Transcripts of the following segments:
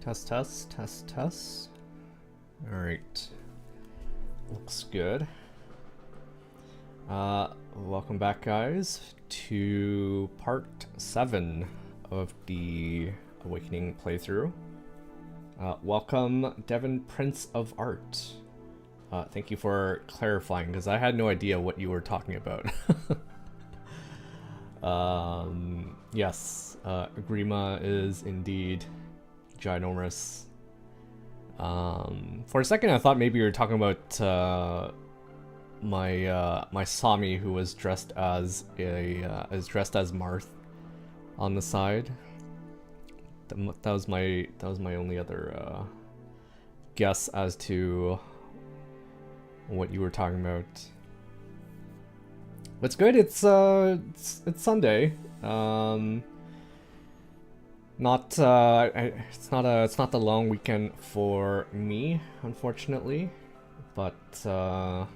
Test, test, test, test. Alright. Looks good. Welcome back, guys, to part 7 of the Awakening playthrough. Welcome, Devin, Prince of Art. Thank you for clarifying, because I had no idea what you were talking about. Yes, Grima is indeed ginormous. For a second I thought maybe you were talking about my Sami, who was dressed as Marth on the side. That was my only other guess as to what you were talking about. It's good. It's Sunday. It's not the long weekend for me, unfortunately, but our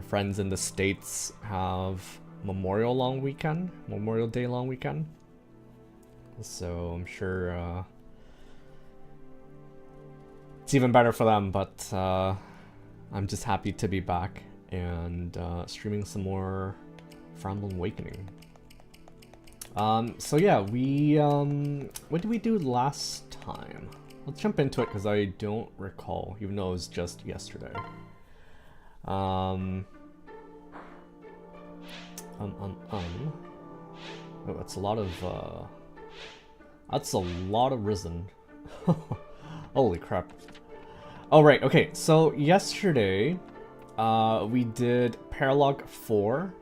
friends in the States have Memorial Day long weekend. So I'm sure it's even better for them, but I'm just happy to be back and streaming some more Fire Emblem Awakening. So yeah, we what did we do last time? Let's jump into it because I don't recall, even though it was just yesterday. Oh, that's a lot of Risen. Holy crap. Oh right, okay, so yesterday we did Paralog 4,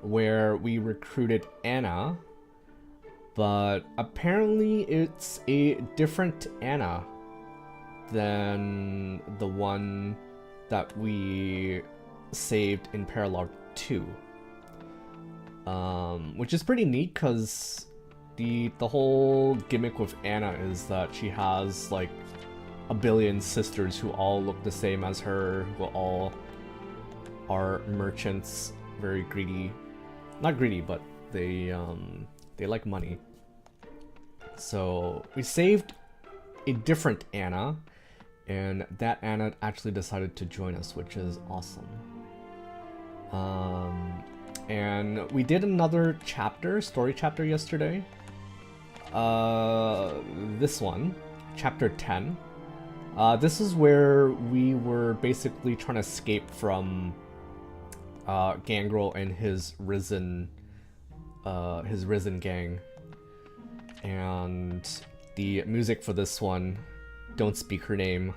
where we recruited Anna, but apparently it's a different Anna than the one that we saved in Paralog 2. Which is pretty neat, because the whole gimmick with Anna is that she has like a billion sisters who all look the same as her, who all are merchants, very greedy. Not greedy, but they like money. So we saved a different Anna, and that Anna actually decided to join us, which is awesome. And we did another story chapter yesterday. This one, chapter 10. This is where we were basically trying to escape from Gangrel and his risen gang. And the music for this one, Don't Speak Her Name,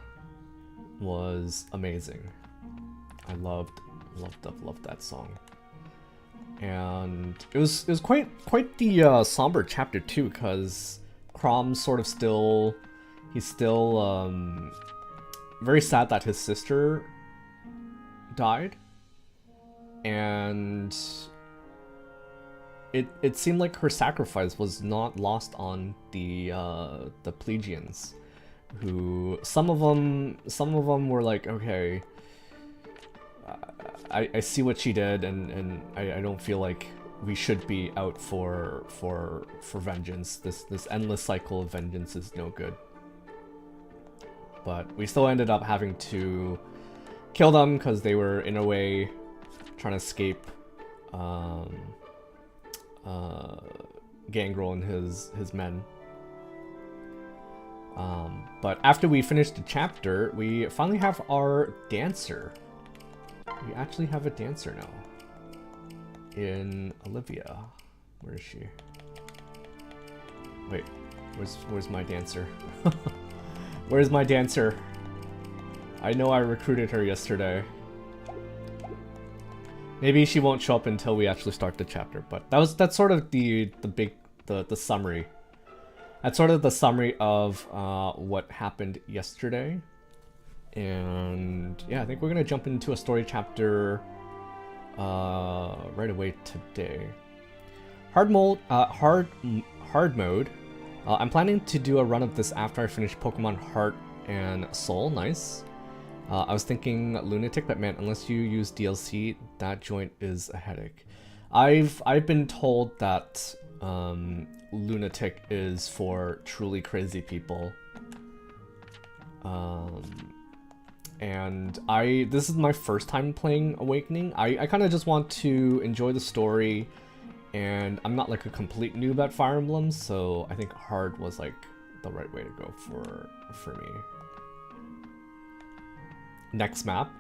was amazing. I loved that song. And it was quite the somber chapter too, because Crom's sort of he's still very sad that his sister died, and it seemed like her sacrifice was not lost on the Plegians, who some of them were like, okay, I see what she did, and I don't feel like we should be out for vengeance. This endless cycle of vengeance is no good. But we still ended up having to kill them because they were in a way trying to escape Gangrel and his men. But after we finished the chapter, we finally have our dancer. We actually have a dancer now. In Olivia. Where is she? Wait, where's my dancer? Where's my dancer? I know I recruited her yesterday. Maybe she won't show up until we actually start the chapter, but that's sort of the summary. That's sort of the summary of what happened yesterday. And yeah, I think we're gonna jump into a story chapter right away today. Hard mode. I'm planning to do a run of this after I finish Pokemon Heart and Soul. Nice. I was thinking Lunatic, but man, unless you use DLC, that joint is a headache. I've been told that Lunatic is for truly crazy people. And this is my first time playing Awakening. I kind of just want to enjoy the story, and I'm not like a complete noob at Fire Emblem, so I think hard was like the right way to go for me. Next map.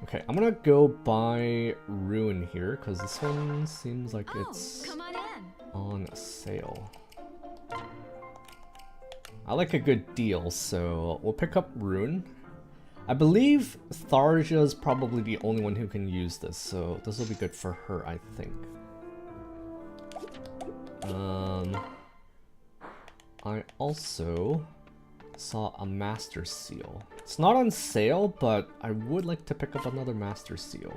Okay, I'm gonna go buy Ruin here because this one seems like it's on sale. I like a good deal, so we'll pick up Ruin. I believe Tharja is probably the only one who can use this, so this will be good for her, I think. I also saw a Master Seal. It's not on sale, but I would like to pick up another Master Seal.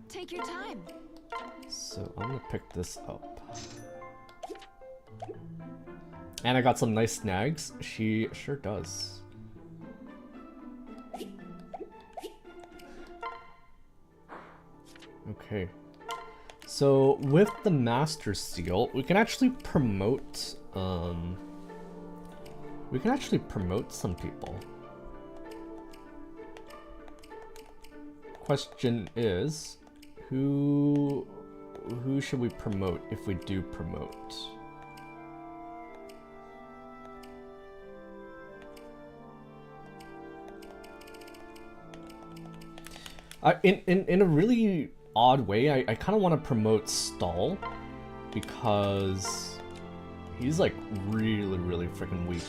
Take your time. So I'm gonna pick this up. And I got some nice snags. She sure does. Okay. So with the Master Seal, we can actually promote some people. Question is, who should we promote if we do promote? In a really odd way, I kind of want to promote Stall because he's like really freaking weak.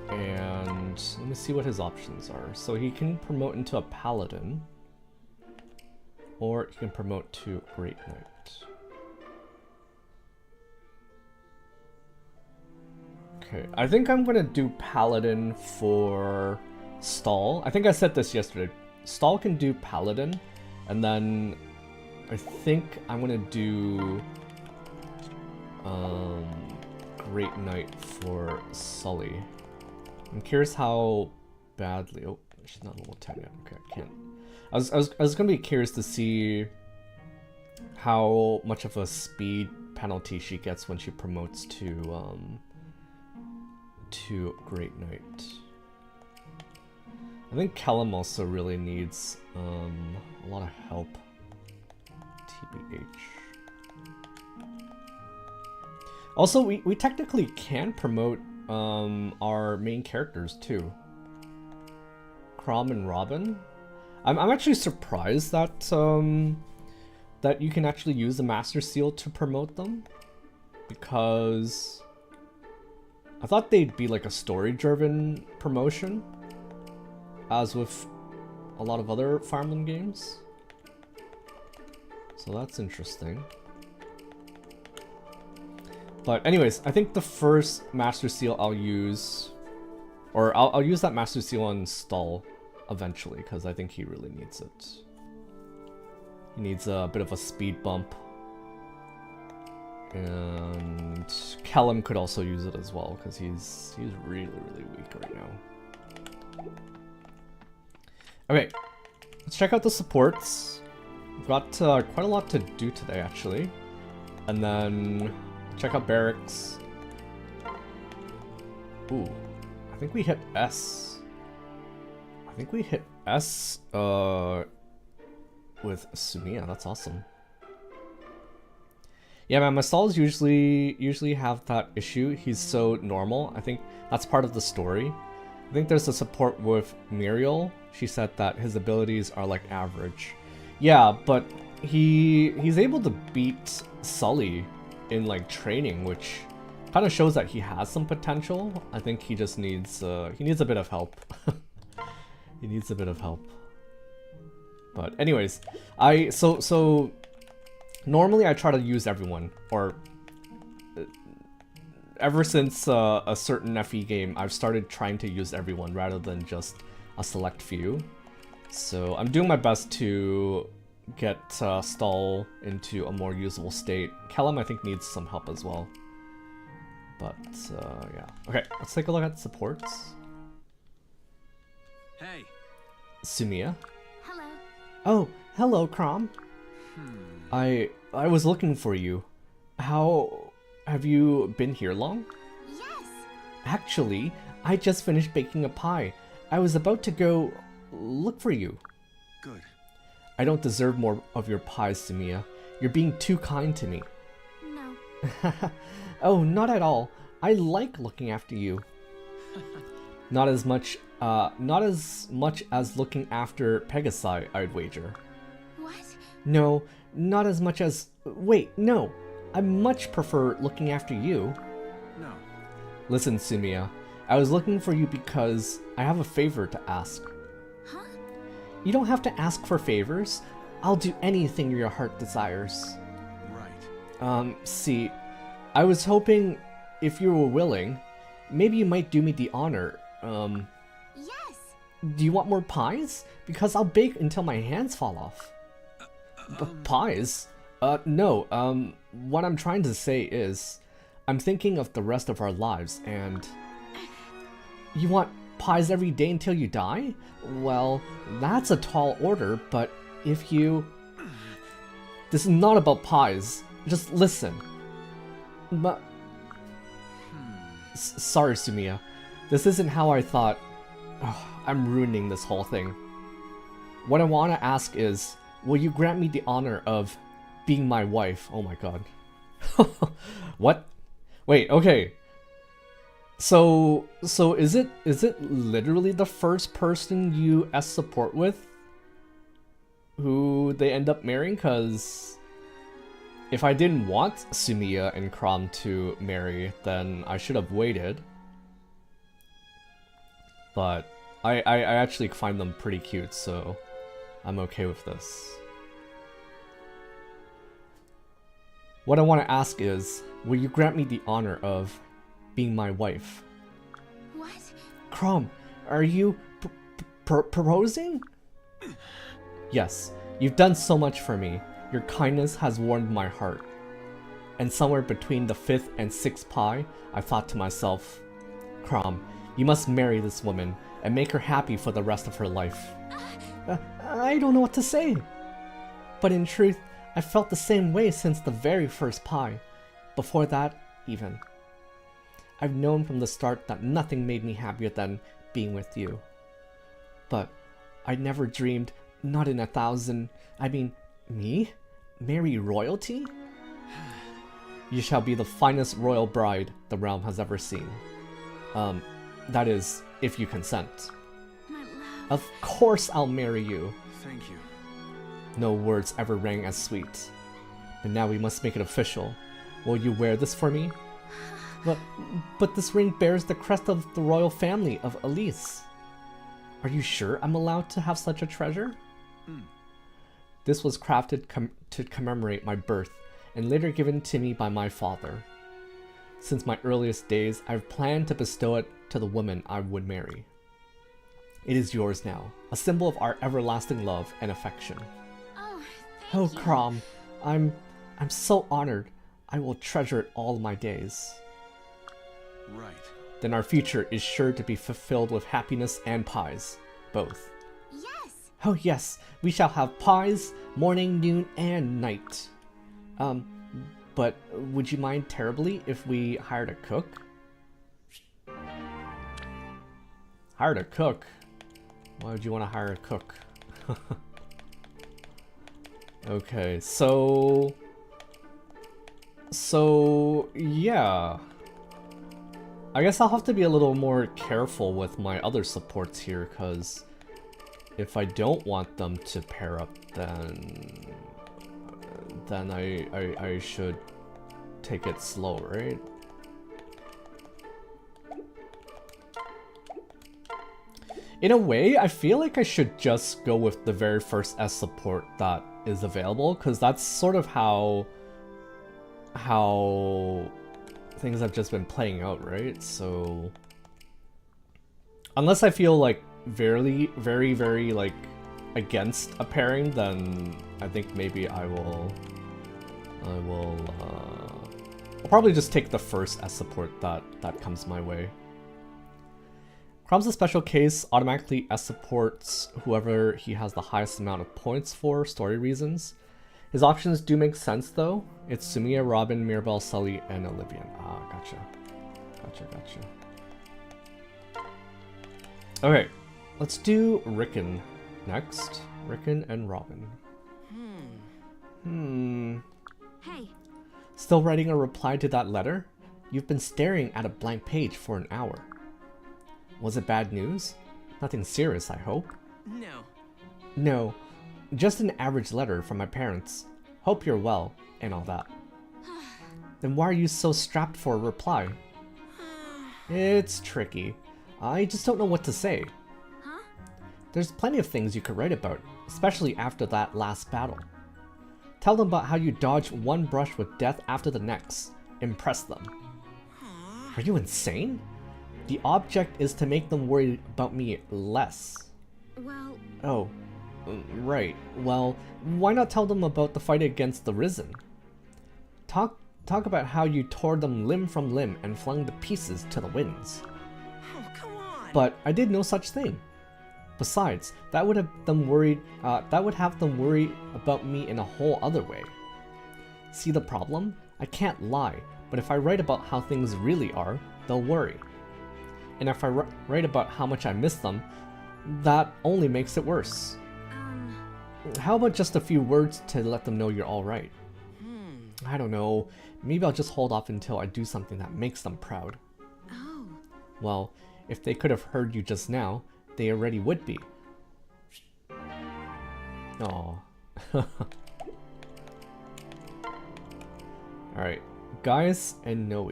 And let me see what his options are. So he can promote into a Paladin, or he can promote to Great Knight. Okay, I think I'm gonna do Paladin for Stall. I think I said this yesterday. Stall can do Paladin, and then I think I'm gonna do Great Knight for Sully. I'm curious how badly. Oh, she's not level 10 yet. Okay, I can't. I was gonna be curious to see how much of a speed penalty she gets when she promotes to Great Knight. I think Kellum also really needs a lot of help. TBH. Also, we technically can promote our main characters too. Crom and Robin. I'm actually surprised that that you can actually use the Master Seal to promote them, because I thought they'd be like a story-driven promotion, as with a lot of other Fire Emblem games. So that's interesting. But anyways, I think the first Master Seal I'll use, or I'll use that Master Seal on Stall eventually, because I think he really needs it. He needs a bit of a speed bump. And Kellum could also use it as well, because he's really weak right now. Okay, let's check out the supports. We've got quite a lot to do today, actually. And then check out barracks. Ooh, I think we hit S. I think we hit S with Sumiya. That's awesome. Yeah, man, my stalls usually have that issue. He's so normal. I think that's part of the story. I think there's a support with Muriel. She said that his abilities are like average. Yeah, but he's able to beat Sully in like training, which kind of shows that he has some potential. I think he just needs a bit of help. He needs a bit of help. But anyways, so normally I try to use everyone, or ever since a certain FE game, I've started trying to use everyone rather than just a select few. So I'm doing my best to get Stall into a more usable state. Kellum, I think, needs some help as well. But yeah. Okay, let's take a look at supports. Hey. Sumiya. Hello. Oh, hello, Crom. I was looking for you. How have you been here long? Yes. Actually, I just finished baking a pie. I was about to go look for you. Good. I don't deserve more of your pies, Sumiya. You're being too kind to me. No. Oh, not at all. I like looking after you. Not as much as looking after Pegasi, I'd wager. What? No, not as much as... Wait, no. I much prefer looking after you. No. Listen, Sumiya. I was looking for you because I have a favor to ask. Huh? You don't have to ask for favors. I'll do anything your heart desires. Right. See, I was hoping if you were willing, maybe you might do me the honor. Yes. Do you want more pies? Because I'll bake until my hands fall off. Pies? No, what I'm trying to say is, I'm thinking of the rest of our lives, and... You want pies every day until you die? Well, that's a tall order, but if you... This is not about pies. Just listen. But... Sorry, Sumiya. This isn't how I thought... Oh, I'm ruining this whole thing. What I want to ask is, will you grant me the honor of being my wife? Oh my god. What? Wait, okay. So is it literally the first person you support with who they end up marrying? Cause if I didn't want Sumiya and Chrom to marry, then I should have waited. But I actually find them pretty cute, so I'm okay with this. What I want to ask is, will you grant me the honor of being my wife? What? Chrom, are you proposing? Yes, you've done so much for me. Your kindness has warmed my heart. And somewhere between the 5th and 6th pie, I thought to myself, Chrom, you must marry this woman and make her happy for the rest of her life. I don't know what to say. But in truth, I felt the same way since the very first pie. Before that, even. I've known from the start that nothing made me happier than being with you. But I never dreamed, not in 1,000, I mean, me? Marry royalty? You shall be the finest royal bride the realm has ever seen. That is, if you consent. My love. Of course I'll marry you. Thank you. No words ever rang as sweet. But now we must make it official. Will you wear this for me? But this ring bears the crest of the royal family of Elise. Are you sure I'm allowed to have such a treasure? This was crafted to commemorate my birth, and later given to me by my father. Since my earliest days, I've planned to bestow it to the woman I would marry. It is yours now, a symbol of our everlasting love and affection. Oh, Oh, thank you. Chrom, I'm so honored. I will treasure it all my days. Right. Then our future is sure to be fulfilled with happiness and pies. Both. Yes. Oh yes, we shall have pies, morning, noon, and night. But would you mind terribly if we hired a cook? Hired a cook? Why would you want to hire a cook? Okay, so yeah. I guess I'll have to be a little more careful with my other supports here, because if I don't want them to pair up, then I should take it slow, right? In a way, I feel like I should just go with the very first S support that is available, because that's sort of how things have just been playing out, right? So unless I feel like very like against a pairing, then I think maybe I'll probably just take the first S support that comes my way. Chrom's a special case, automatically S supports whoever he has the highest amount of points for story reasons. His options do make sense though. It's Sumiya, Robin, Mirabelle, Sully, and Olivia. Ah, gotcha. Okay, let's do Rickon next. Rickon and Robin. Hey, Still writing a reply to that letter? You've been staring at a blank page for an hour. Was it bad news? Nothing serious, I hope. No. No, just an average letter from my parents. Hope you're well, and all that. Then why are you so strapped for a reply? It's tricky. I just don't know what to say. huh? There's plenty of things you could write about, especially after that last battle. Tell them about how you dodged one brush with death after the next. Impress them. Are you insane? The object is to make them worry about me less. Well, Oh, right. Well, why not tell them about the fight against the Risen? Talk about how you tore them limb from limb and flung the pieces to the winds. Oh, come on. But I did no such thing. Besides, that would have them worried. That would have them worry about me in a whole other way. See the problem? I can't lie, but if I write about how things really are, they'll worry. And if I write about how much I miss them, that only makes it worse. How about just a few words to let them know you're alright? I don't know. Maybe I'll just hold off until I do something that makes them proud. oh, Well, if they could have heard you just now, they already would be. Aww. Alright, Gaius and Noe.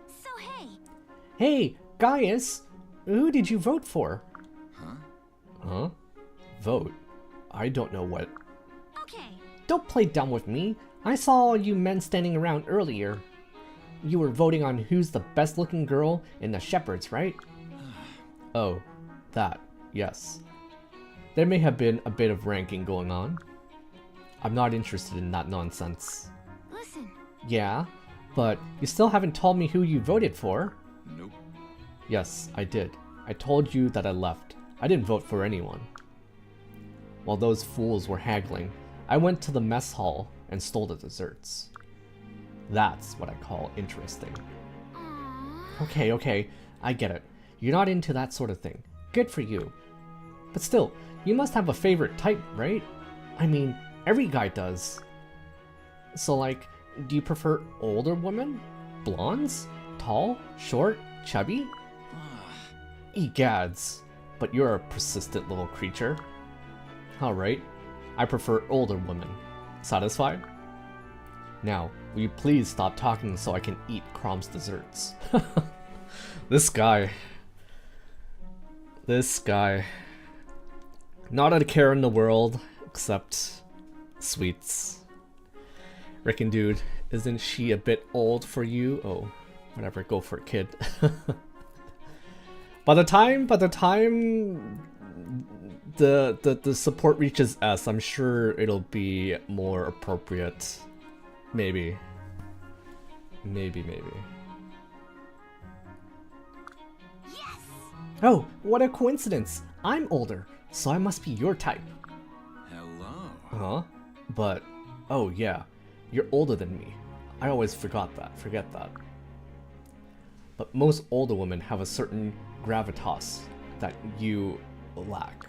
so hey, Hey, Gaius! Who did you vote for? Huh? Huh? Vote? I don't know what. okay. Don't play dumb with me. I saw you men standing around earlier. You were voting on who's the best looking girl in the Shepherds, right? Oh, that, yes. There may have been a bit of ranking going on. I'm not interested in that nonsense. Listen, Yeah, but you still haven't told me who you voted for. Nope. Yes, I did. I told you that I left. I didn't vote for anyone. While those fools were haggling, I went to the mess hall and stole the desserts. That's what I call interesting. Okay, I get it. You're not into that sort of thing. Good for you. But still, you must have a favorite type, right? I mean, every guy does. So like, do you prefer older women? Blondes? Tall? Short? Chubby? Egads. But you're a persistent little creature. Alright, I prefer older women. Satisfied? Now, will you please stop talking so I can eat Crom's desserts? This guy. Not a care in the world, except sweets. Rickon dude, isn't she a bit old for you? Oh, whatever, go for it, kid. By the time the support reaches S, I'm sure it'll be more appropriate. Maybe. yes. Oh, what a coincidence! I'm older, so I must be your type. Hello. Huh? But, oh yeah, you're older than me. I always forget that. But most older women have a certain gravitas that you lack.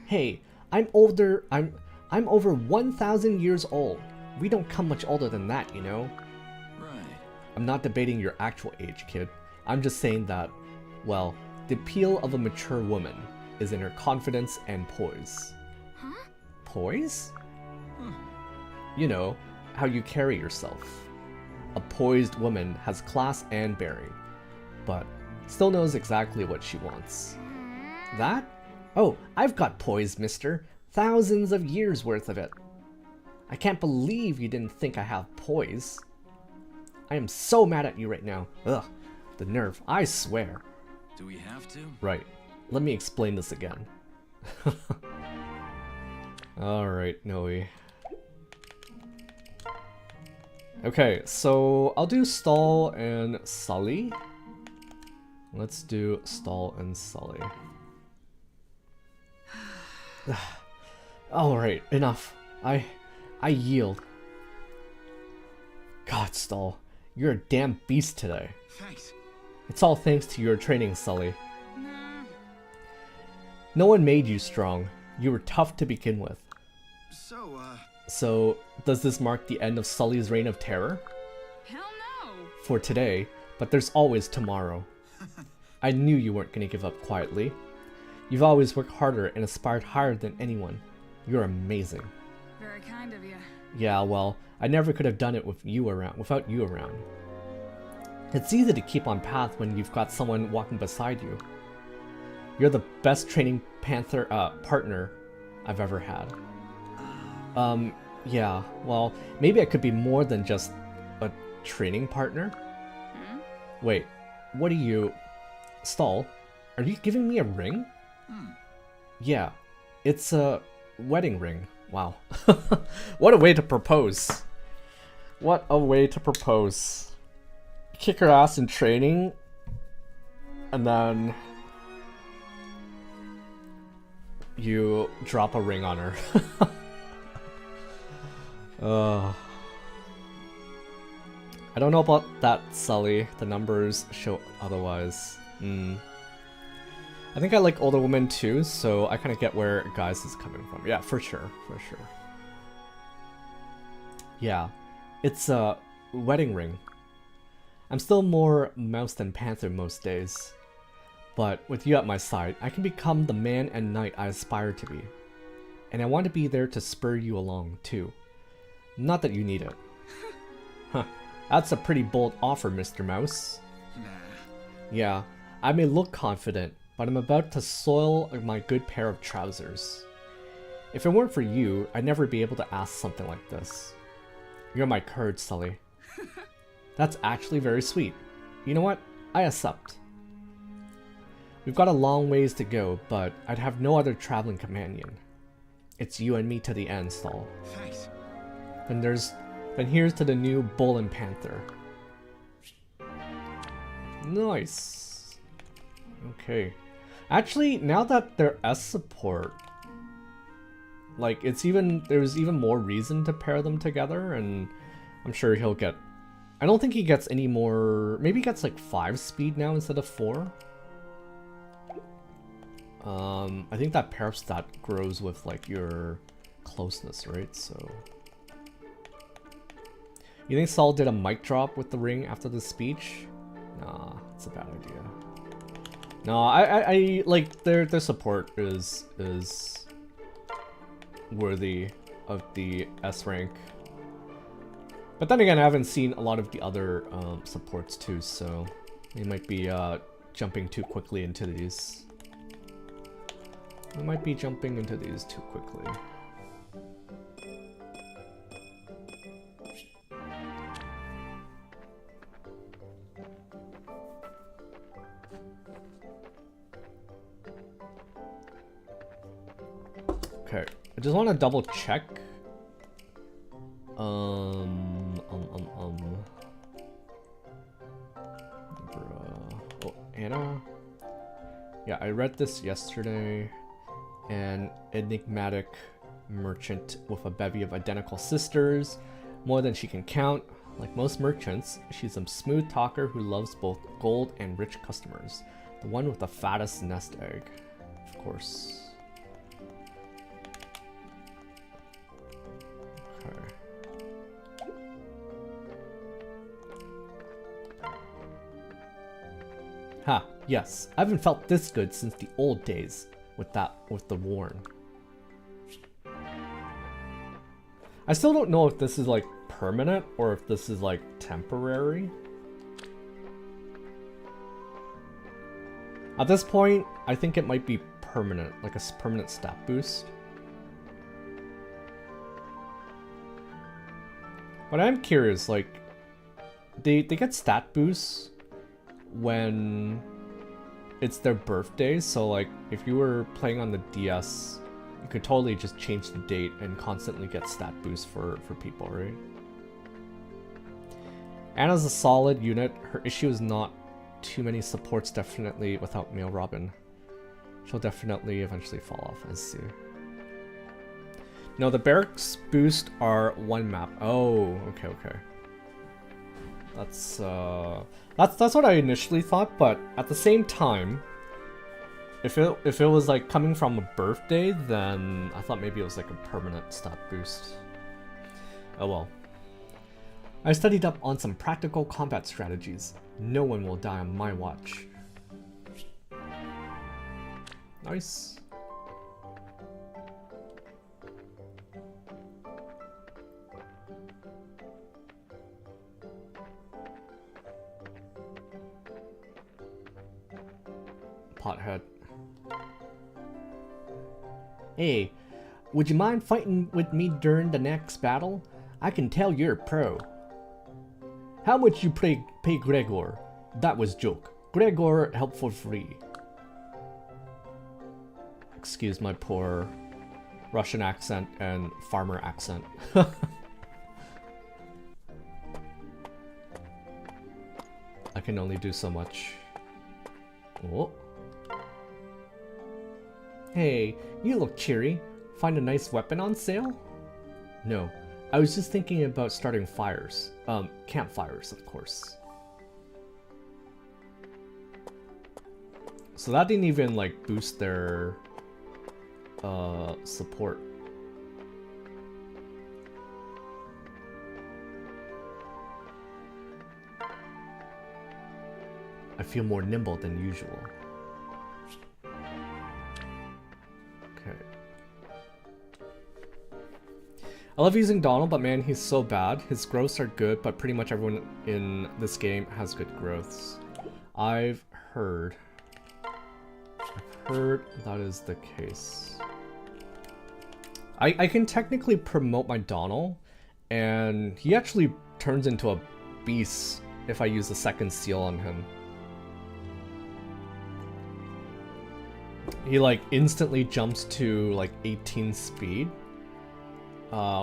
Hey, I'm older. I'm over 1,000 years old. We don't come much older than that, you know? Right. I'm not debating your actual age, kid. I'm just saying that, well, the appeal of a mature woman is in her confidence and poise. Huh? Poise? You know, how you carry yourself. A poised woman has class and bearing, but still knows exactly what she wants. That? Oh, I've got poise, mister. Thousands of years worth of it. I can't believe you didn't think I have poise. I am so mad at you right now. Ugh, the nerve, I swear. Do we have to? Right, let me explain this again. Alright, Noe. Okay, so I'll do Stall and Sully. Let's do Stall and Sully. Alright, enough. I yield. God, Stall, you're a damn beast today. Thanks. It's all thanks to your training, Sully. Nah. No one made you strong. You were tough to begin with. So, does this mark the end of Sully's reign of terror? Hell no. For today, but there's always tomorrow. I knew you weren't gonna give up quietly. You've always worked harder and aspired higher than anyone. You're amazing. Very kind of you. Yeah, well, I never could have done it without you around. It's easy to keep on path when you've got someone walking beside you. You're the best training partner I've ever had. Yeah, well, maybe I could be more than just a training partner? Hmm? Wait, what are you... Stall, are you giving me a ring? Yeah, it's a wedding ring. Wow. What a way to propose. What a way to propose. Kick her ass in training, and then you drop a ring on her. I don't know about that, Sully. The numbers show otherwise. I think I like older women too, so I kind of get where guys is coming from. Yeah, for sure, for sure. Yeah, it's a wedding ring. I'm still more mouse than panther most days. But with you at my side, I can become the man and knight I aspire to be. And I want to be there to spur you along, too. Not that you need it. Huh, that's a pretty bold offer, Mr. Mouse. Nah. Yeah, I may look confident, but I'm about to soil my good pair of trousers. If it weren't for you, I'd never be able to ask something like this. You're my courage, Sully. That's actually very sweet. You know what? I accept. We've got a long ways to go, but I'd have no other traveling companion. It's you and me to the end, Stall. Thanks. Then here's to the new Bull and Panther. Nice. Okay. Actually, now that they're S support, like there's even more reason to pair them together, and I'm sure he'll get. I don't think he gets any more. Maybe he gets like 5 speed now instead of 4. I think that pair stat grows with like your closeness, right? So, you think Saul did a mic drop with the ring after the speech? Nah, it's a bad idea. No, I like their support is worthy of the S rank. But then again, I haven't seen a lot of the other supports too, so they might be jumping too quickly into these. We might be jumping into these too quickly. Okay, I just want to double check. Oh, Anna? Yeah, I read this yesterday. An enigmatic merchant with a bevy of identical sisters, more than she can count. Like most merchants, she's a smooth talker who loves both gold and rich customers. The one with the fattest nest egg, of course. Okay. Ha, yes, I haven't felt this good since the old days. With the worn. I still don't know if this is like permanent or if this is like temporary. At this point, I think it might be permanent, like a permanent stat boost. But I'm curious, like, they get stat boosts when it's their birthday, so like if you were playing on the DS, you could totally just change the date and constantly get stat boosts for people, right? Anna's a solid unit. Her issue is not too many supports, definitely without male Robin. She'll definitely eventually fall off, I see. No, the barracks boost are one map. Oh, okay, okay. That's what I initially thought, but at the same time, if it was like coming from a birthday, then I thought maybe it was like a permanent stat boost. Oh well. I studied up on some practical combat strategies. No one will die on my watch. Nice. Pothead. Hey, would you mind fighting with me during the next battle? I can tell you're a pro. How much you pay Gregor? That was joke. Gregor help for free. Excuse my poor Russian accent and farmer accent. I can only do so much. Oh. Hey, you look cheery. Find a nice weapon on sale? No, I was just thinking about starting fires. Campfires, of course. So that didn't even, like, boost their, support. I feel more nimble than usual. Okay. I love using Donald, but man, he's so bad. His growths are good, but pretty much everyone in this game has good growths. I've heard that is the case. I can technically promote my Donald, and he actually turns into a beast if I use the second seal on him. He like instantly jumps to like 18 speed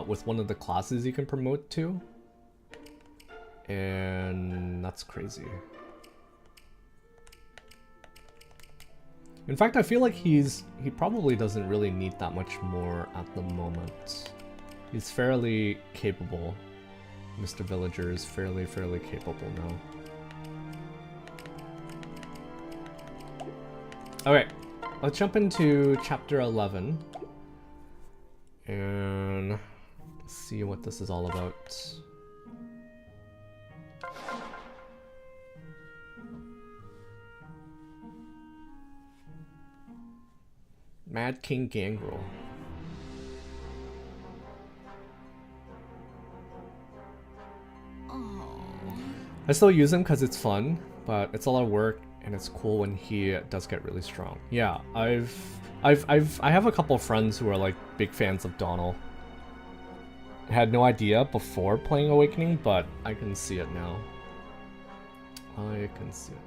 with one of the classes you can promote to, and that's crazy. In fact, I feel like he probably doesn't really need that much more at the moment. He's fairly capable. Mr. Villager is fairly capable now. Alright, let's jump into chapter 11 and see what this is all about. Mad King Gangrel. I still use him because it's fun, but it's a lot of work, and it's cool when he does get really strong. Yeah, I have a couple of friends who are like big fans of Donald. I had no idea before playing Awakening, but I can see it now. I can see it.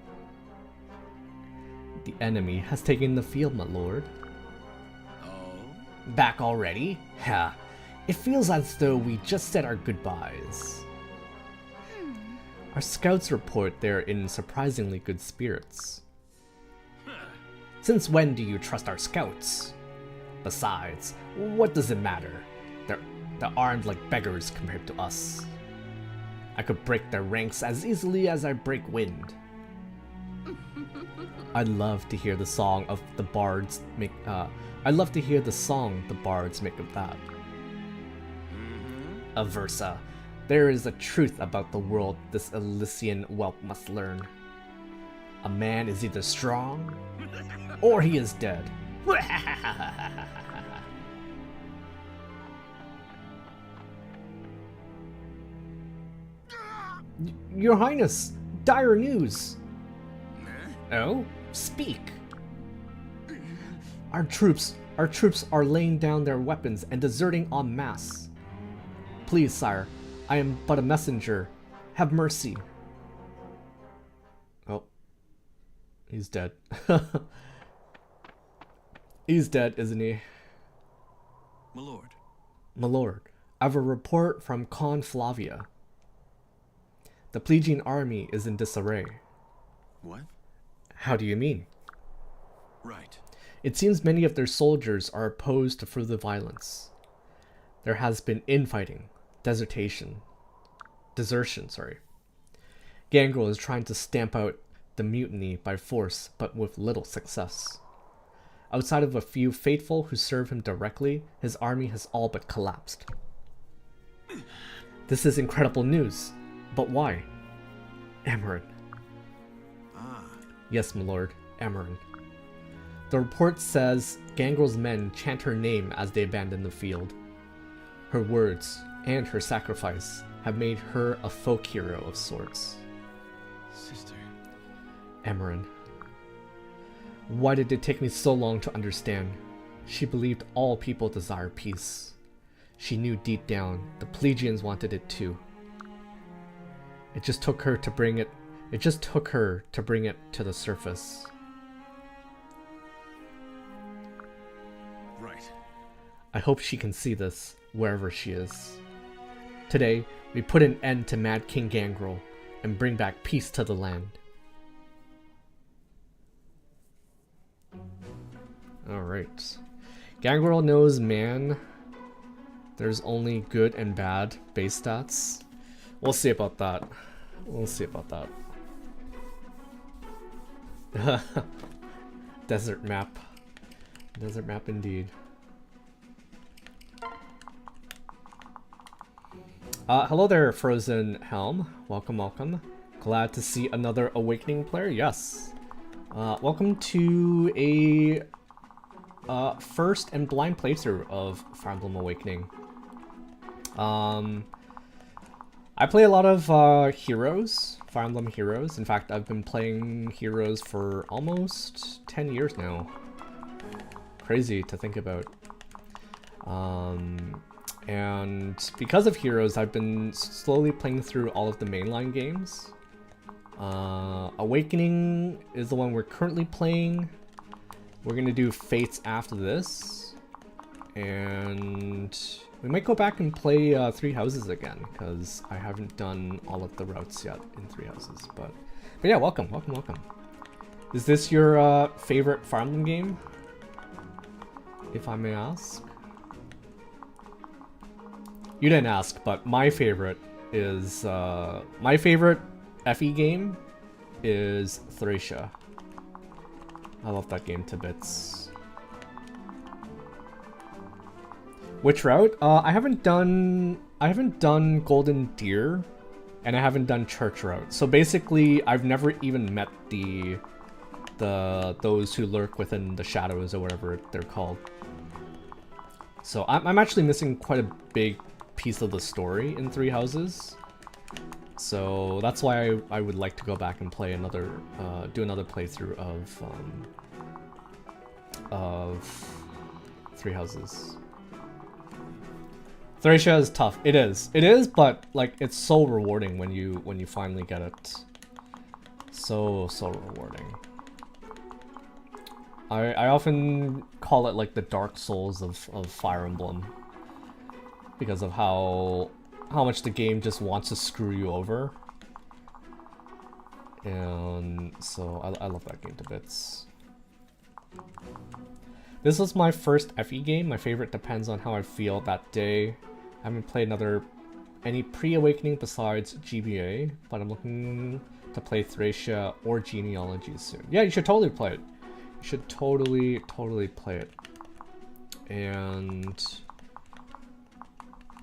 The enemy has taken the field, my lord. Back already? Ha! It feels as though we just said our goodbyes. Our scouts report they're in surprisingly good spirits. Since when do you trust our scouts? Besides, what does it matter? They're armed like beggars compared to us. I could break their ranks as easily as I break wind. I'd love to hear the song of the bards make I'd love to hear the song the bards make of that. Aversa, there is a truth about the world this Elysian whelp must learn. A man is either strong, or he is dead. Your Highness, dire news. Oh, speak. Our troops are laying down their weapons and deserting en masse. Please, sire, I am but a messenger. Have mercy. Oh. He's dead. He's dead, isn't he? My lord. My lord, I have a report from Con Flavia. The Plegian army is in disarray. What? How do you mean? Right. It seems many of their soldiers are opposed to further violence. There has been infighting, desertion, Gangrel is trying to stamp out the mutiny by force, but with little success. Outside of a few faithful who serve him directly, his army has all but collapsed. This is incredible news. But why? Amarin. Ah, Yes, my lord, Amarin. The report says Gangrel's men chant her name as they abandon the field. Her words and her sacrifice have made her a folk hero of sorts. sister. Amarin. Why did it take me so long to understand? She believed all people desire peace. She knew deep down the Pelagians wanted it too. It just took her to bring it to the surface. Right. I hope she can see this wherever she is. Today, we put an end to Mad King Gangrel and bring back peace to the land. Alright. Gangrel knows, man, there's only good and bad base stats. We'll see about that. We'll see about that. Desert map. Desert map indeed. Hello there, Frozen Helm. Welcome, welcome. Glad to see another Awakening player. Yes. Welcome to a first and blind playthrough of Fire Emblem Awakening. I play a lot of Heroes, Fire Emblem Heroes. In fact, I've been playing Heroes for almost 10 years now. Crazy to think about. And because of Heroes, I've been slowly playing through all of the mainline games. Awakening is the one we're currently playing. We're gonna do Fates after this. And we might go back and play Three Houses again, because I haven't done all of the routes yet in Three Houses. But yeah, welcome, welcome, welcome. Is this your favorite Fire Emblem game? If I may ask. You didn't ask, but my favorite is my favorite FE game is Thracia. I love that game to bits. Which route? I haven't done Golden Deer, and I haven't done Church Route. So basically, I've never even met those who lurk within the shadows or whatever they're called. So I'm actually missing quite a big piece of the story in Three Houses. So that's why I would like to go back and play another, do another playthrough of Three Houses. Thracia is tough. It is, but like it's so rewarding when you finally get it. So rewarding. I often call it like the Dark Souls of Fire Emblem, because of how much the game just wants to screw you over. And so I love that game to bits. This was my first FE game. My favorite depends on how I feel that day. I haven't played any pre-Awakening besides GBA, but I'm looking to play Thracia or Genealogy soon. Yeah, you should totally play it. You should totally play it. And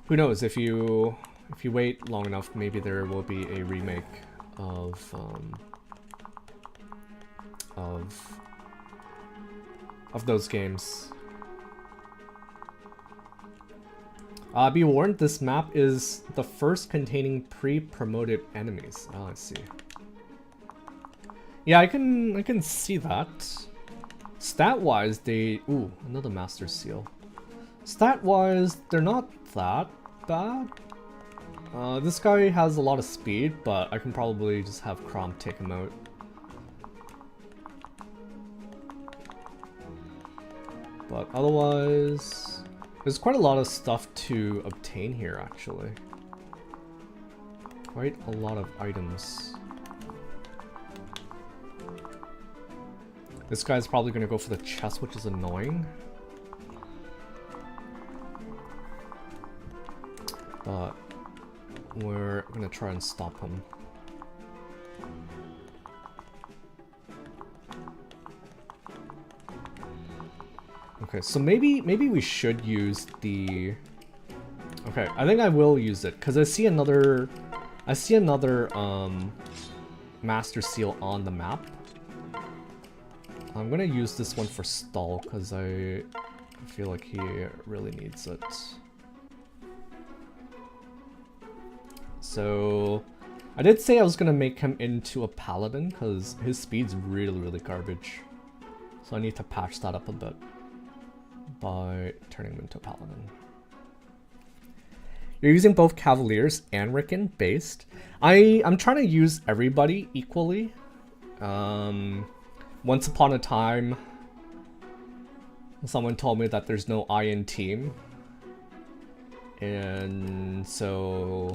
who knows, if you wait long enough, maybe there will be a remake of those games. Be warned, this map is the first containing pre-promoted enemies. Oh, I see. Yeah, I can see that. Stat-wise, ooh, another Master Seal. Stat-wise, they're not that bad. This guy has a lot of speed, but I can probably just have Chrom take him out. But otherwise, there's quite a lot of stuff to obtain here, actually. Quite a lot of items. This guy's probably gonna go for the chest, which is annoying. But we're gonna try and stop him. Okay, so maybe we should use the... Okay, I think I will use it, because I see another Master Seal on the map. I'm gonna use this one for Stall, because I feel like he really needs it. So... I did say I was gonna make him into a Paladin, because his speed's really garbage. So I need to patch that up a bit by turning him into a Paladin. You're using both Cavaliers and Rickon based. I'm trying to use everybody equally. Once upon a time, someone told me that there's no I in team. And so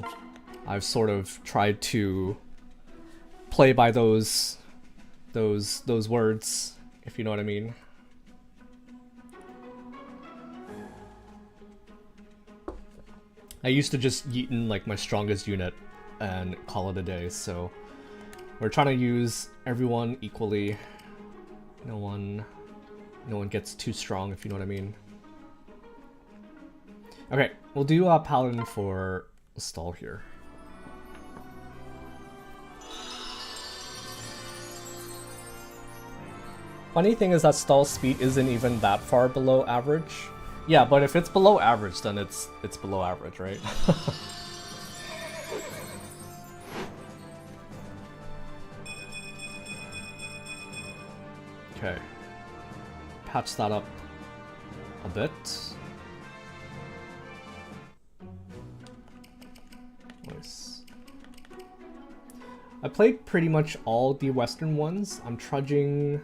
I've sort of tried to play by those words, if you know what I mean. I used to just yeet in like my strongest unit and call it a day, so we're trying to use everyone equally. No one gets too strong, if you know what I mean. Okay, we'll do a Paladin for Stall here. Funny thing is that Stall's speed isn't even that far below average. Yeah, but if it's below average, then it's below average, right? Okay. Patch that up a bit. Nice. I played pretty much all the Western ones. I'm trudging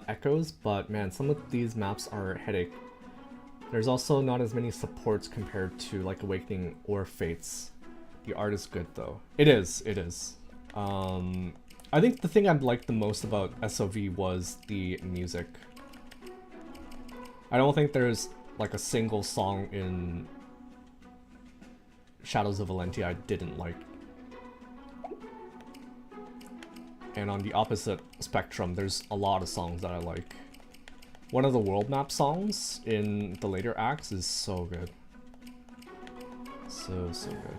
Echoes, but man, some of these maps are a headache. There's also not as many supports compared to like Awakening or Fates. The art is good though. It is. I think the thing I liked the most about SOV was the music. I don't think there's like a single song in Shadows of Valentia I didn't like. And on the opposite spectrum, there's a lot of songs that I like. One of the world map songs in the later acts is so good. So good.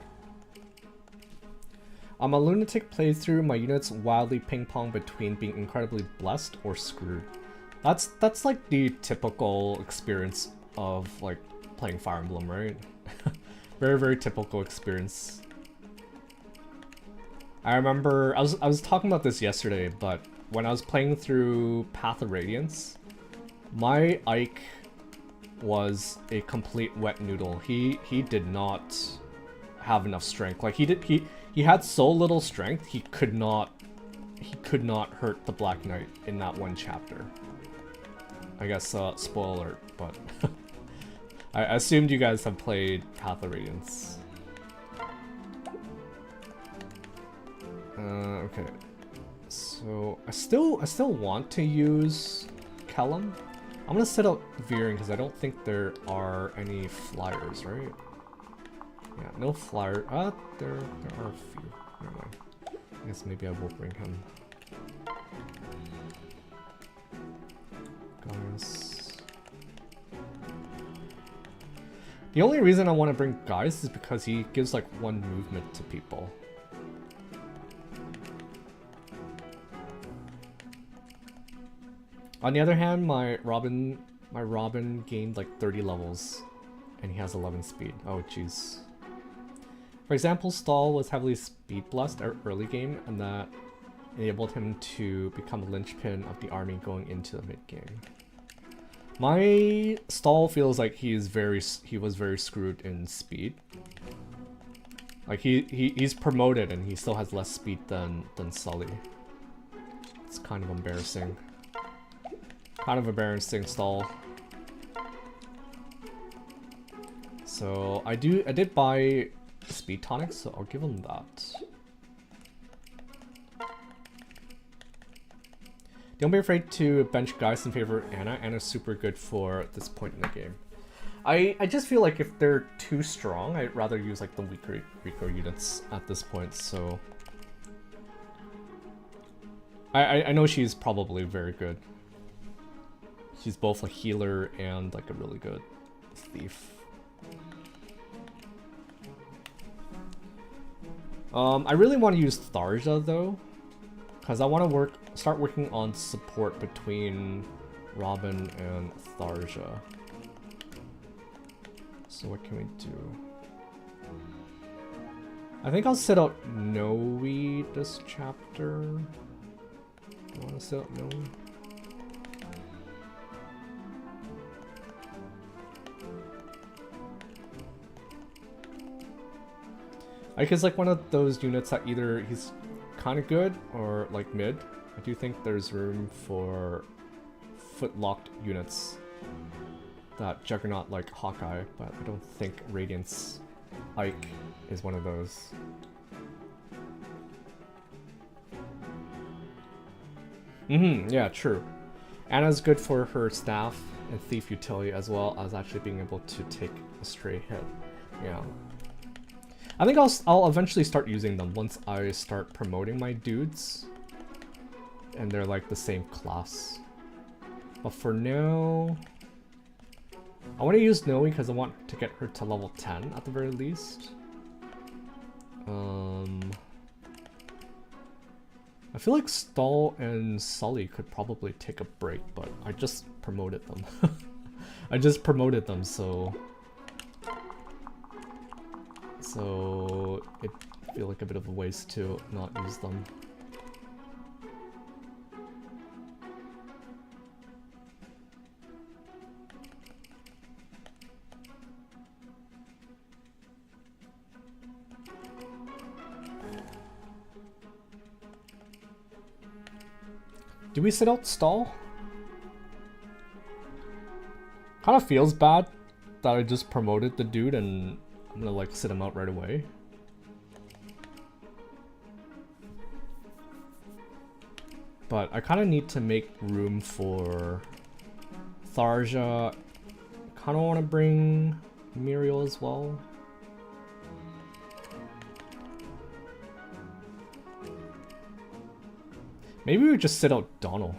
A lunatic playthrough, my units wildly ping pong between being incredibly blessed or screwed. That's like the typical experience of like playing Fire Emblem, right? Very typical experience. I remember I was talking about this yesterday, but when I was playing through Path of Radiance, my Ike was a complete wet noodle. He did not have enough strength. Like he had so little strength, he could not hurt the Black Knight in that one chapter. I guess spoiler alert, but I assumed you guys have played Path of Radiance. Okay. So I still want to use Kellum. I'm gonna set up Veering because I don't think there are any flyers, right? Yeah, no flyer. There are a few. Never mind. I guess maybe I will bring him. Gaius. The only reason I want to bring Gaius is because he gives like one movement to people. On the other hand, my Robin gained like 30 levels, and he has 11 speed. Oh jeez. For example, Stall was heavily speed blessed early game, and that enabled him to become a linchpin of the army going into the mid game. My Stall feels like he was very screwed in speed. Like he's promoted and he still has less speed than Sully. It's kind of embarrassing. Kind of embarrassing, Stall. So I did buy speed tonics, so I'll give him that. Don't be afraid to bench Gaius in favor of Anna. Anna's super good for this point in the game. I just feel like if they're too strong, I'd rather use like the weaker units at this point, so I know she's probably very good. She's both a healer and like a really good thief. I really want to use Tharja though, because I want to start working on support between Robin and Tharja. So what can we do? I think I'll sit out Noe this chapter. Do I want to sit out Noe? Ike is like one of those units that either he's kind of good or like mid. I do think there's room for foot-locked units that Juggernaut like Hawkeye, but I don't think Radiance Ike is one of those. Yeah, true. Anna's good for her staff and thief utility as well as actually being able to take a stray hit. Yeah. I think I'll eventually start using them once I start promoting my dudes. And they're like the same class. But for now, I want to use Noe because I want to get her to level 10 at the very least. I feel like Stahl and Sully could probably take a break, but I just promoted them. I just promoted them, so it feel like a bit of a waste to not use them. Do we sit out Stall? Kind of feels bad that I just promoted the dude and I'm gonna like sit him out right away. But I kind of need to make room for Tharja. Kind of want to bring Muriel as well. Maybe we just sit out Donald.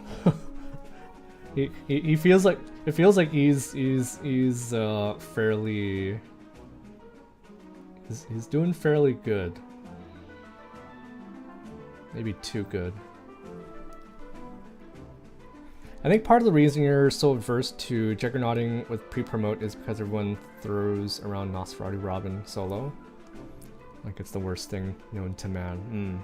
he feels like he's fairly he's doing fairly good. Maybe too good. I think part of the reason you're so averse to juggernauting with pre-promote is because everyone throws around Nosferatu Robin solo. Like it's the worst thing known to man.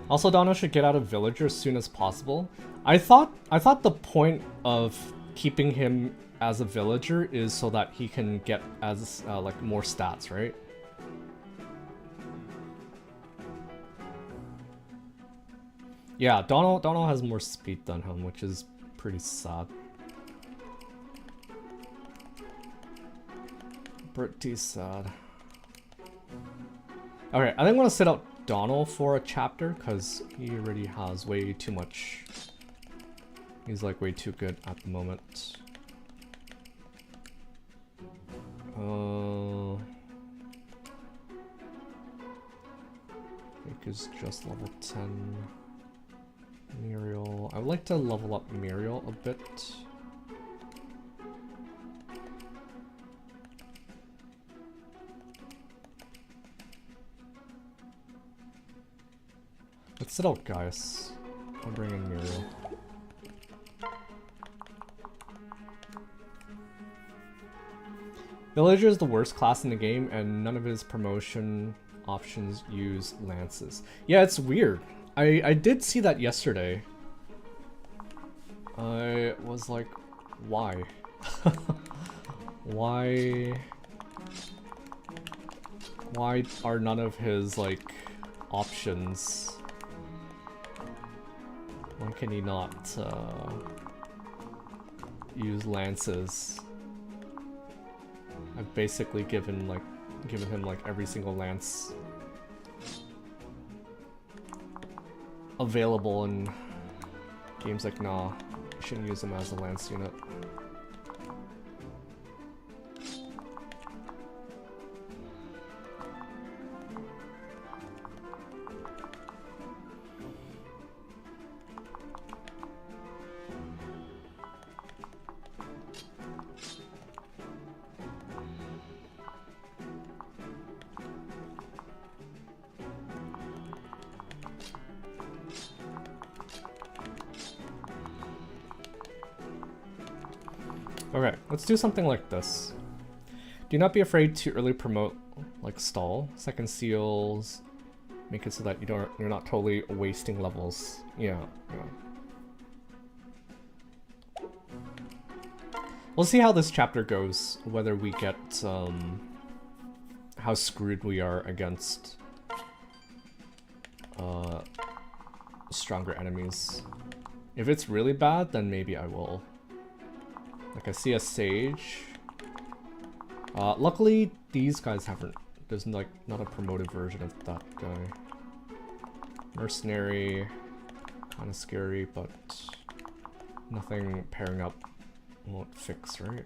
Also, Donna should get out of Villager as soon as possible. I thought the point of keeping him as a Villager is so that he can get as like more stats, right? Yeah, Donald has more speed than him, which is pretty sad. Pretty sad. Okay, I think I'm gonna sit out Donald for a chapter because he already has way too much. He's like way too good at the moment. I think it's just level 10. Muriel. I would like to level up Muriel a bit. Let's sit out Gaius. I'll bring in Muriel. Villager is the worst class in the game, and none of his promotion options use lances. Yeah, it's weird. I did see that yesterday. I was like, why? Why are none of his like options? Why can he not use lances? I've basically given him like every single lance available in games like, nah, you shouldn't use him as a lance unit. Okay, let's do something like this. Do not be afraid to early promote, like stall. Second seals make it so that you're not totally wasting levels. Yeah, yeah. We'll see how this chapter goes, whether we get how screwed we are against stronger enemies. If it's really bad, then maybe I will. Like I see a sage. Luckily these guys haven't. There's like not a promoted version of that guy. Mercenary, kind of scary, but nothing pairing up won't fix, right?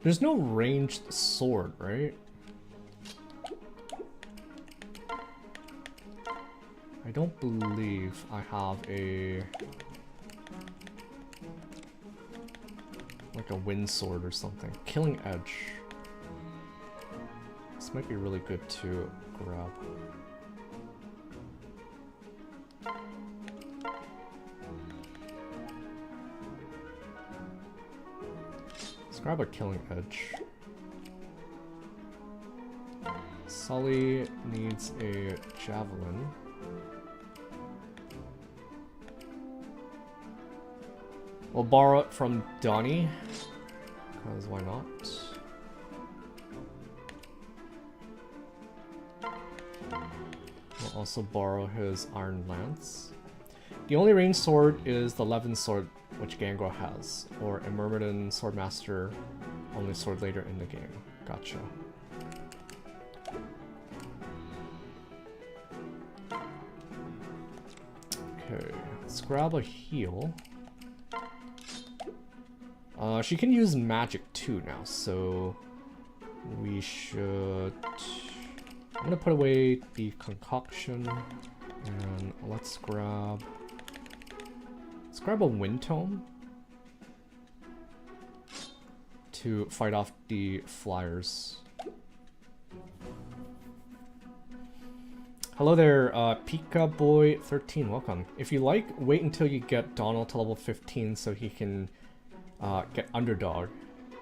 There's no ranged sword, right? I don't believe I have a like a wind sword or something. Killing Edge. This might be really good to grab. Let's grab a Killing Edge. Sully needs a javelin. We'll borrow it from Donnie, because why not? We'll also borrow his Iron Lance. The only ranged sword is the Levin sword, which Gangrel has, or a Myrmidon Swordmaster, only sword later in the game. Gotcha. Okay, let's grab a heal. She can use magic too now, so we should... I'm gonna put away the concoction, and let's grab a wind tome to fight off the flyers. Hello there, Pika Boy 13, welcome. If you like, wait until you get Donald to level 15 so he can get Underdog,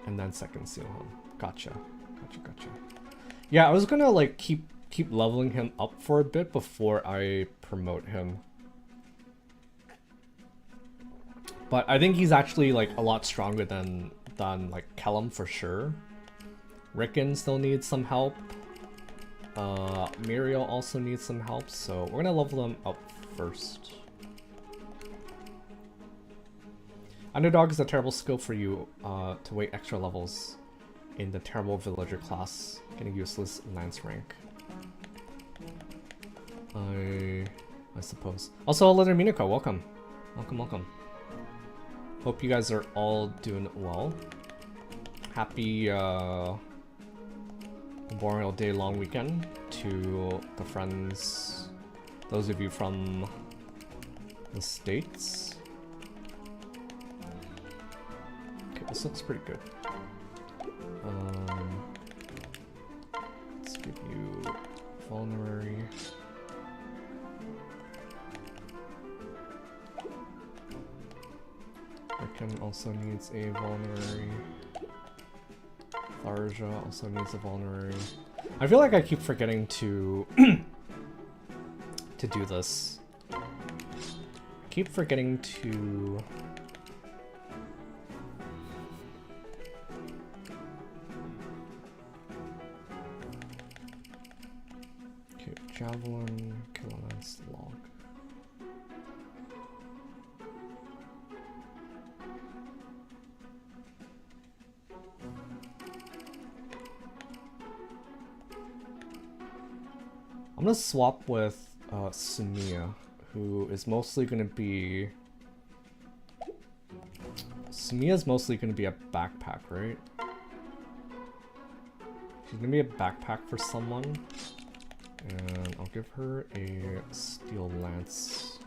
and then second seal him. Gotcha. Yeah, I was gonna like keep leveling him up for a bit before I promote him. But I think he's actually like a lot stronger than like Kellum for sure. Rickon still needs some help. Muriel also needs some help, so we're gonna level them up first. Underdog is a terrible skill for you to wait extra levels in the terrible villager class, getting useless lance rank. I suppose. Also, Leather Minako, welcome. Welcome. Hope you guys are all doing well. Happy Memorial Day long weekend to the friends, those of you from the States. Okay, this looks pretty good. Let's give you vulnerary. Rickon also needs a vulnerary. Tharja also needs a vulnerary. I feel like I keep forgetting to to do this. I keep forgetting to Javelin, Kilolance, Log. I'm gonna swap with Sumiya, who is mostly gonna be... Sumiya's mostly gonna be a backpack, right? She's gonna be a backpack for someone. And I'll give her a steel lance.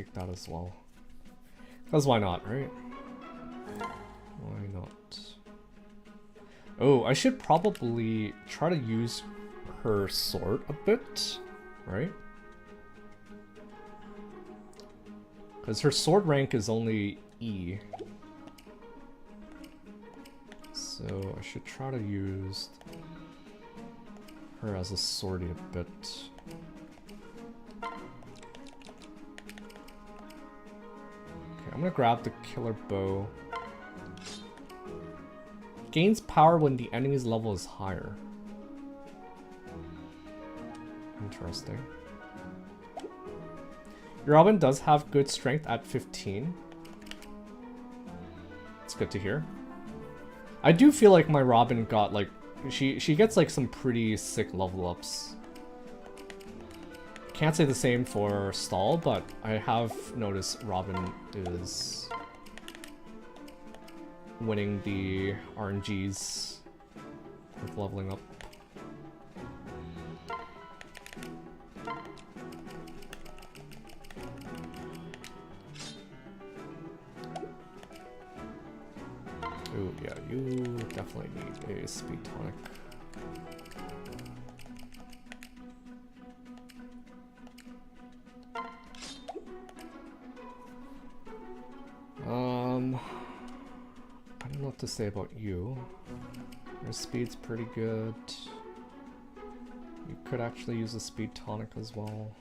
take that as well. Because why not, right? Why not? Oh, I should probably try to use her sword a bit, right? Because her sword rank is only E. So I should try to use her as a swordie a bit. Okay, I'm gonna grab the killer bow. Gains power when the enemy's level is higher. Interesting. Your Robin does have good strength at 15. It's good to hear. I do feel like my Robin got like she gets like some pretty sick level ups. Can't say the same for Stall, but I have noticed Robin is winning the RNGs with leveling up. Ooh, yeah, you definitely need a speed tonic. I don't know what to say about you. Your speed's pretty good. You could actually use a speed tonic as well.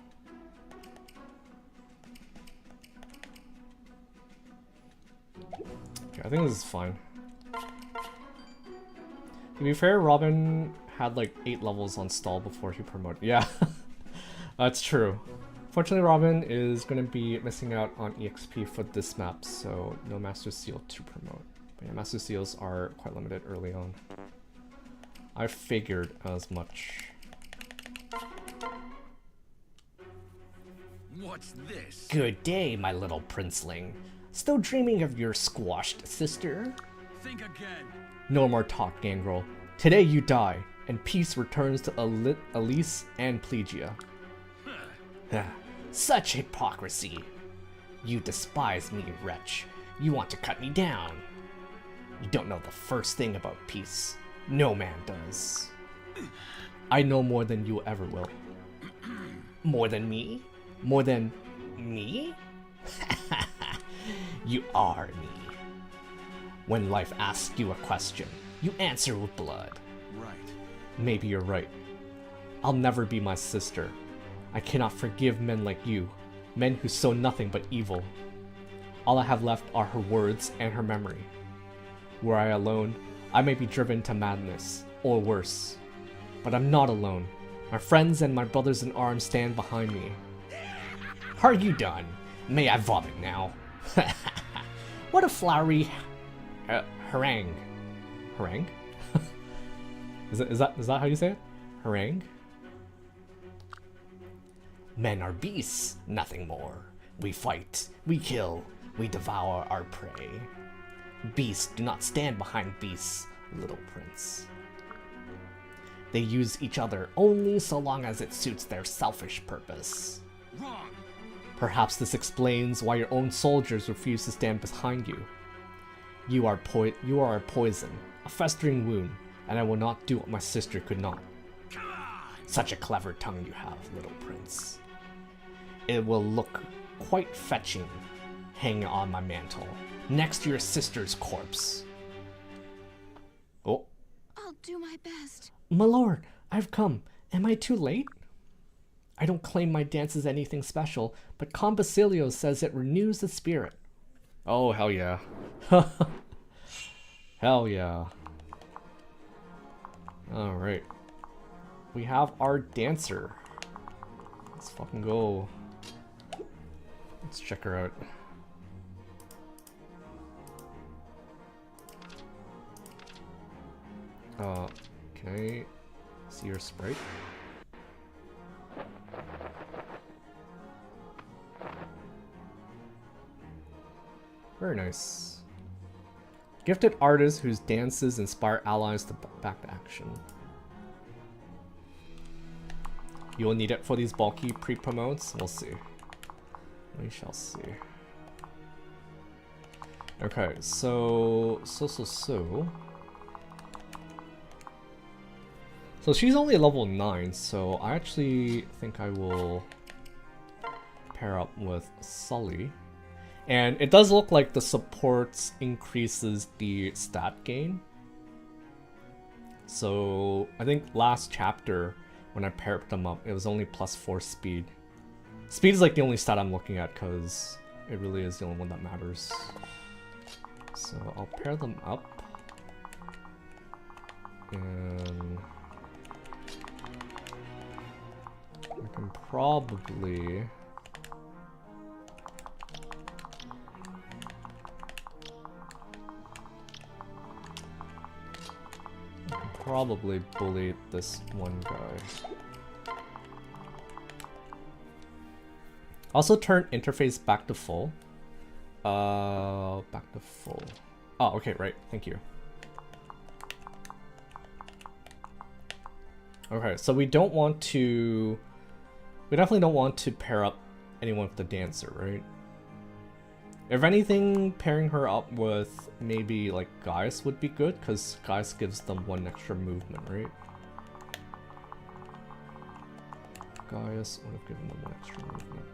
Okay, I think this is fine. To be fair, Robin had like 8 levels on Stall before he promoted. Yeah, that's true. Fortunately, Robin is going to be missing out on EXP for this map, so no Master Seal to promote. But yeah, Master Seals are quite limited early on. I figured as much. What's this? Good day, my little princeling. Still dreaming of your squashed sister? Think again. No more talk, Gangrel. Today you die, and peace returns to Elise and Plegia. Such hypocrisy. You despise me, wretch. You want to cut me down. You don't know the first thing about peace. No man does. I know more than you ever will. More than me? More than me? You are me. When life asks you a question, you answer with blood. Right. Maybe you're right. I'll never be my sister. I cannot forgive men like you, men who sow nothing but evil. All I have left are her words and her memory. Were I alone, I may be driven to madness, or worse. But I'm not alone. My friends and my brothers in arms stand behind me. Are you done? May I vomit now? What a flowery harangue. Harangue? is that how you say it? Harangue? Men are beasts, nothing more. We fight, we kill, we devour our prey. Beasts do not stand behind beasts, little prince. They use each other only so long as it suits their selfish purpose. Wrong. Perhaps this explains why your own soldiers refuse to stand behind you. You are a poison, a festering wound, and I will not do what my sister could not. Come on. Such a clever tongue you have, little prince. It will look quite fetching hanging on my mantle, next to your sister's corpse. Oh, I'll do my best. My lord, I've come. Am I too late? I don't claim my dance is anything special, but Combasilio says it renews the spirit. oh hell yeah. Hell yeah. Alright. We have our dancer. Let's fucking go. Let's check her out. Can I see your sprite? Very nice. Gifted artist whose dances inspire allies to back to action. You will need it for these bulky pre-promotes? We'll see. We shall see. Okay, so she's only level 9, so I actually think I will pair up with Sully. And it does look like the supports increases the stat gain. So I think last chapter when I paired them up, it was only +4 speed. Speed is like the only stat I'm looking at because it really is the only one that matters. So I'll pair them up. And I can probably bully this one guy. Also turn interface back to full. Back to full. Oh, okay, right. Thank you. Okay, so we definitely don't want to pair up anyone with the dancer, right? If anything, pairing her up with maybe like Gaius would be good, because Gaius gives them 1 extra movement, right? Gaius would have given them 1 extra movement.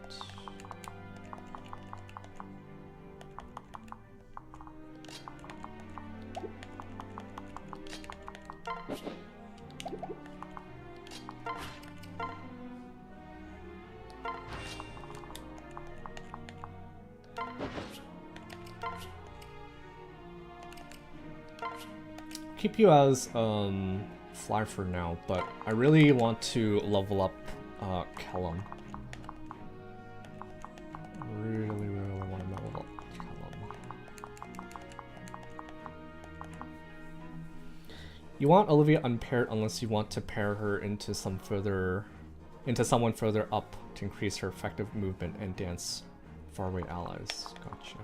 Keep you as fly for now, but I really want to level up Kellum. Really want to level up Kellum. You want Olivia unpaired unless you want to pair her into someone further up to increase her effective movement and dance faraway allies. Gotcha.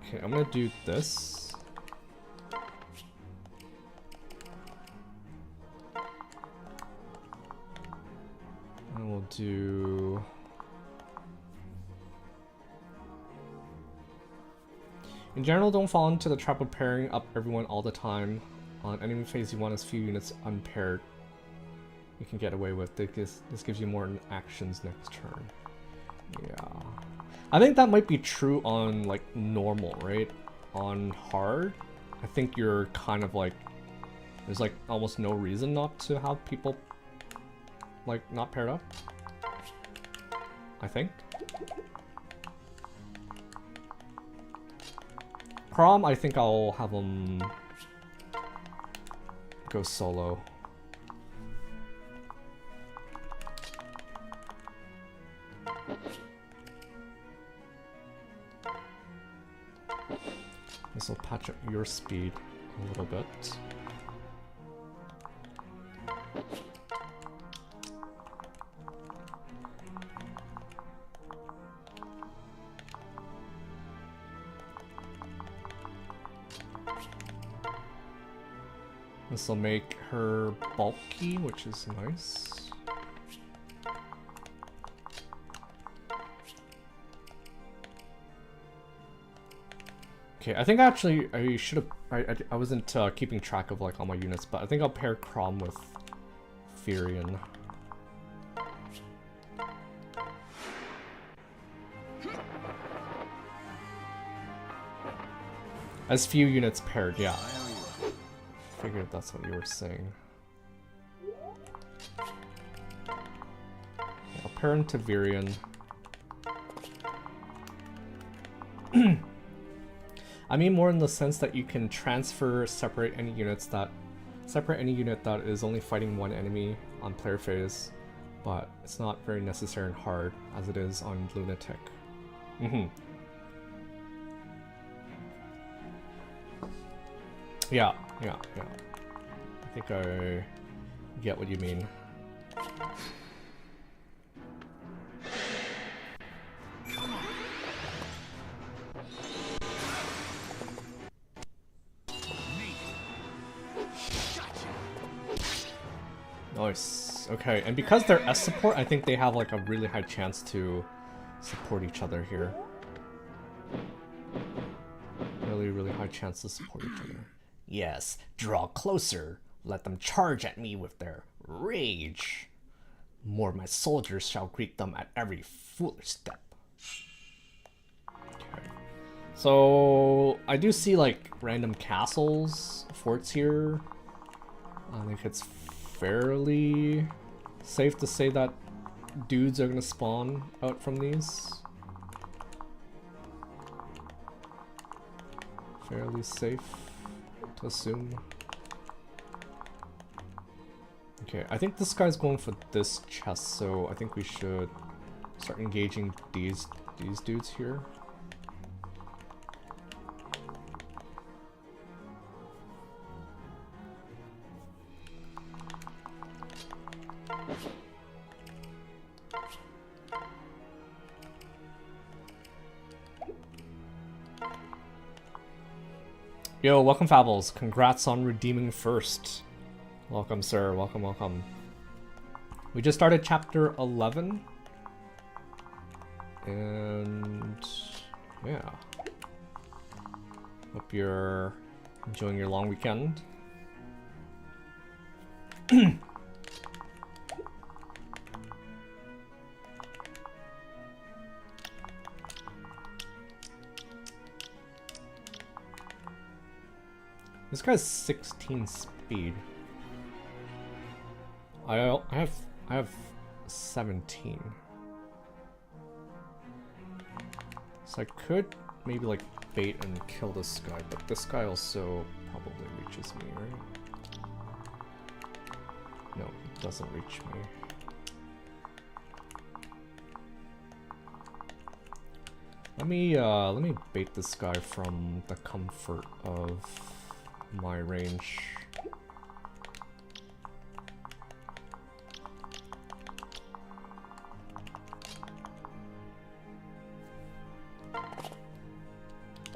Okay, I'm gonna do this. And we'll do... In general, don't fall into the trap of pairing up everyone all the time. On enemy phase, you want as few units unpaired you can get away with. This gives you more actions next turn. Yeah. I think that might be true on like normal, right? On hard, I think you're kind of like, there's like almost no reason not to have people like not paired up. I think. Prom, I think I'll have him go solo. This will patch up your speed a little bit. This will make her bulky, which is nice. Okay, I think actually I should have. I wasn't keeping track of like all my units, but I think I'll pair Crom with Furion. As few units paired, yeah. Figured that's what you were saying. I'll pair him to Virion. I mean more in the sense that you can separate any unit that is only fighting one enemy on player phase, but it's not very necessary and hard as it is on Lunatic. Yeah. I think I get what you mean. Nice. Nice. Okay, and because they're S support, I think they have like a really high chance to support each other here. Really, really high chance to support each other. Yes, draw closer. Let them charge at me with their rage. More of my soldiers shall greet them at every foolish step. Okay. So I do see like random castles, forts here. I think it's fairly safe to say that dudes are gonna spawn out from these. Fairly safe to assume. Okay, I think this guy's going for this chest, so I think we should start engaging these dudes here. Yo, welcome Fables. Congrats on redeeming first. Welcome, sir. Welcome, welcome. We just started chapter 11. And yeah. Hope you're enjoying your long weekend. This guy's 16 speed. I have 17. So I could maybe like bait and kill this guy, but this guy also probably reaches me, right? No, it doesn't reach me. Let me bait this guy from the comfort of my range.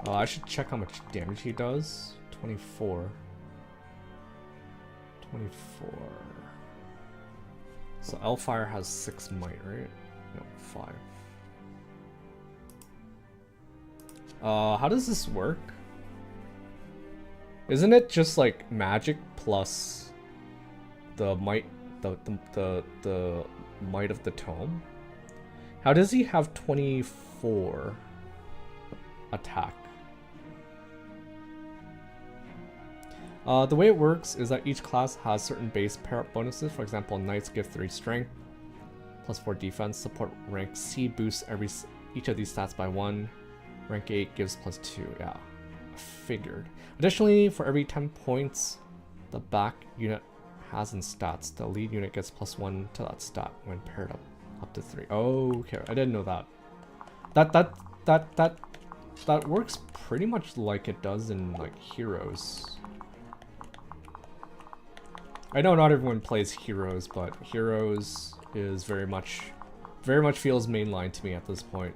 I should check how much damage he does. 24. 24. So Hellfire has 6 might, right? No, 5. How does this work? Isn't it just like magic plus the might, the might of the tome? How does he have 24 attack? The way it works is that each class has certain base pair-up bonuses. For example, Knights give 3 strength, plus 4 defense. Support rank C boosts each of these stats by 1. Rank 8 gives plus 2. Yeah, figured. Additionally, for every 10 points the back unit has in stats, the lead unit gets plus 1 to that stat when paired up to 3. Okay, I didn't know that. That works pretty much like it does in like Heroes. I know not everyone plays Heroes, but Heroes is very much feels mainline to me at this point.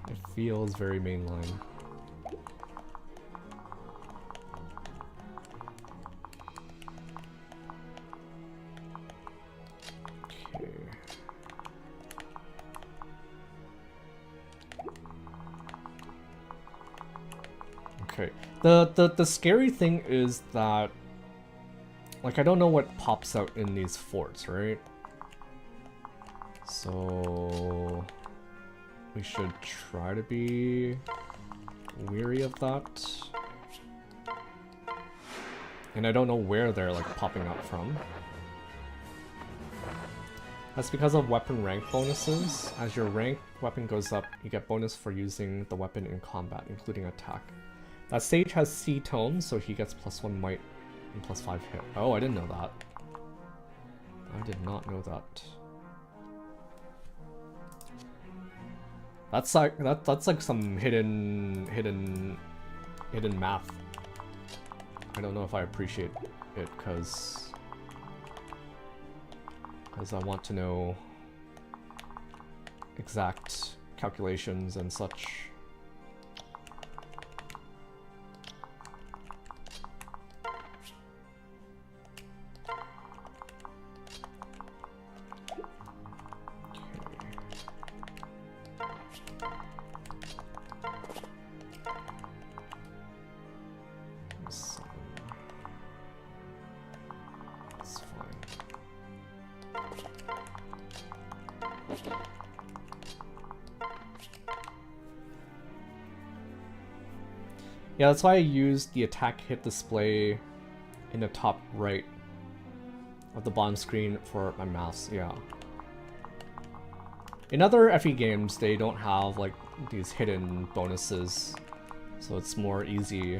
It feels very mainline. Okay. The scary thing is that, like, I don't know what pops out in these forts, right? So we should try to be weary of that. And I don't know where they're like popping up from. That's because of weapon rank bonuses. As your rank weapon goes up, you get bonus for using the weapon in combat, including attack. That stage has C tomes, so he gets plus 1 might and plus 5 hit. Oh, I didn't know that. I did not know that. That's like some hidden math. I don't know if I appreciate it because I want to know exact calculations and such. Yeah, that's why I used the attack hit display in the top right of the bottom screen for my mouse, yeah. In other FE games, they don't have like these hidden bonuses, so it's more easy.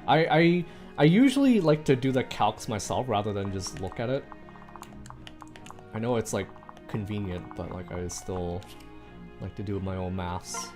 I usually like to do the calcs myself rather than just look at it. I know it's like convenient, but like I still like to do my own maths.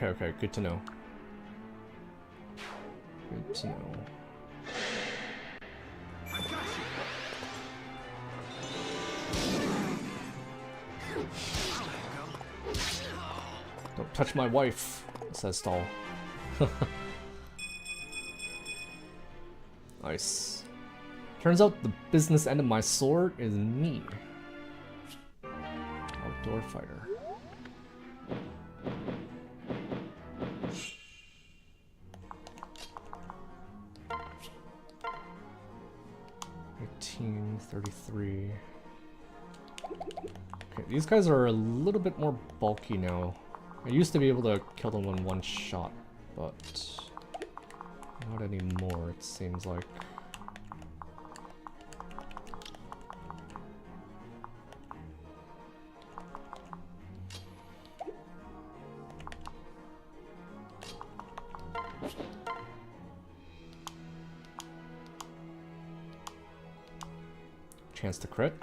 Okay, good to know. Good to know. Don't touch my wife, says Stall. Nice. Turns out the business end of my sword is me. Outdoor fighter. $18.33. Okay, these guys are a little bit more bulky now. I used to be able to kill them in one shot, but not anymore, it seems like. Chance to crit.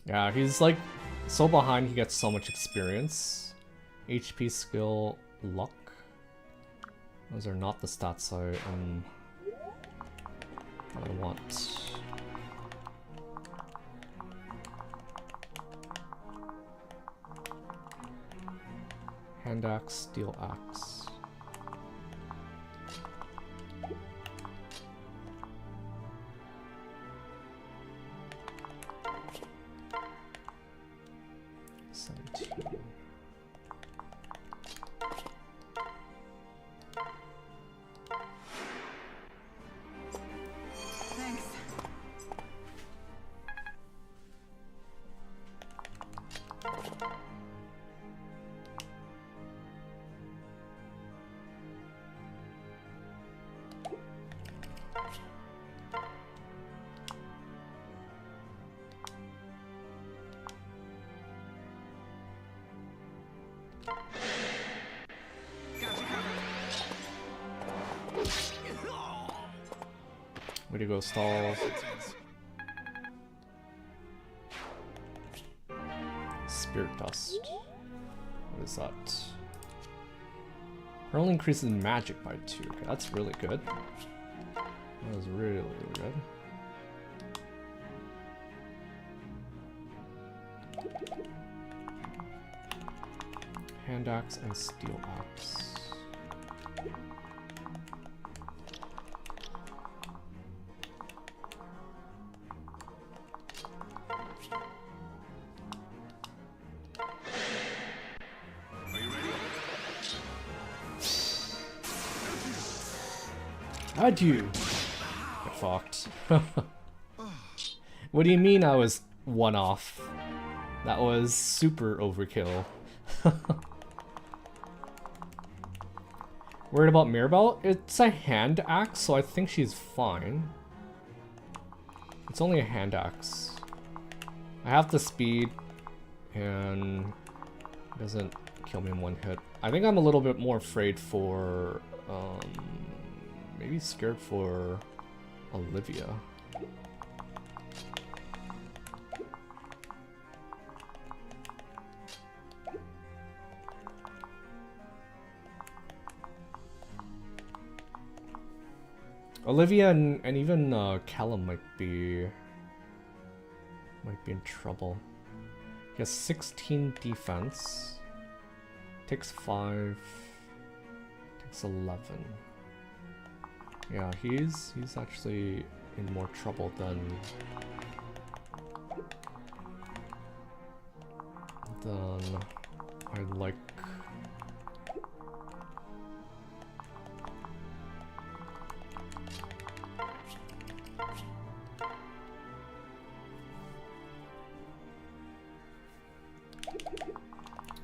Yeah, he's like so behind, he gets so much experience. HP, skill, luck. Those are not the stats I want. Hand axe, steel axe. Way to go, Stall. Spirit Dust. What is that? Only increases magic by 2. Okay, that's really good. That was really, really good. Hand axe and steel axe. How'd you? Get fucked. What do you mean I was one off? That was super overkill. Worried about Mirabelle? It's a hand axe, so I think she's fine. It's only a hand axe. I have the speed, and it doesn't kill me in one hit. I think I'm a little bit more afraid for, maybe scared for Olivia. Olivia and even Callum might be in trouble. He has 16 defense. Takes 5. Takes 11. Yeah, he's actually in more trouble than I'd like.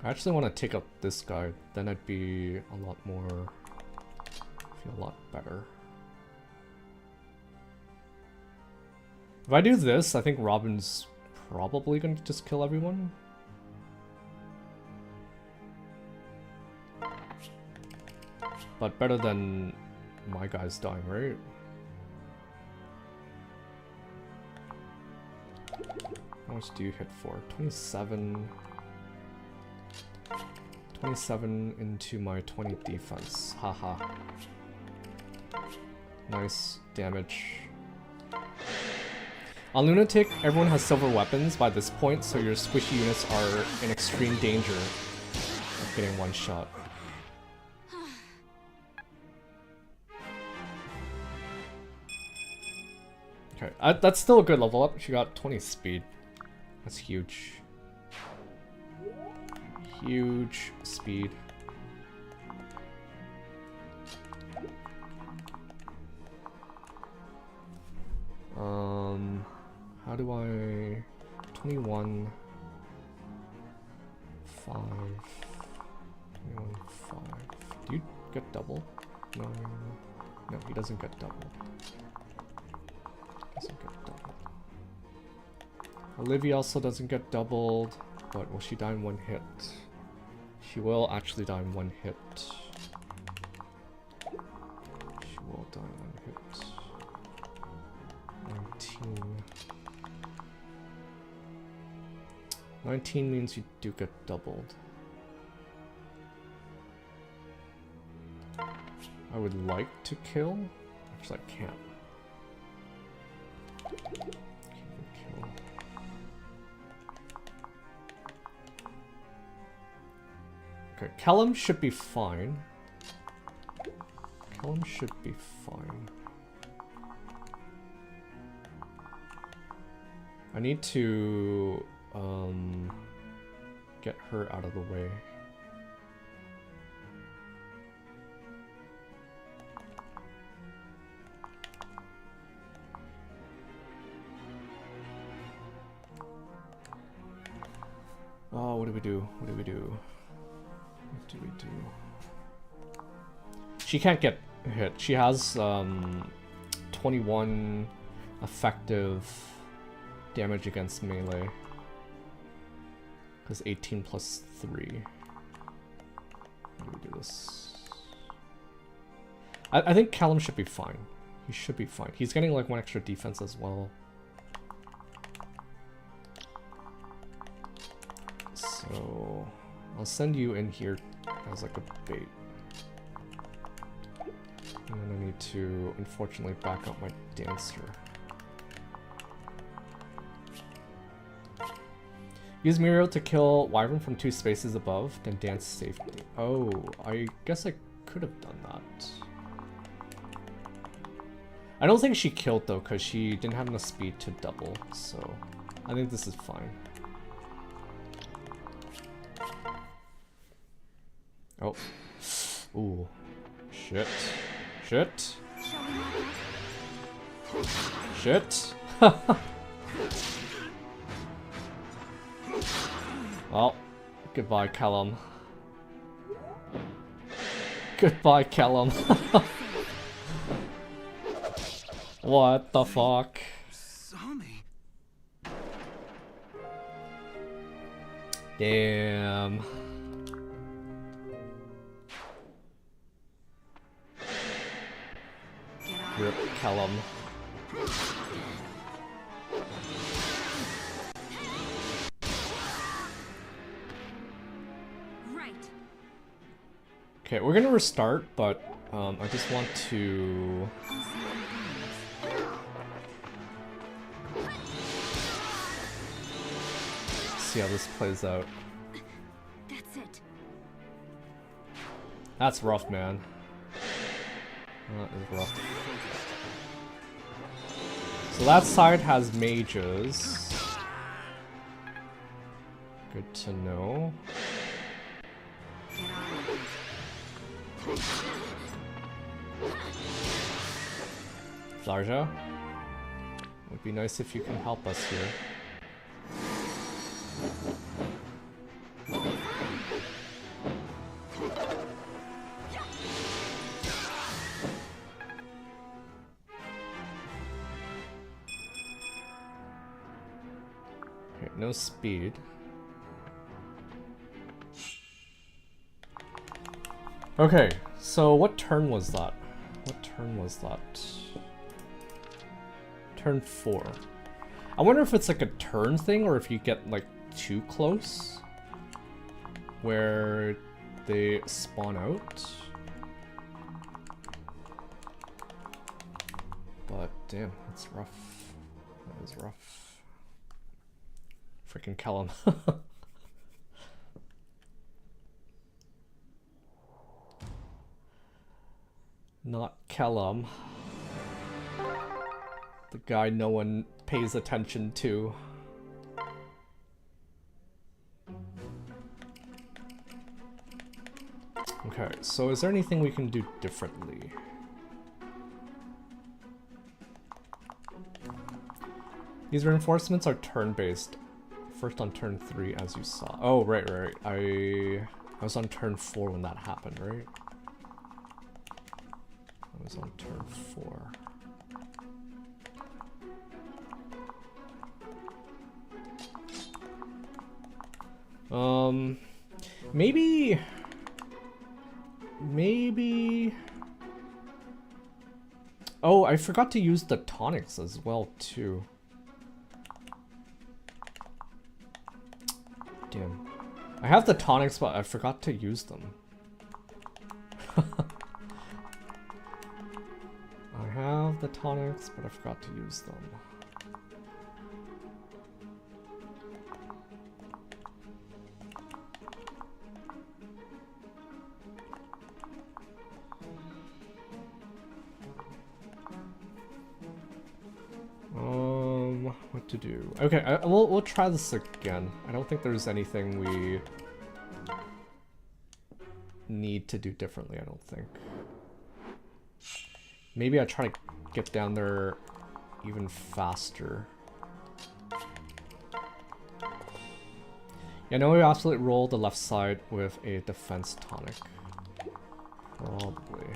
I actually want to take up this guy, then I'd be a lot more, feel a lot better. If I do this, I think Robin's probably going to just kill everyone. But better than my guys dying, right? How much do you hit for? 27. 27 into my 20 defense. Haha. Nice damage. On Lunatic, everyone has silver weapons by this point, so your squishy units are in extreme danger of getting one shot. Okay, that's still a good level up. She got 20 speed. That's huge. Huge speed. How do I 21 5 21 5. Do you get double? No, no, he doesn't get double. Doesn't get double. Olivia also doesn't get doubled, but will she die in one hit? She will actually die in one hit. She will die in one hit. 19. 19 means you do get doubled. I would like to kill. Actually, I can't. Kill. Okay, Callum should be fine. Callum should be fine. I need to get her out of the way. Oh, what do we do? What do we do? What do we do? She can't get hit. She has 21 effective damage against melee. Because 18 plus 3. How do we do this? I think Callum should be fine. He should be fine. He's getting like one extra defense as well. So I'll send you in here as like a bait. And then I need to unfortunately back up my dancer. Use Muriel to kill Wyvern from 2 spaces above, then dance safely. Oh, I guess I could have done that. I don't think she killed though, because she didn't have enough speed to double, so I think this is fine. Oh. Ooh. Shit. Shit. Shit. Well, goodbye, Callum. Goodbye, Callum. What the fuck? Saw me. Damn. Rip Kellum. Right. Okay, we're gonna restart, but I just want to... see how this plays out. That's it. That's rough, man. That is rough. So that side has mages. Good to know. Zarja, would be nice if you can help us here. Okay, no speed. Okay, so what turn was that? What turn was that? Turn 4. I wonder if it's like a turn thing or if you get like too close where they spawn out. But damn, that's rough. That is rough. Freaking Kellum. Not Kellum. The guy no one pays attention to. Okay, so is there anything we can do differently? These reinforcements are turn-based. First on turn 3, as you saw. Oh, right. I was on turn 4 when that happened, right? I was on turn 4. Maybe... Oh, I forgot to use the tonics as well, too. Damn. I have the tonics, but I forgot to use them. I have the tonics, but I forgot to use them. What to do? Okay, we'll try this again. I don't think there's anything we need to do differently, I don't think. Maybe I try to get down there even faster. Yeah, no, we absolutely roll the left side with a defense tonic. Probably.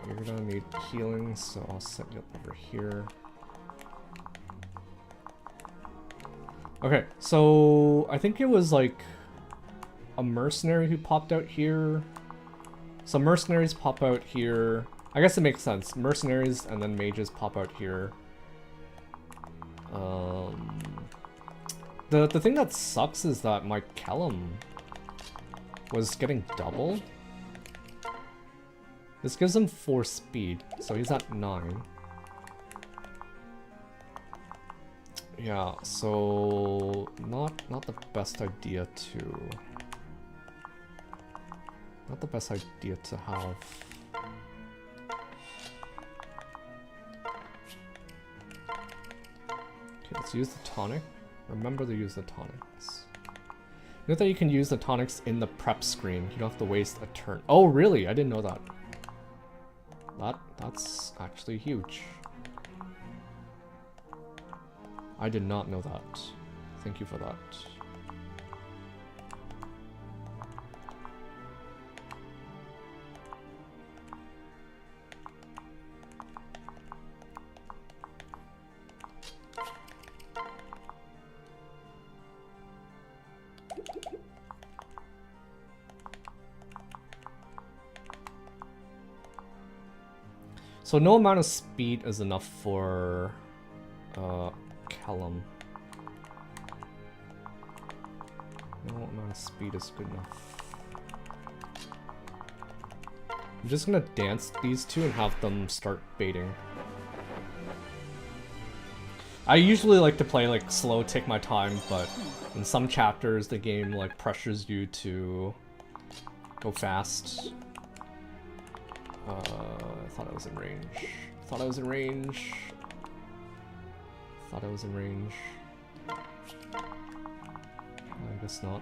You're gonna need healing, so I'll set you up over here. Okay, so I think it was like a mercenary who popped out here. So mercenaries pop out here. I guess it makes sense. Mercenaries and then mages pop out here. The thing that sucks is that my Kellum was getting doubled. This gives him 4 speed, so he's at 9. Yeah, so not the best idea to... Not the best idea to have. Okay, let's use the tonic. Remember to use the tonics. Note that you can use the tonics in the prep screen. You don't have to waste a turn. Oh, really? I didn't know that. That's actually huge. I did not know that. Thank you for that. So no amount of speed is enough for Callum. No amount of speed is good enough. I'm just gonna dance these two and have them start baiting. I usually like to play like slow, take my time, but in some chapters the game like pressures you to go fast. I thought I was in range. Thought I was in range. Thought I was in range. I guess not.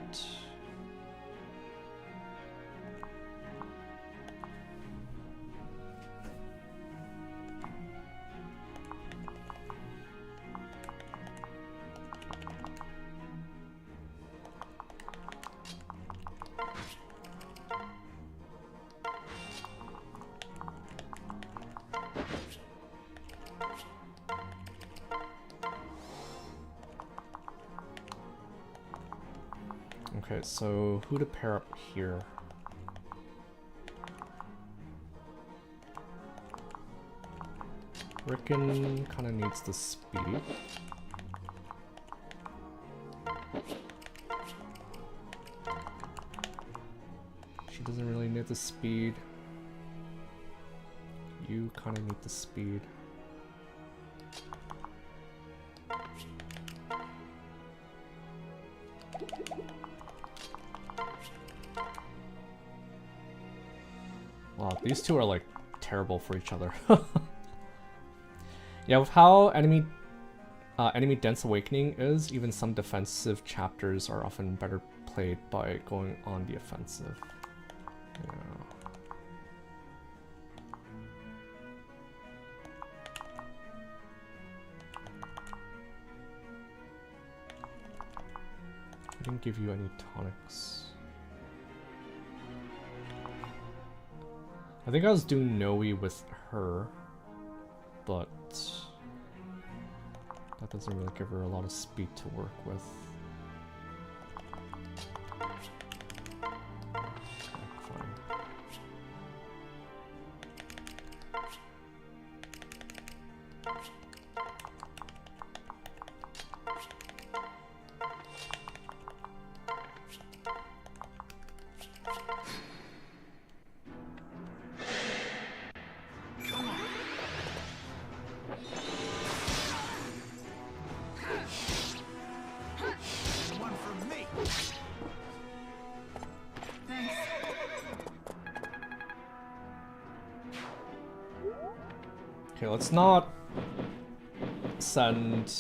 Okay, so who to pair up here? Rickon kind of needs the speed. She doesn't really need the speed. You kind of need the speed. Wow, these two are like terrible for each other. Yeah, with how enemy dense awakening is, even some defensive chapters are often better played by going on the offensive. Yeah. I didn't give you any tonics. I think I was doing Noe with her, but that doesn't really give her a lot of speed to work with. Okay, fine. One for me. Okay, let's not send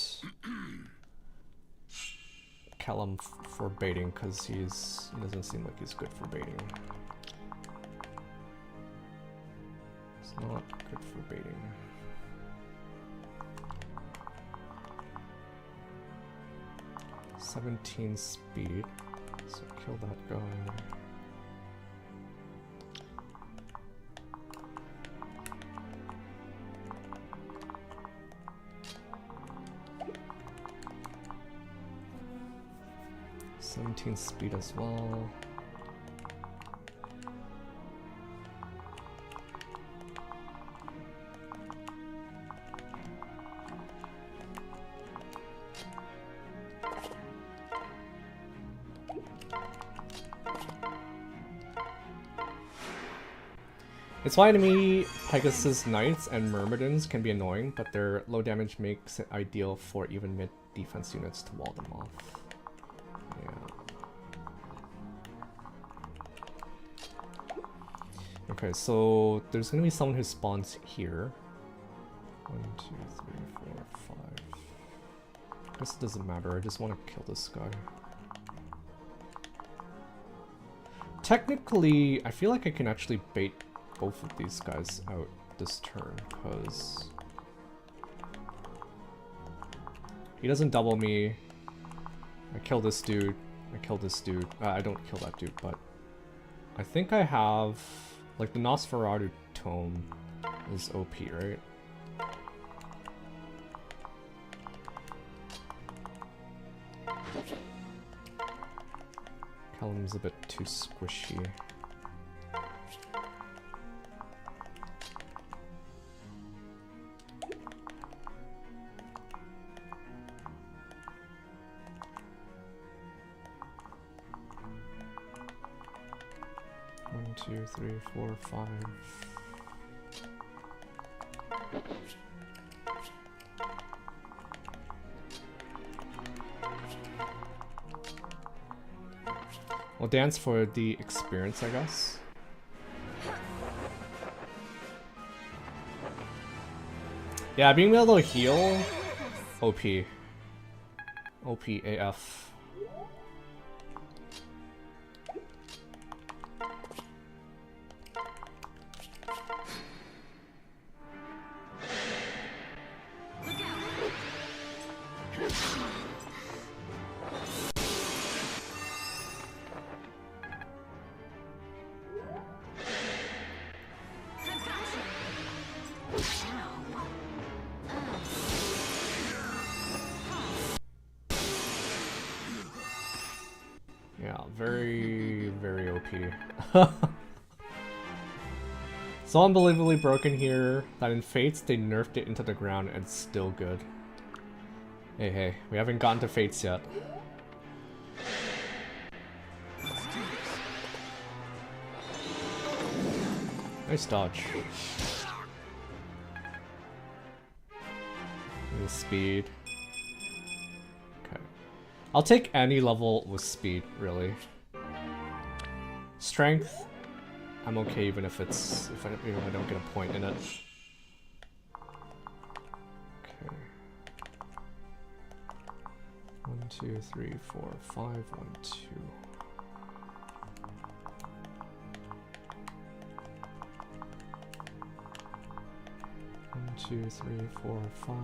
Callum for baiting because he doesn't seem like he's good for baiting. It's not good for baiting. "17 speed, so kill that guy. "17 speed as well. It's why enemy Pegasus Knights and Myrmidons can be annoying, but their low damage makes it ideal for even mid defense units to wall them off. Yeah. Okay, so there's gonna be someone who spawns here. 1, 2, 3, 4, 5. I guess it doesn't matter, I just want to kill this guy. Technically, I feel like I can actually bait both of these guys out this turn, because he doesn't double me. I kill this dude. I kill this dude. I don't kill that dude, but I think I have, like, the Nosferatu tome is OP, right? Callum's a bit too squishy. 2, 3, 4, 5. We'll dance for the experience, I guess. Yeah, being able to heal, OP. OP AF. Yeah, very, very OP. So unbelievably broken here that in Fates they nerfed it into the ground and it's still good. Hey, hey, we haven't gotten to Fates yet. Nice dodge. With speed. Okay. I'll take any level with speed, really. Strength, I'm okay even if it's if I don't get a point in it. Okay. 1, 2, 3, 4, 5, 1, 2. 1, 2, 3, 4, 5.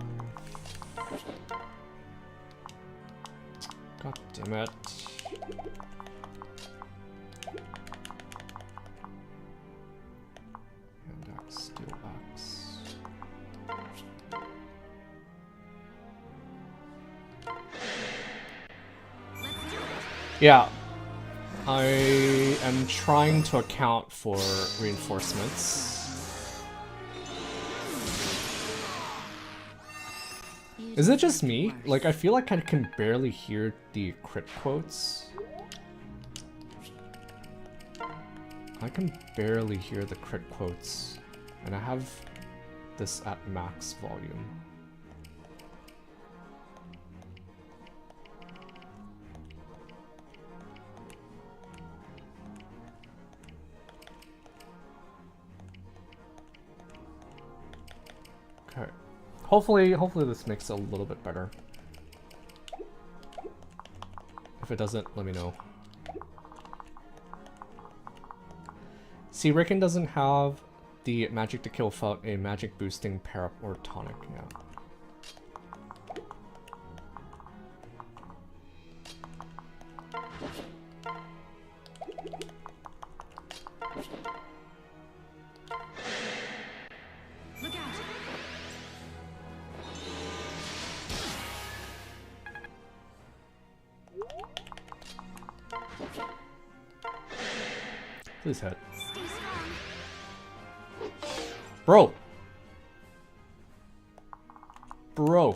God damn it. And X, steal X. Yeah. I am trying to account for reinforcements. Is it just me? Like, I feel like I can barely hear the crit quotes. I can barely hear the crit quotes. And I have this at max volume. Okay. Hopefully this makes it a little bit better. If it doesn't, let me know. See, Riken doesn't have the magic to kill without a magic boosting pair up or tonic, yeah. Please hit. Bro! Bro!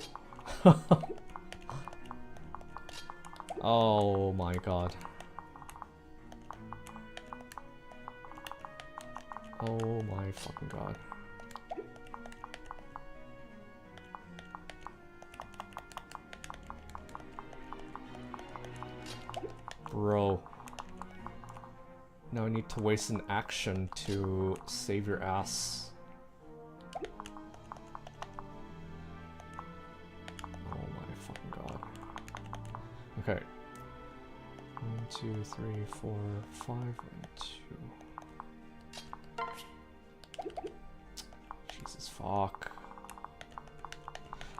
Oh my god. Oh my fucking god. Bro. Now I need to waste an action to save your ass. Oh my fucking god. Okay. 1, 2, 3, 4, 5, 1, 2. Jesus fuck.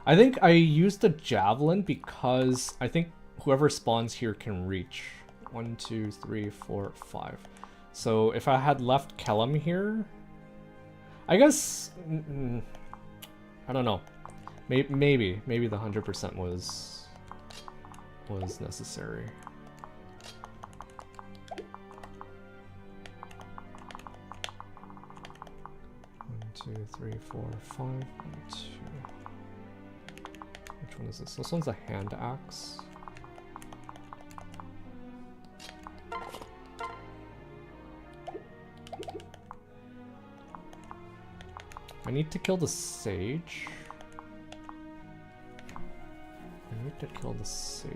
I think I used the javelin because I think whoever spawns here can reach. 1, 2, 3, 4, 5. So if I had left Kellum here, I guess I don't know. Maybe the 100% was necessary. 1, 2, 3, 4, 5, 1, 2. Which one is this? This one's a hand axe. need to kill the sage. I need to kill the sage.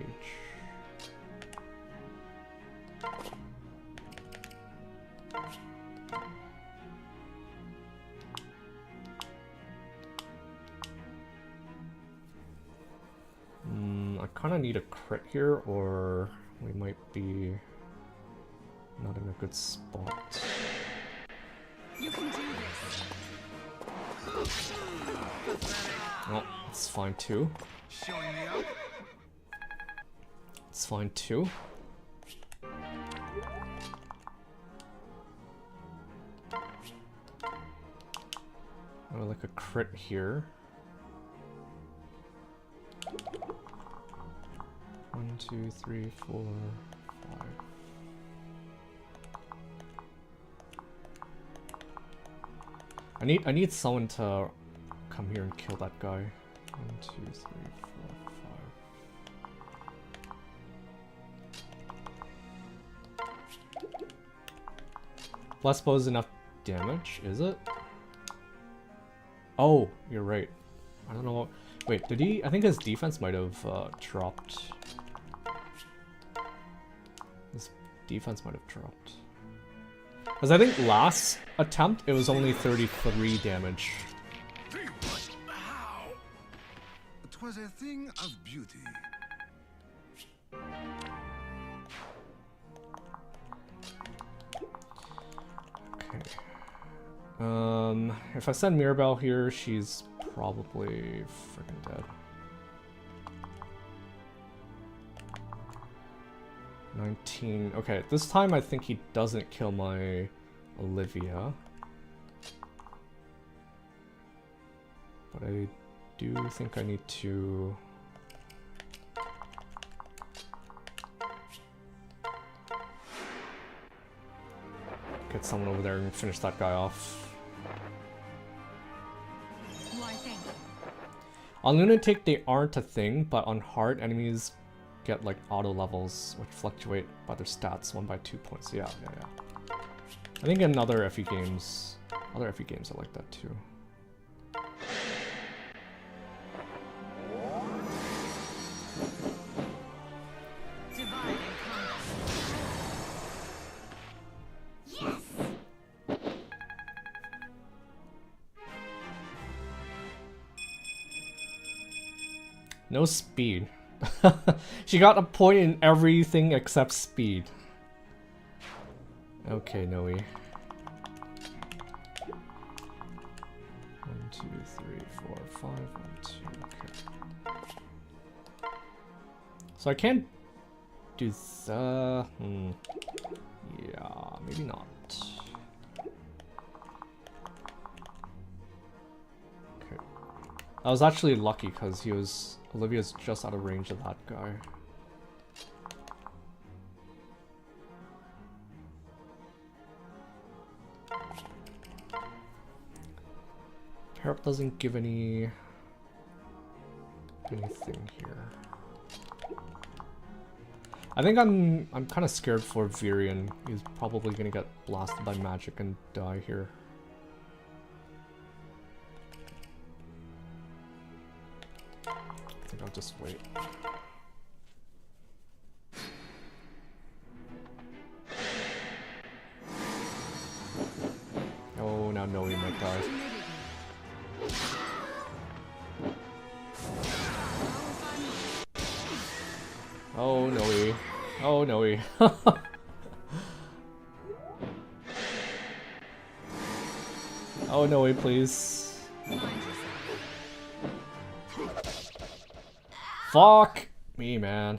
I kind of need a crit here, or we might be not in a good spot. You can do this. Oh, it's fine too. Showing me up? It's fine too. Oh, like a crit here. 1, 2, 3, 4, 5. I need someone to come here and kill that guy. 1, 2, 3, 4, 5. Blast bow is enough damage, is it? Oh, you're right. I don't know what. Wait, did he? I think his defense might have dropped. His defense might have dropped. Because I think last attempt it was only 33 damage. How? It was a thing of beauty. Okay. If I send Mirabelle here, she's probably freaking dead. 19. Okay, this time I think he doesn't kill my Olivia. But I do think I need to... get someone over there and finish that guy off. Why, thank you. On Lunatic, they aren't a thing, but on hard, enemies get like auto levels, which fluctuate by their stats 1 by 2 points. Yeah. I think in other FE games are like that too. Divine Yes! No speed. She got a point in everything except speed. Okay, Noe. 1, 2, 3, 4, 5, 1, 2, okay. So I can't do the... Yeah, maybe not. Okay. I was actually lucky because Olivia's just out of range of that guy. Herb doesn't give anything here. I think I'm kind of scared for Virion. He's probably gonna get blasted by magic and die here. I think I'll just wait. Oh, now Noe might die. Oh, Noe. Oh, Noe. Oh, Noe, please. Fuck me, man.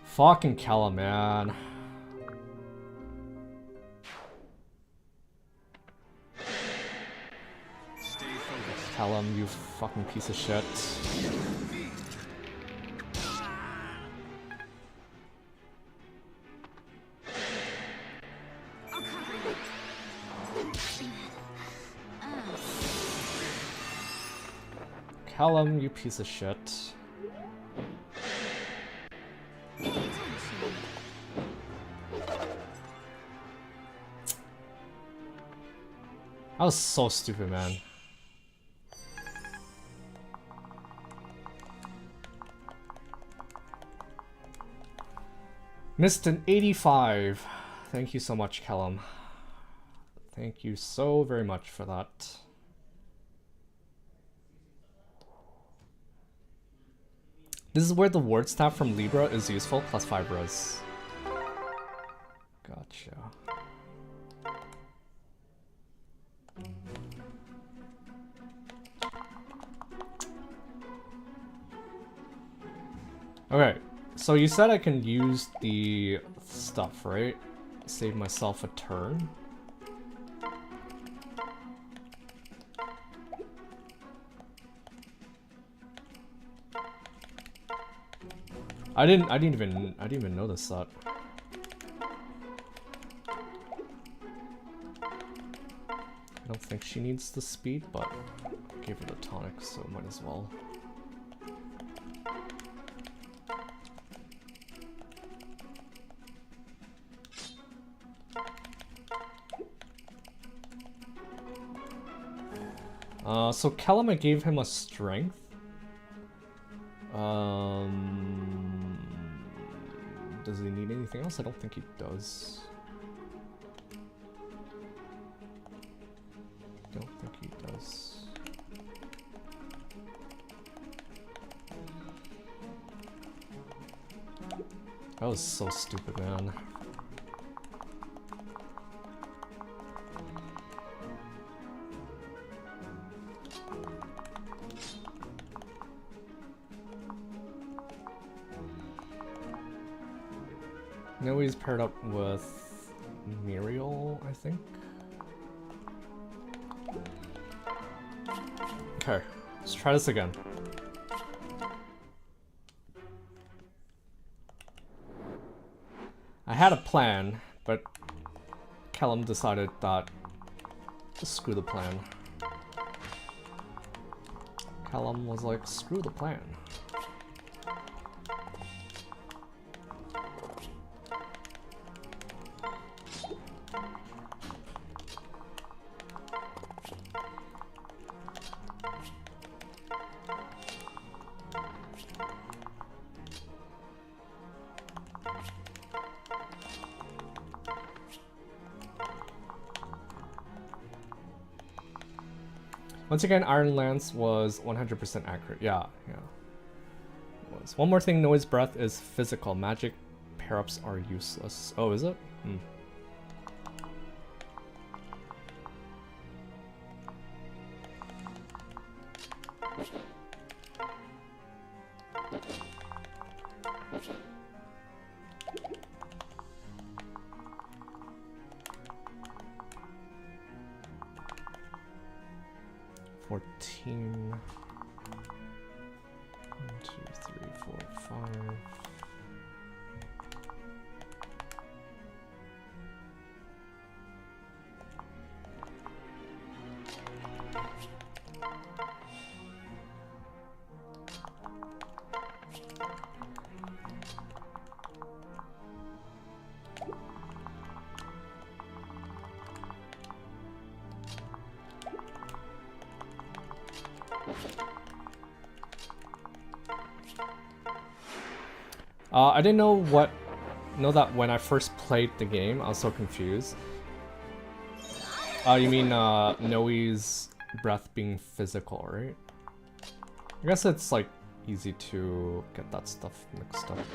Fucking Kella, man. Tell him, you fucking piece of shit. Callum, you piece of shit. That was so stupid, man. Missed an 85. Thank you so much, Kellum. Thank you so very much for that. This is where the word staff from Libra is useful, plus 5 res. Gotcha. Okay, so you said I can use the stuff, right? Save myself a turn. I didn't even notice that. I don't think she needs the speed, but I gave her the tonic, so might as well. So Kellum, I gave him a strength. Does he need anything else? I don't think he does. Don't think he does. That was so stupid, man. Now he's paired up with Muriel, I think. Okay, let's try this again. I had a plan, but Kellum decided that screw the plan. Kellum was like, screw the plan. Once again, Iron Lance was 100% accurate. Yeah. It was. One more thing, Noise Breath is physical. Magic pair-ups are useless. Oh, is it? Hmm. I didn't know that when I first played the game, I was so confused. You mean Noe's breath being physical, right? I guess it's like easy to get that stuff mixed up. Okay,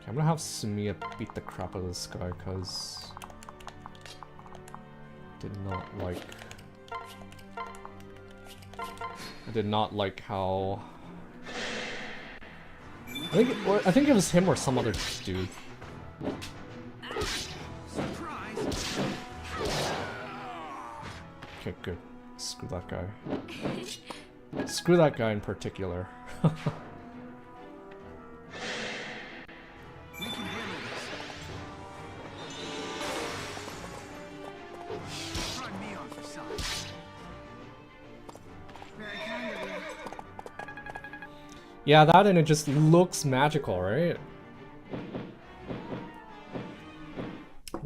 I'm gonna have Sumiya beat the crap out of this guy because I did not like how. I think it was him or some other dude. Okay, good. Screw that guy. Screw that guy in particular. Yeah, that and it just looks magical, right?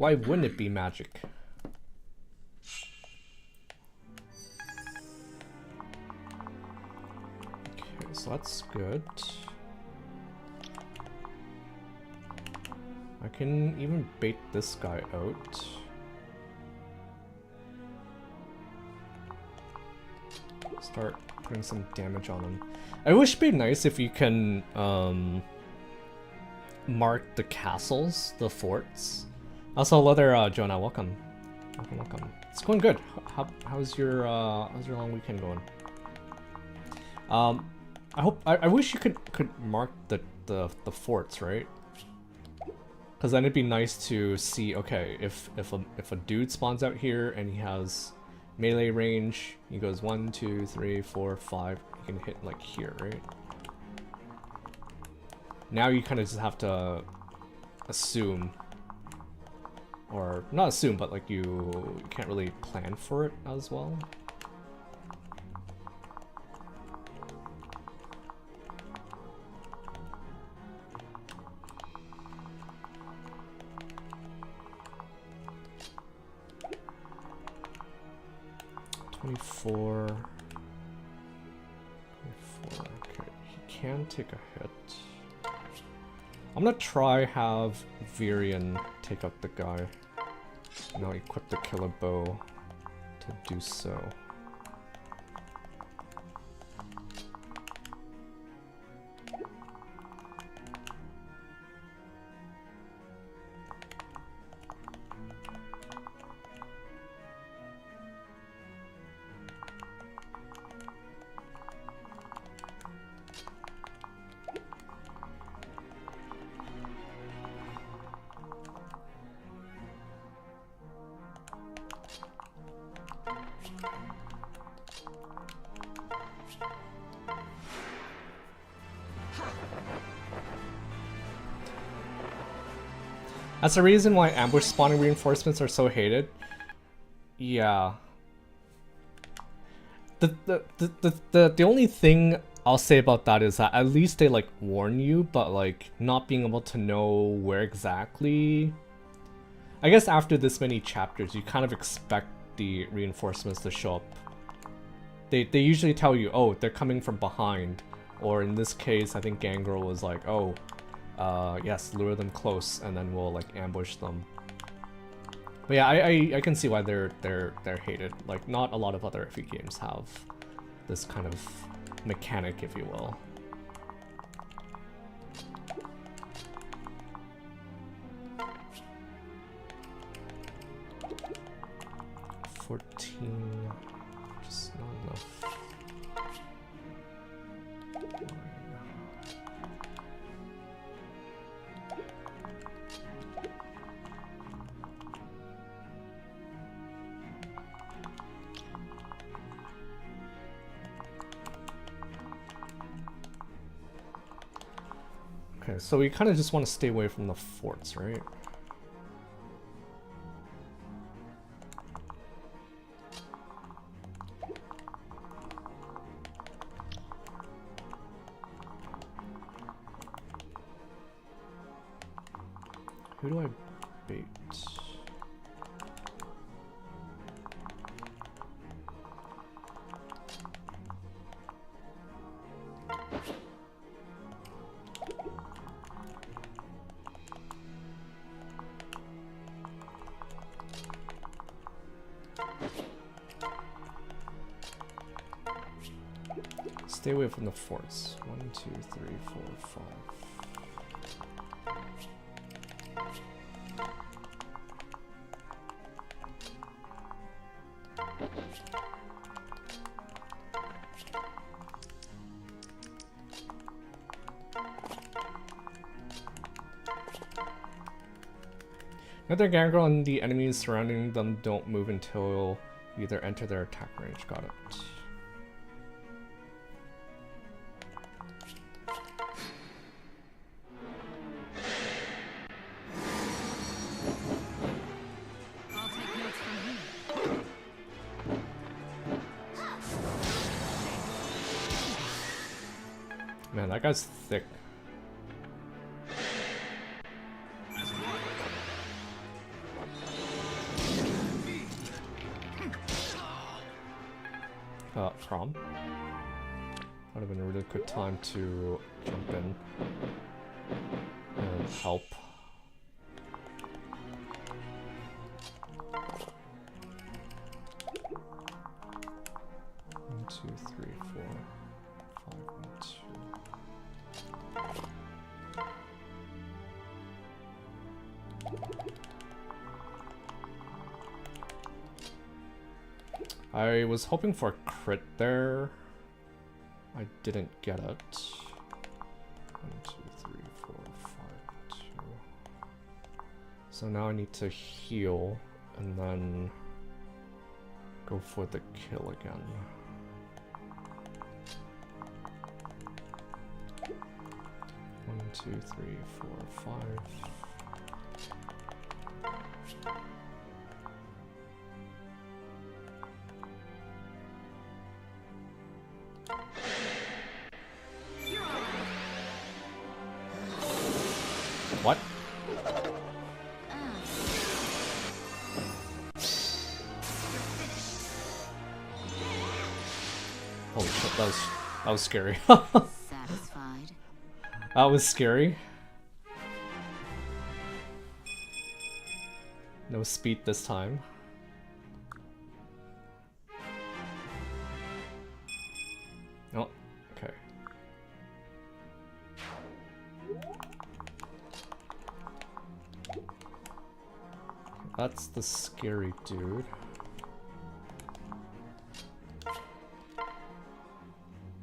Why wouldn't it be magic? Okay, so that's good. I can even bait this guy out. Start putting some damage on him. I wish it'd be nice if you can mark the castles, the forts. Also, hello there, Jonah. Welcome. Welcome. It's going good. How's your long weekend going? I wish you could mark the forts, right? Because then it'd be nice to see. Okay, if a dude spawns out here and he has melee range, he goes 1, 2, 3, 4, 5. You can hit like here, right? Now you kind of just have to assume, or not assume, but like you can't really plan for it as well. Okay, he can take a hit. I'm gonna try have Virion take out the guy. Now equip the killer bow to do so. That's the reason why ambush spawning reinforcements are so hated. Yeah. The only thing I'll say about that is that at least they like warn you, but like not being able to know where exactly. I guess after this many chapters, you kind of expect the reinforcements to show up. They usually tell you, oh, they're coming from behind, or in this case, I think Gangrel was like, oh. Yes, lure them close, and then we'll like ambush them. But yeah, I can see why they're hated. Like, not a lot of other FE games have this kind of mechanic, if you will. Just not enough. Okay, so we kind of just want to stay away from the forts, right? Who do I bait? Stay away from the forts. 1, 2, 3, 4, 5. Neither Gangrel and the enemies surrounding them don't move until you either enter their attack range. Got it. I'll take notes from here. Man, that guy's thick. Crom. Would have been a really good time to jump in and help. 1, 2, 3, 4, 5, 1, 2. I was hoping for a crit there. I didn't get it. 1, 2, 3, 4, 5, 2. So now I need to heal and then go for the kill again. 1, 2, 3, 4, 5. What? Holy shit, that was scary. Satisfied. That was scary. No speed this time. Oh, okay. That's the scary dude.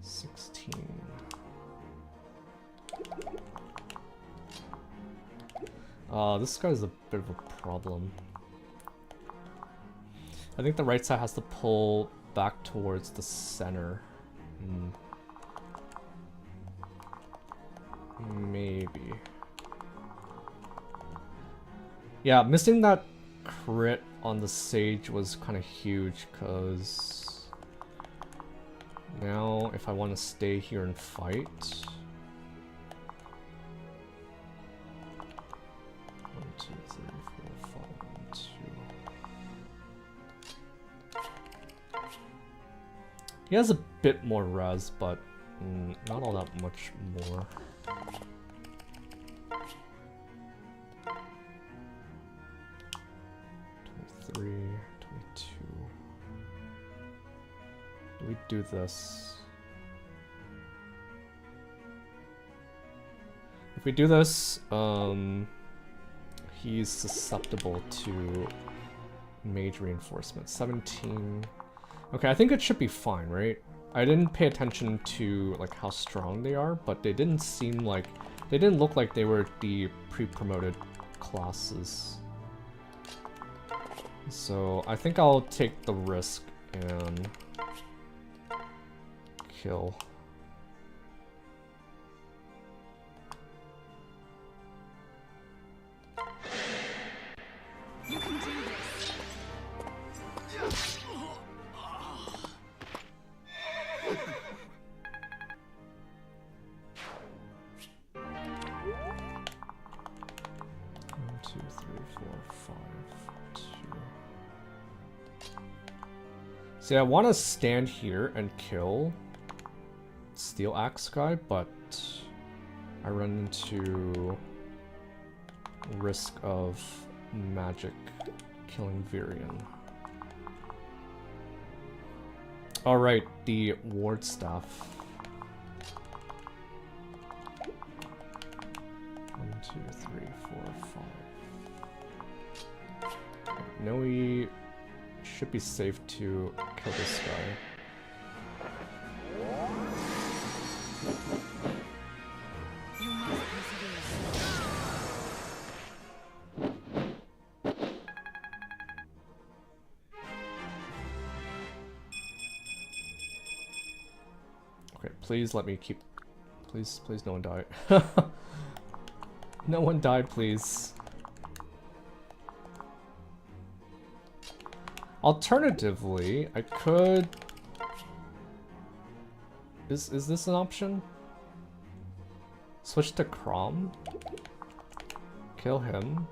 16. This guy's a bit of a problem. I think the right side has to pull back towards the center. Maybe. Yeah, missing that crit on the Sage was kind of huge, because now if I want to stay here and fight... 1, 2, 3, 4, 5, 1, 2. He has a bit more res, but not all that much more. 23, 22. Do we do this? If we do this, he's susceptible to mage reinforcement. 17. Okay, I think it should be fine, right? I didn't pay attention to like how strong they are, but they didn't look like they were the pre-promoted classes. So I think I'll take the risk and kill. You can do this. 1, 2, 3, 4, 5, 2. See, I want to stand here and kill Steel Axe guy, but I run into risk of magic killing Virion. Alright, the ward staff. 1, 2, 3, 4, 5. Now we should be safe to kill this guy. You must persevere. Okay, please let me keep... Please, please no one die. No one died, please. Alternatively, I could... Is this an option? Switch to Crom. Kill him.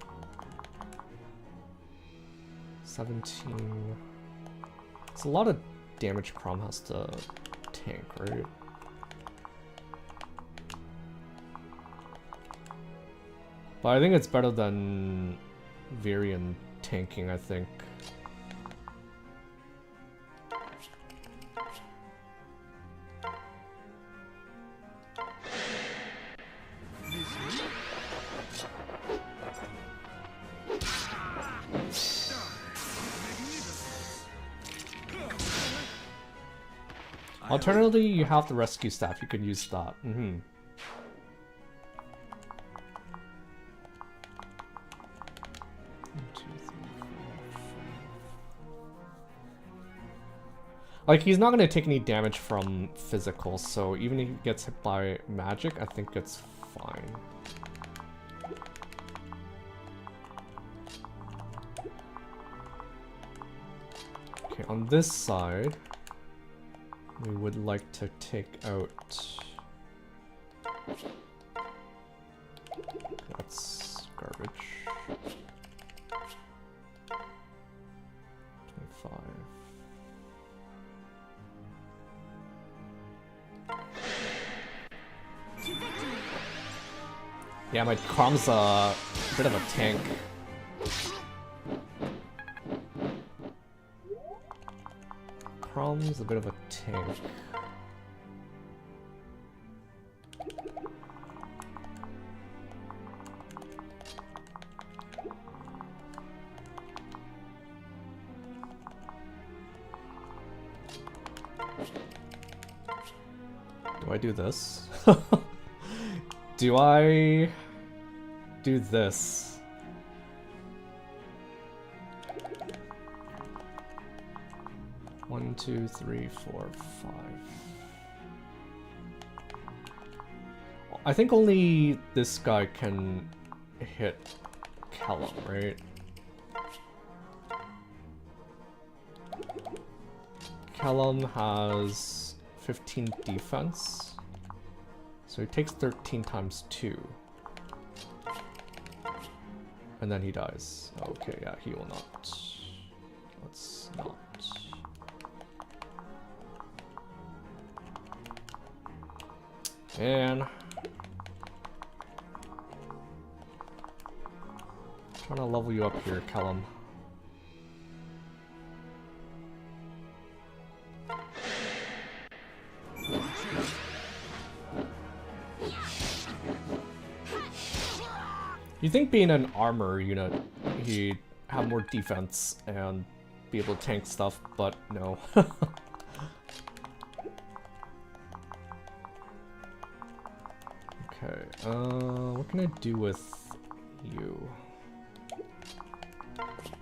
17. It's a lot of damage Chrom has to tank, right? But I think it's better than Varian tanking, I think. Alternatively, you have the rescue staff. You can use that. Like, he's not gonna take any damage from physical, so even if he gets hit by magic, I think it's fine. Okay, on this side, we would like to take out... That's garbage. 25. Yeah, my Chrom's a bit of a tank. Chrom's a bit of a tank. Do I do this? Do I do this? One, two, three, four, five. I think only this guy can hit Callum, right? Callum has 15 defense. So he takes 13 times 2. And then he dies. Okay, yeah, he will not. Let's not. And... trying to level you up here, Callum. You think being an armor unit, he'd have more defense and be able to tank stuff, but no. Okay, what can I do with you?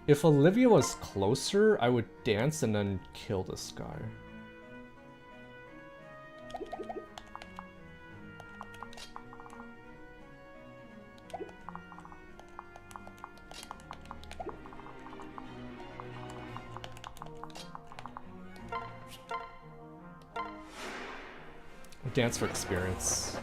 If Olivia was closer, I would dance and then kill this guy. Dance for experience.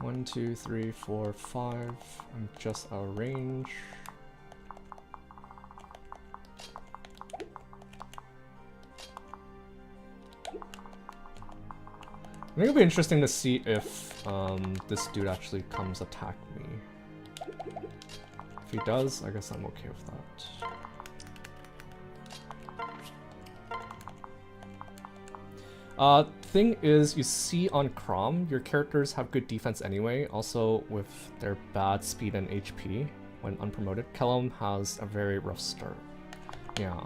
One, two, three, four, five. I'm just out of range. I think it'll be interesting to see if this dude actually comes attack me. If he does, I guess I'm okay with that. Thing is, you see on Chrom, your characters have good defense anyway, also with their bad speed and HP when unpromoted. Callum has a very rough start. Yeah.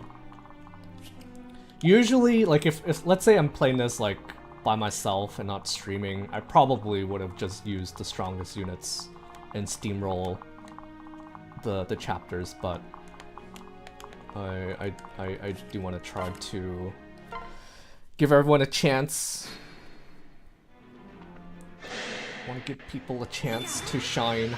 Usually, like if let's say I'm playing this like by myself and not streaming, I probably would have just used the strongest units and steamroll the chapters, but I do want to try to give everyone a chance. I want to give people a chance to shine.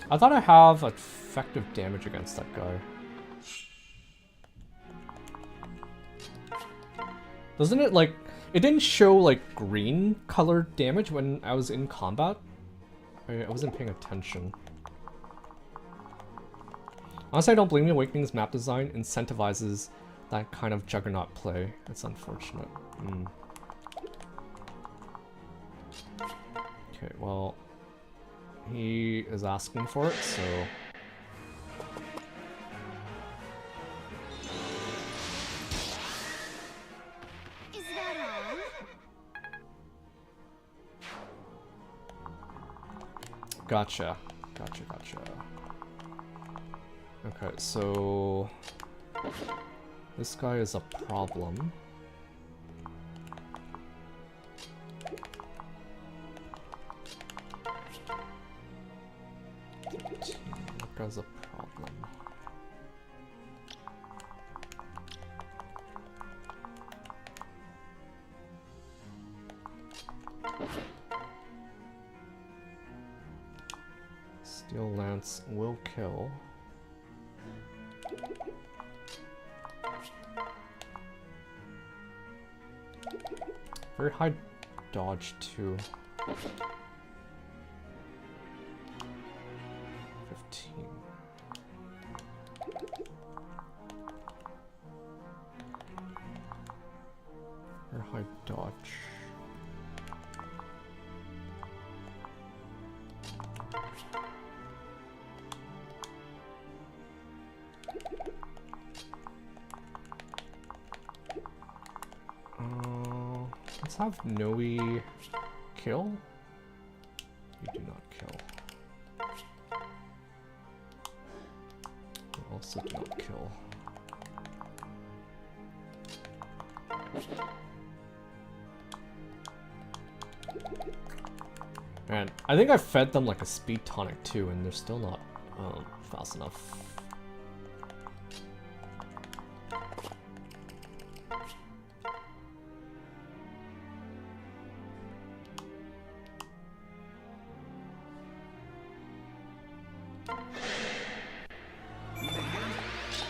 I thought I have effective damage against that guy. Doesn't it, like... It didn't show, like, green colored damage when I was in combat? I wasn't paying attention. Honestly, I don't blame you. Awakening's map design incentivizes that kind of juggernaut play. It's unfortunate. Okay, well... He is asking for it, so... Is that all? Gotcha. Gotcha. Okay, so... This guy is a problem. That guy's a problem. Steel Lance will kill. Very high dodge too. 15. Very high dodge. Let's have Noe kill. You do not kill. You also do not kill. Man, I think I fed them like a speed tonic too, and they're still not fast enough.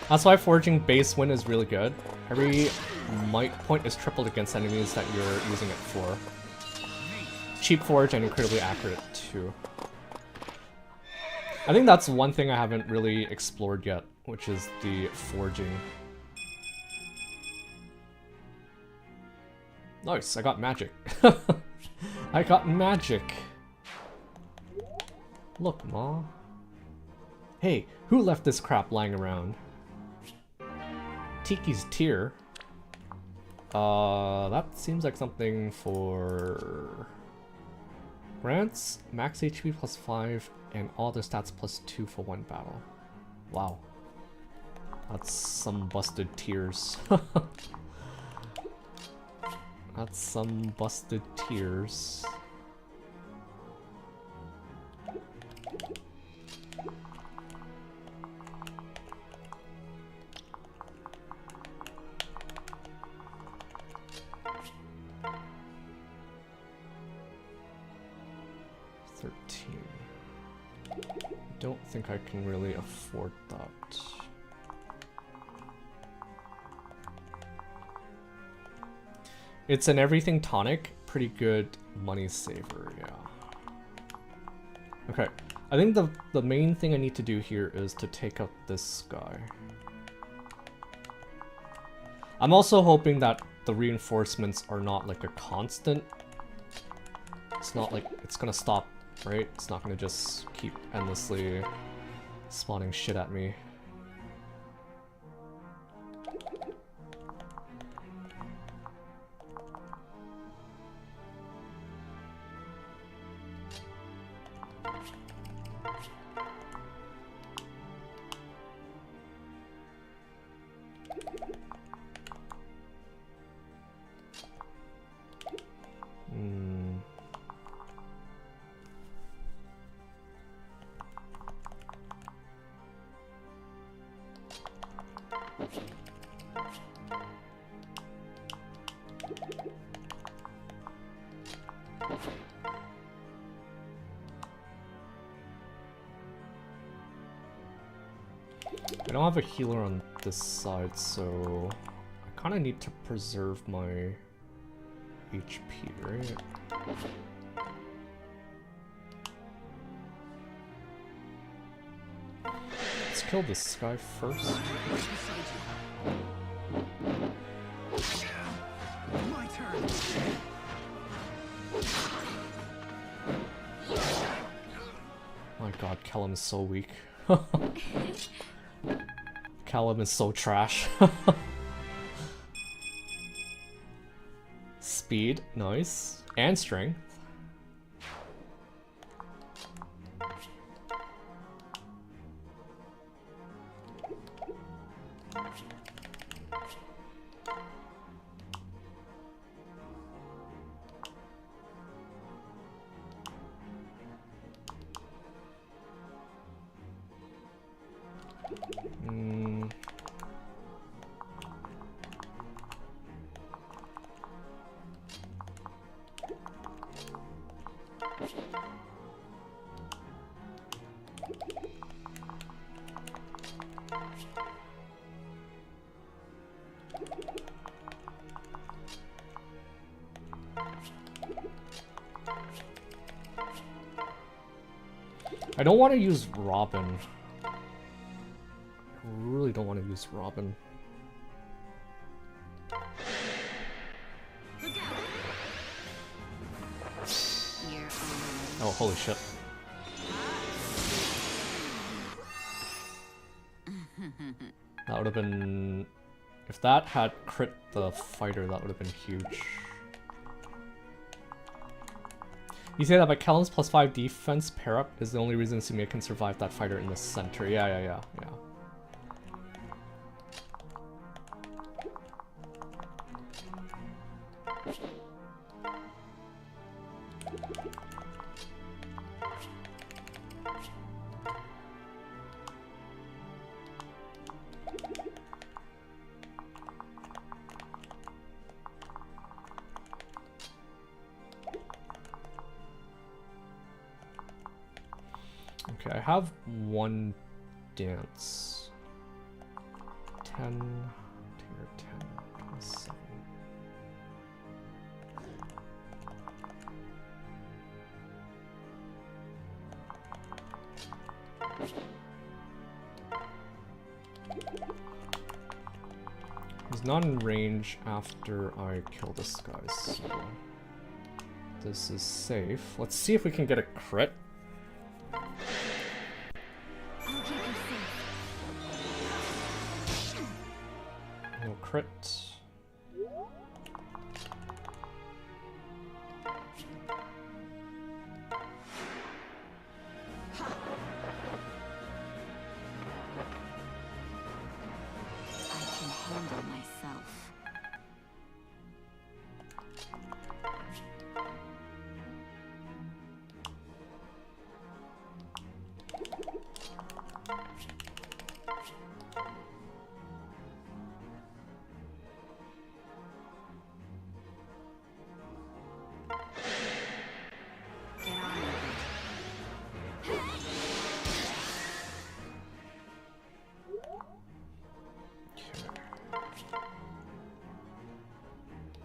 That's why foraging base win is really good. Every might point is tripled against enemies that you're using it for. Cheap forage and incredibly accurate too. I think that's one thing I haven't really explored yet, which is the foraging. Nice, I got magic. I got magic. Look, Ma. Hey, who left this crap lying around? Tiki's Tear. That seems like something for... Grants max HP plus 5 and all other stats plus 2 for one battle. Wow. That's some busted tears. That's some busted tears. Don't think I can really afford that. It's an everything tonic, pretty good money saver, yeah. Okay, I think the main thing I need to do here is to take out this guy. I'm also hoping that the reinforcements are not like a constant. It's not like it's gonna stop, right? It's not gonna just keep endlessly spawning shit at me. don't have a healer on this side, so I kind of need to preserve my HP, right? Let's kill this guy first. My turn. My god, Callum is so weak. Callum is so trash. Speed, nice. And strength. I don't want to use Robin. I really don't want to use Robin. Oh, holy shit. That would have been... If that had crit the fighter, that would have been huge. You say that by Callum's +5 defense pair up is the only reason Sumia can survive that fighter in the center. Yeah. Okay, I have one dance. 10, tier 10, 27. He's not in range after I kill this guy, so this is safe. Let's see if we can get a crit. No crit.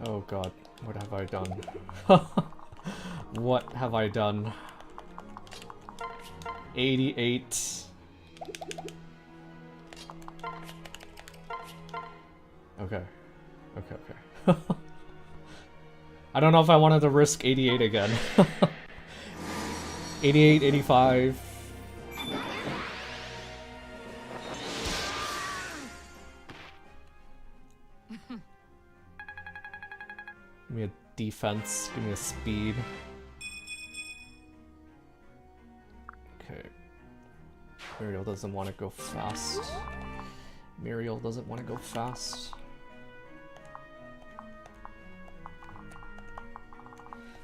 Oh god, what have I done? What have I done? 88. Okay. I don't know if I wanted to risk 88 again. 88, 85. Give me a defense, give me a speed. Okay. Muriel doesn't want to go fast. Muriel doesn't want to go fast.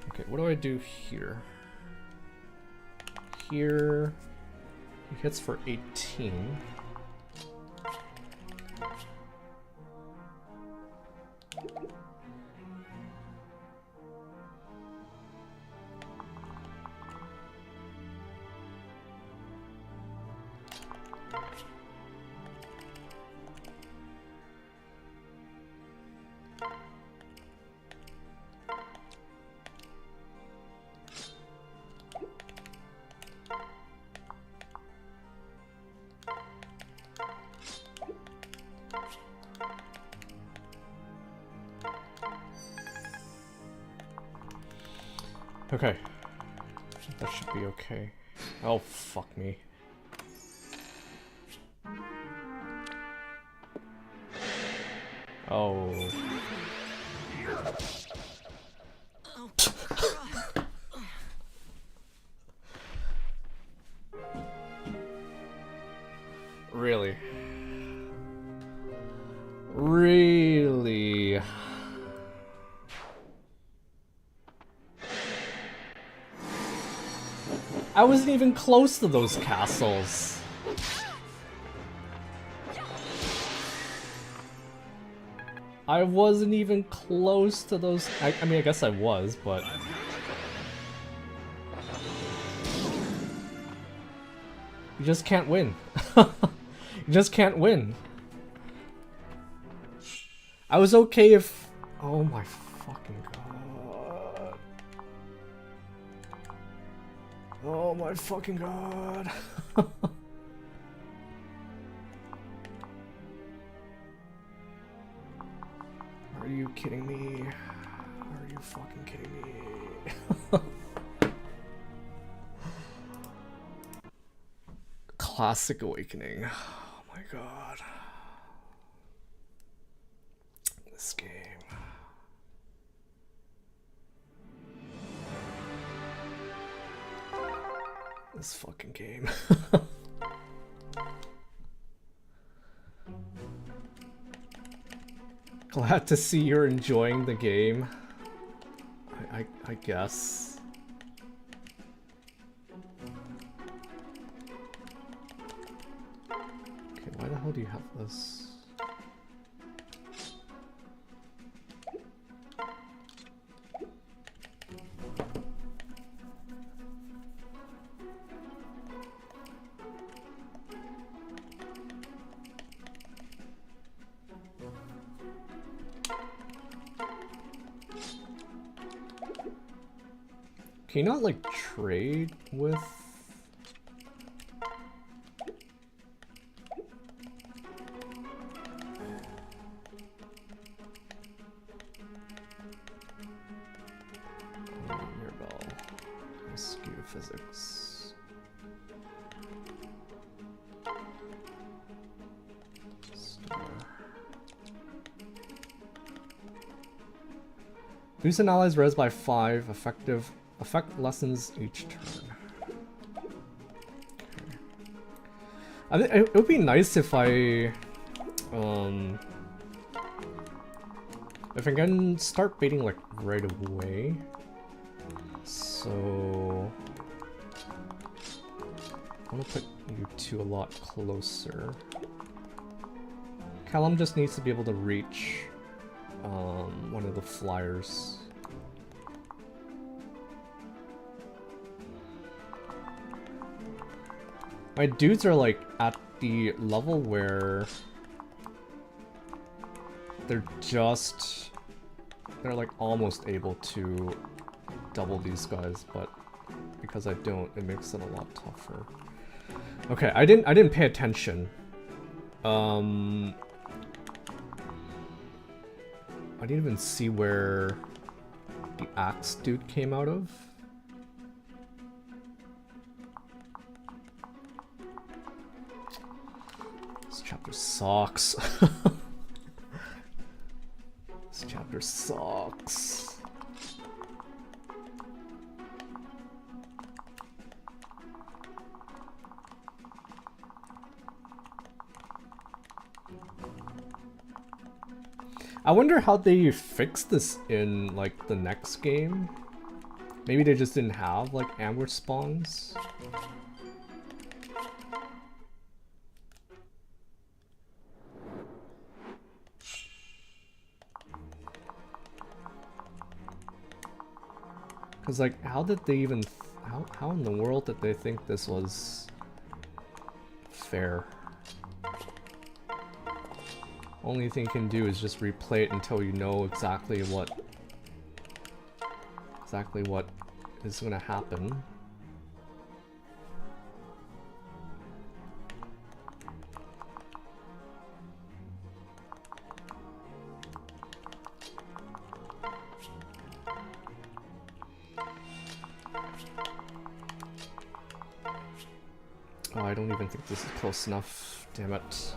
Okay, what do I do here? Here, he hits for 18. Okay. That should be okay. Oh, fuck me. Oh. Really? Really? I wasn't even close to those castles. I wasn't even close to those. I mean, I guess I was, but. You just can't win. You just can't win. I was okay if. Oh my fucking god. Oh my fucking god. Are you kidding me? Are you fucking kidding me? Classic Awakening. Oh my god. This game. This fucking game. Glad to see you're enjoying the game. I guess. Okay, why the hell do you have this? Can you not, like, trade with... Mirabelle. Rescue physics. Store. Boost an ally's res by 5, effect lessens each turn. I think it would be nice if I can start baiting like right away. So I want to put you two a lot closer. Callum just needs to be able to reach one of the flyers. My dudes are like at the level where they're like almost able to double these guys, but because I don't, it makes it a lot tougher. Okay, I didn't pay attention. I didn't even see where the axe dude came out of. This chapter sucks. This chapter sucks. I wonder how they fix this in like the next game. Maybe they just didn't have like ambush spawns. Cause like, how did they even, how in the world did they think this was fair? Only thing you can do is just replay it until you know exactly what is gonna happen. Oh, I don't even think this is close enough. Damn it.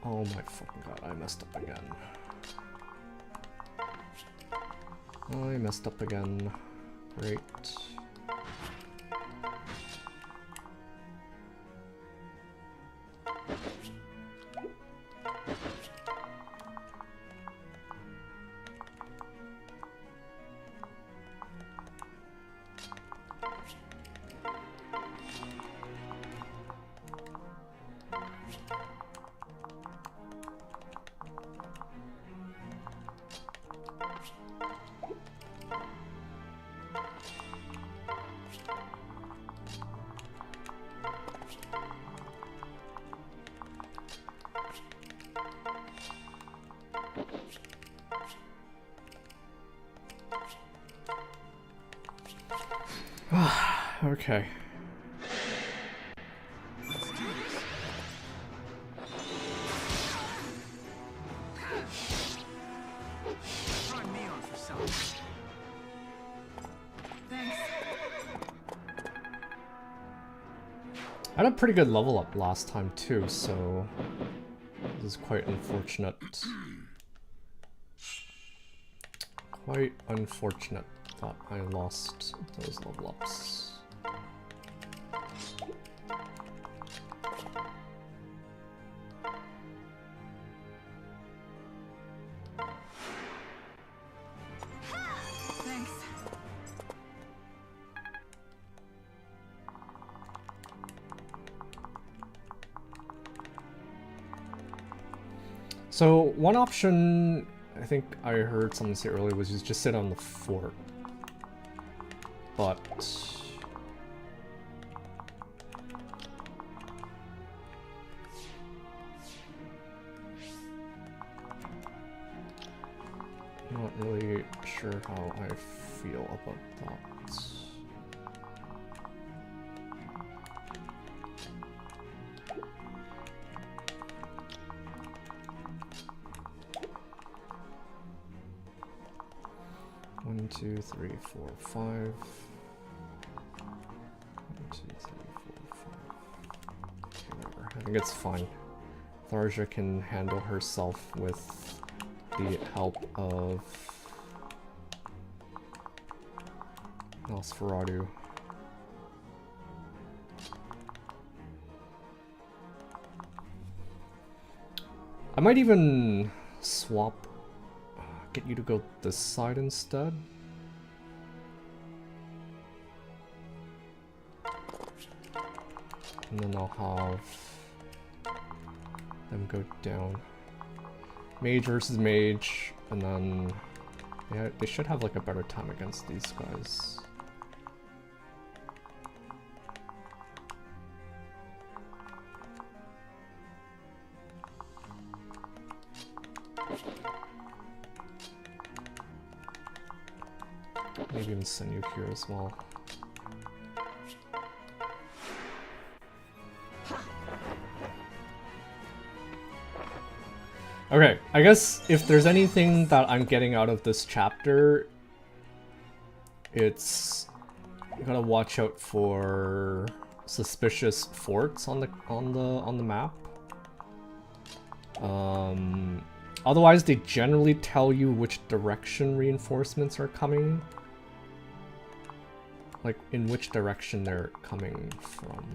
Oh my fucking god, I messed up again. I messed up again. Great. Okay. Let's do this. Try me on for something. Thanks. I had a pretty good level up last time too, so this is quite unfortunate. Quite unfortunate that I lost those level ups. Thanks. So one option, I think I heard someone say earlier, was just sit on the fort. But I'm not really sure how I feel about that. One, two, three, four, five. 1, 2, 3, 4, 5. Whatever. I think it's fine. Tharja can handle herself with the help of Nosferatu. I might even swap, get you to go this side instead. And then I'll have them go down. Mage versus mage, and then yeah, they should have like a better time against these guys. Maybe even send you here as well. Okay, I guess if there's anything that I'm getting out of this chapter, it's you gotta watch out for suspicious forts on the map. Otherwise, they generally tell you which direction reinforcements are coming, like in which direction they're coming from.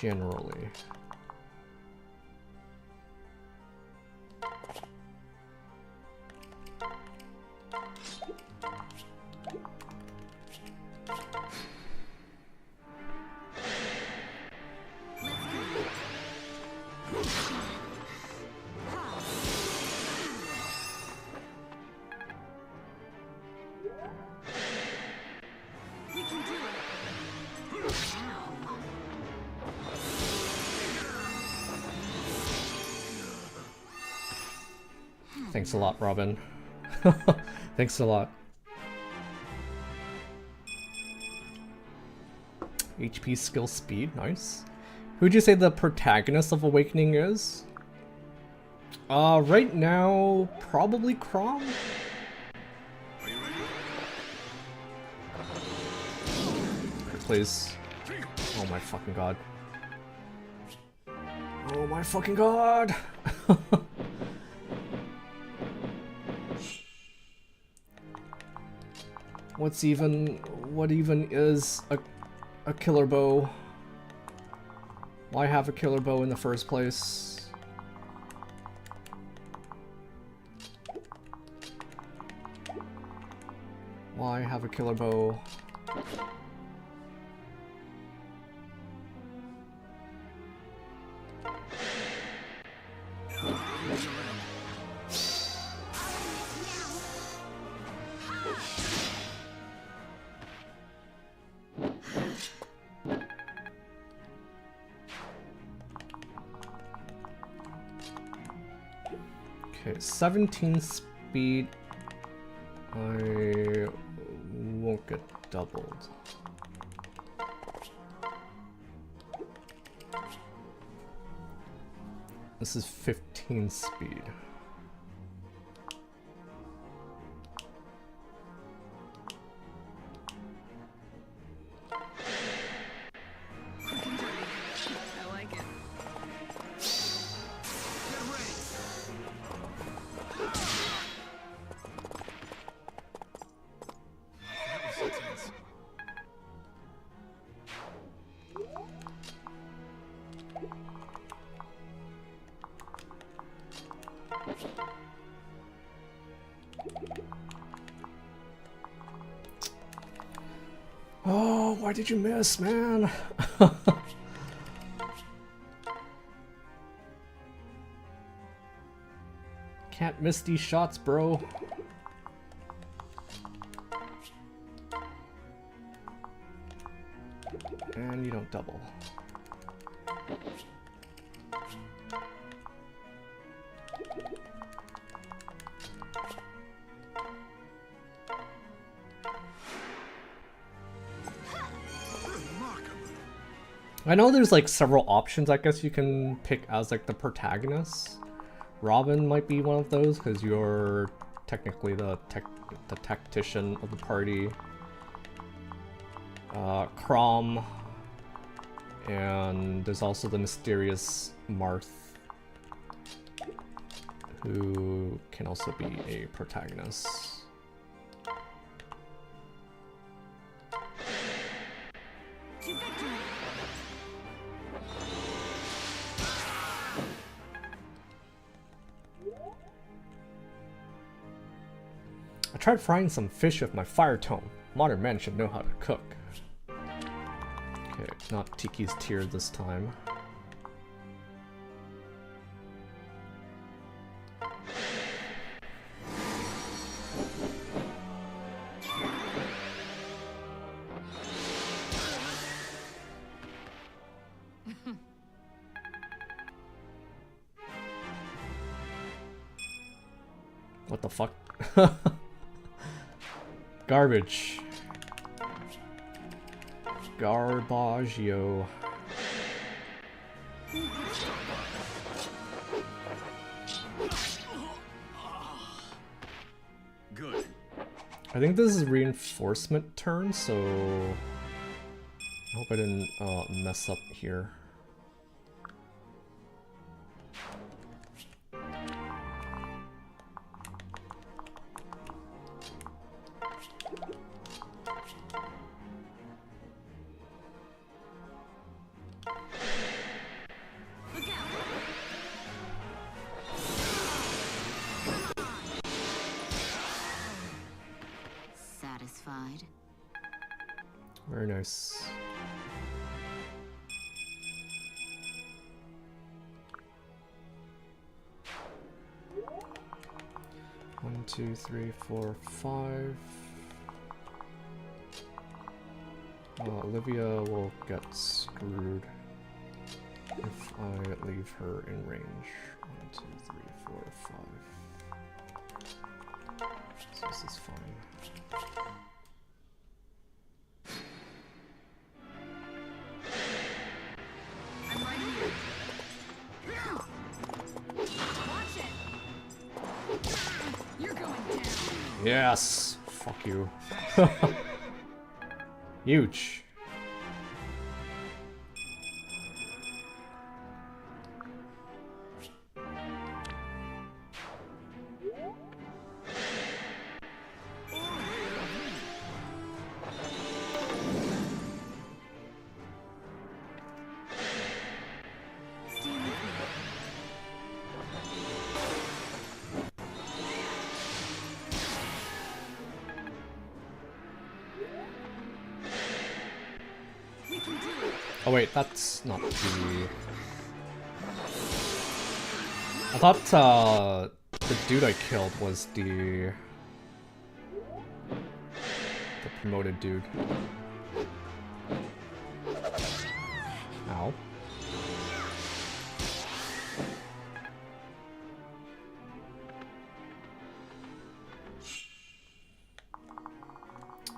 Generally. We can do it. Thanks a lot, Robin. Thanks a lot. HP, skill, speed, nice. Who'd you say the protagonist of Awakening is? Right now, probably Chrom? Please. Oh my fucking god. Oh my fucking god! What even is a killer bow? Why have a killer bow in the first place? Why have a killer bow? Okay, 17 speed. I won't get doubled. This is 15 speed. I like it. Oh, why did you miss, man? Can't miss these shots, bro. And you don't double. I know there's like several options I guess you can pick as like the protagonist. Robin might be one of those because you're technically the tactician of the party. Chrom, and there's also the mysterious Marth, who can also be a protagonist. I tried frying some fish with my fire tome. Modern men should know how to cook. Okay, not Tiki's tier this time. What the fuck? Garbage. Garbaggio. Good. I think this is reinforcement turn, so I hope I didn't mess up here. Satisfied. Very nice. One, two, three, four, five. Olivia will get screwed if I leave her in range. 1, 2, 3, 4, 5. So this is fine. Yes! Fuck you. Huge. Stand with me. We can do it. Oh wait, that's not the... I thought the dude I killed was the promoted dude. Ow.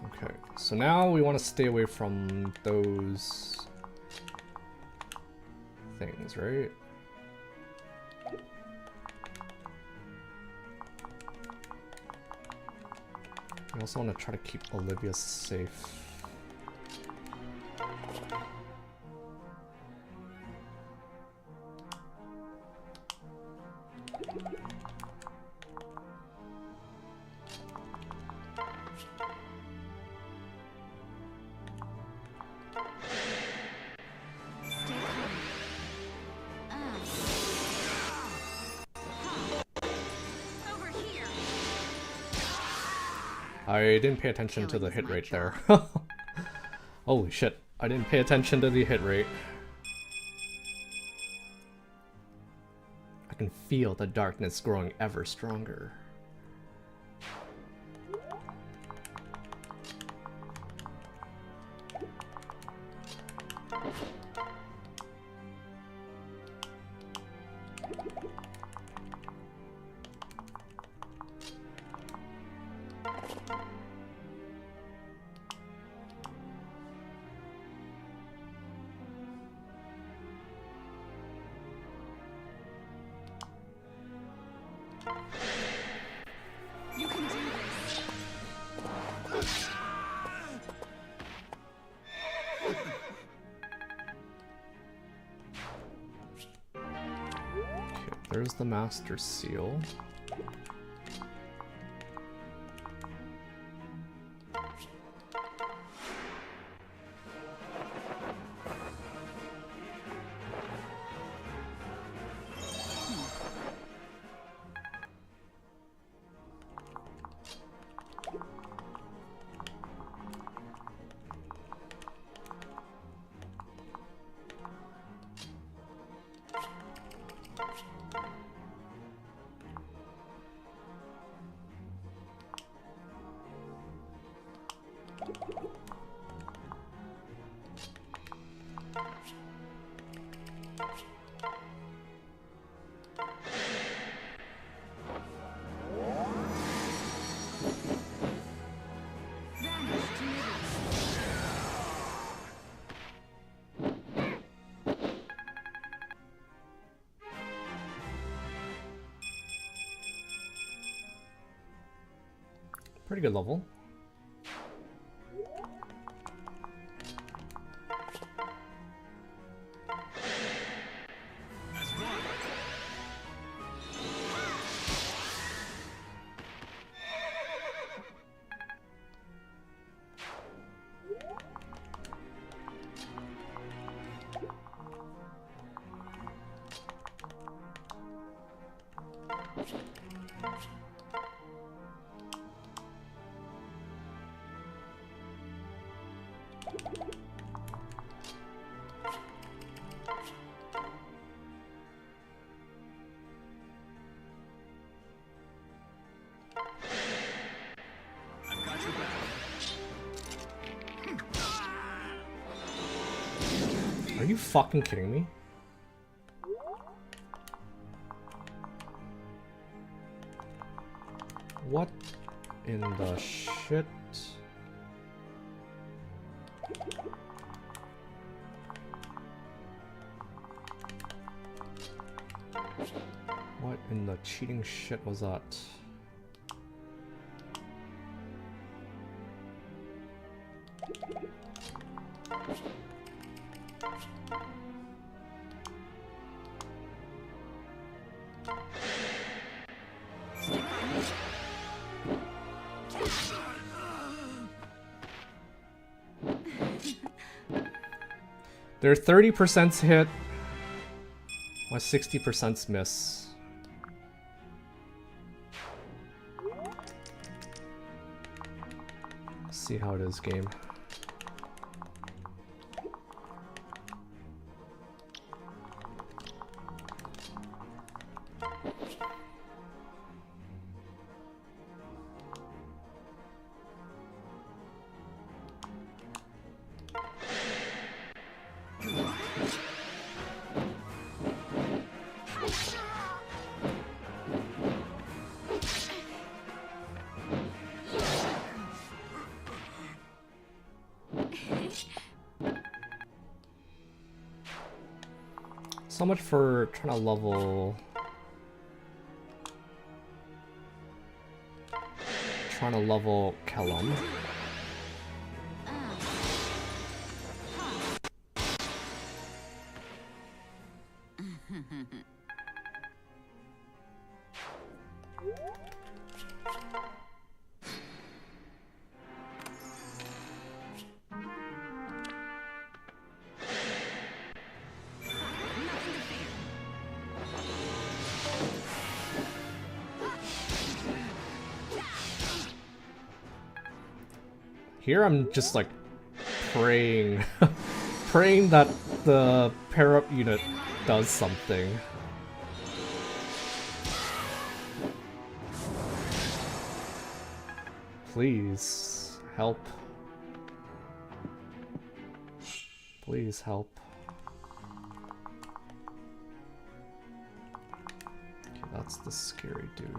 Okay, so now we want to stay away from those things, right? I also want to try to keep Olivia safe. Stay calm. Over here. I didn't pay attention to the hit rate there. Holy shit, I didn't pay attention to the hit rate. I can feel the darkness growing ever stronger. You can do this. Okay, there's the Master Seal. Vanish to middle. Pretty good level. As one. I've got your back. Are you fucking kidding me? What in the shit? What in the cheating shit was that? They're 30% hit, while 60% miss. See how it is, game. So much for trying to level... Kellum. Here I'm just like praying, praying that the pair up unit does something. Please help. Please help. Okay, that's the scary dude.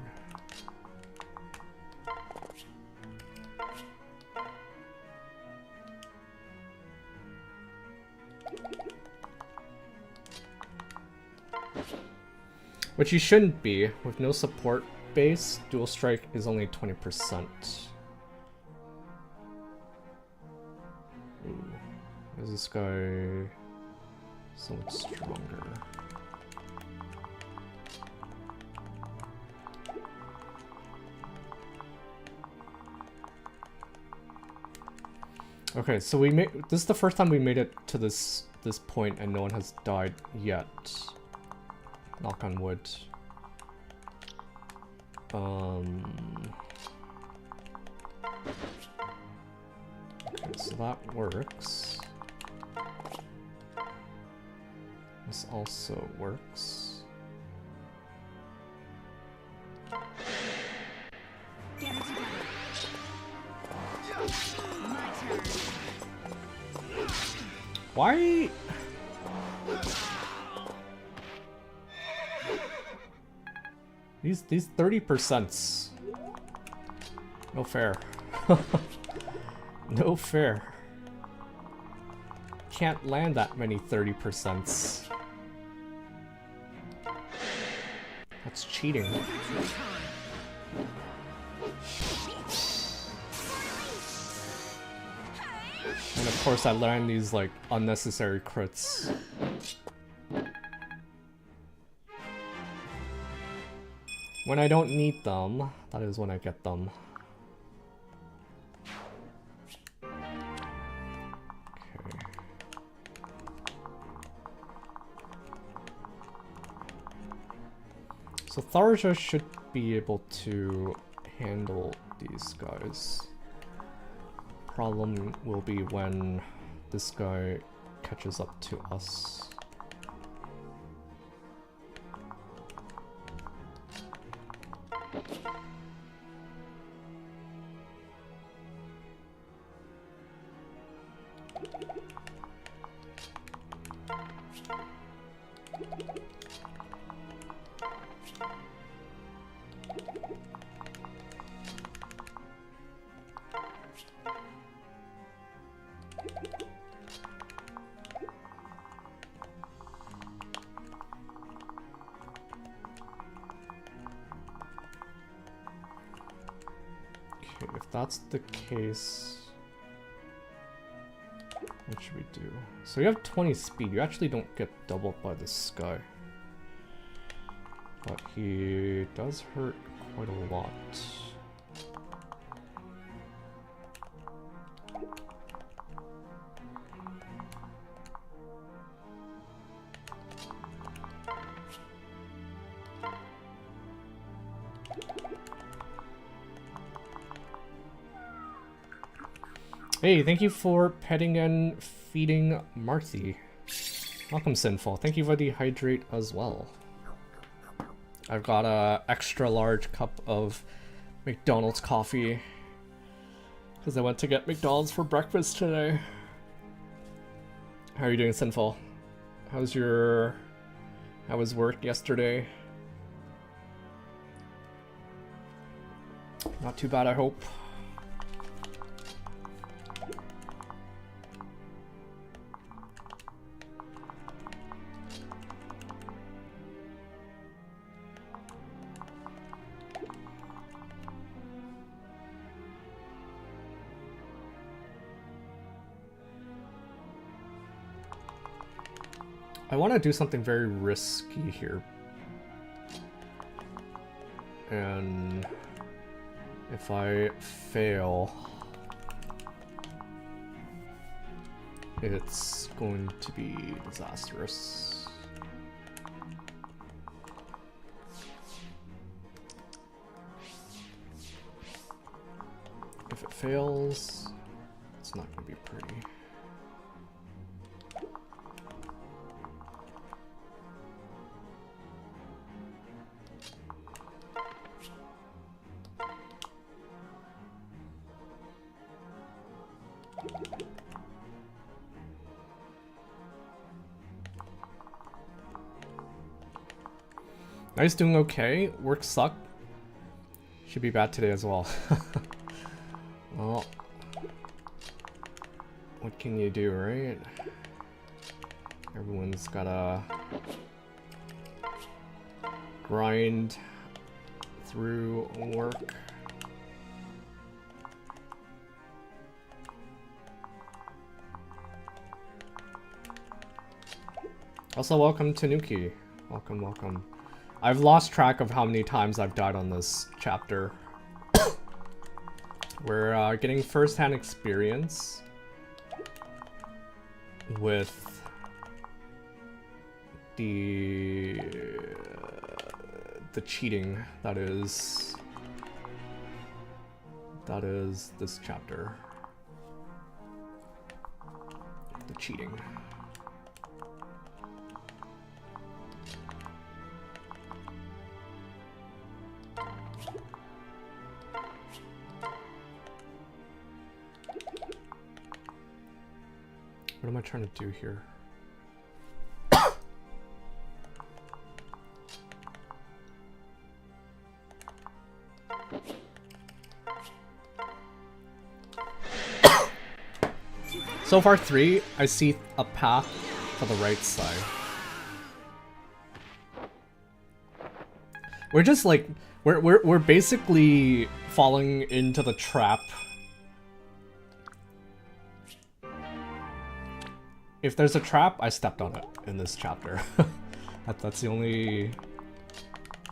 Which you shouldn't be. With no support base, dual strike is only 20%. Ooh. Is this guy so much stronger? Okay, so we made this is the first time we made it to this point and no one has died yet. Knock on wood. Okay, so that works. This also works. Get it together. My turn. Why? These 30%. No fair. No fair. Can't land that many 30%. That's cheating. And of course I land these like unnecessary crits. When I don't need them, that is when I get them. Okay. So Tharja should be able to handle these guys. Problem will be when this guy catches up to us. If that's the case, What should we do? So you have 20 speed. You actually don't get doubled by this guy. But he does hurt quite a lot. Hey, thank you for petting and feeding Marthy. Welcome, Sinful. Thank you for the hydrate as well. I've got a extra large cup of McDonald's coffee because I went to get McDonald's for breakfast today. How are you doing, Sinful? How was work yesterday? Not too bad, I hope. I want to do something very risky here. And if I fail, it's going to be disastrous. If it fails, it's not going to be pretty. Nice, doing okay. Work sucked. Should be bad today as well. Well, what can you do, right? Everyone's gotta grind through work. Also, welcome Tanuki. Welcome, welcome. I've lost track of how many times I've died on this chapter. We're getting first-hand experience with the cheating that is this chapter. The cheating. What am I trying to do here? So far 3, I see a path to the right side. We're just like, we're basically falling into the trap. If there's a trap, I stepped on it in this chapter. That's the only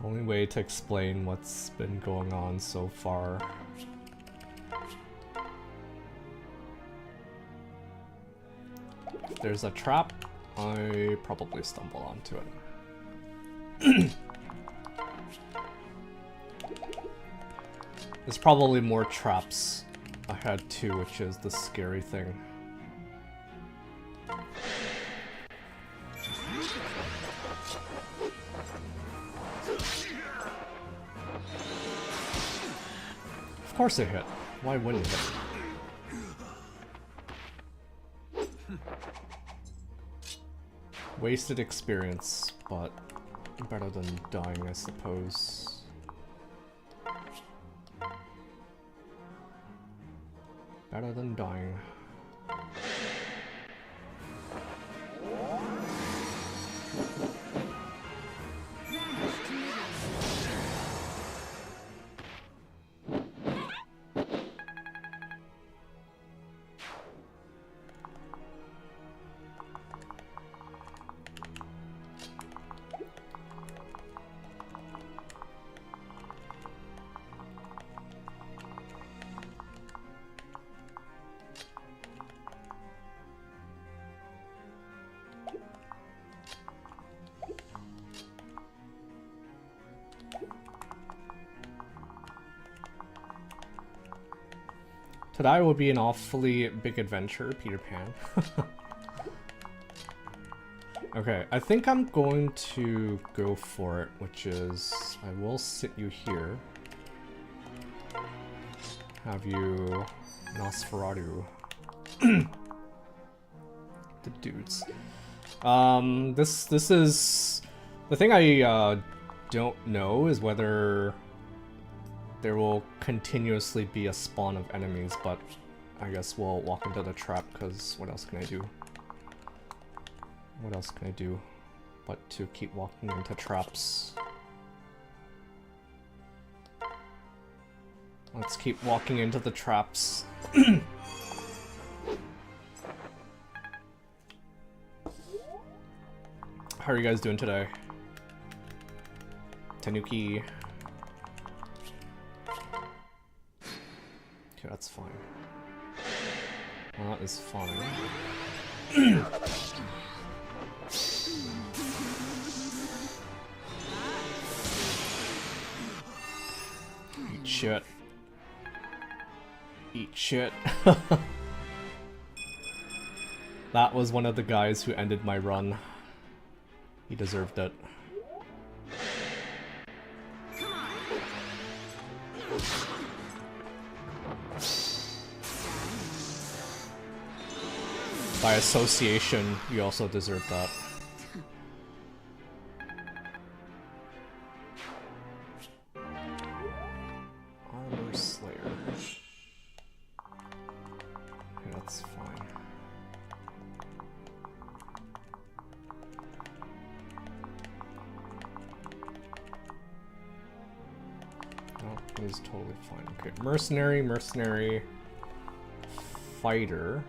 way to explain what's been going on so far. If there's a trap, I probably stumble onto it. There's probably more traps ahead too, which is the scary thing. Of course it hit. Why wouldn't it? Wasted experience, but better than dying, I suppose. Better than dying. Today will be an awfully big adventure, Peter Pan. Okay, I think I'm going to go for it, which is I will sit you here. Have you Nosferatu. The dudes. This is the thing I don't know is whether there will continuously be a spawn of enemies, but I guess we'll walk into the trap because what else can I do? What else can I do but to keep walking into traps? Let's keep walking into the traps. How are you guys doing today? Tanuki. Okay, that's fine. That is fine. Eat shit. Eat shit. That was one of the guys who ended my run. He deserved it. By association, you also deserve that. Armor Slayer. Okay, that's fine. Oh, it is totally fine. Okay, mercenary, fighter.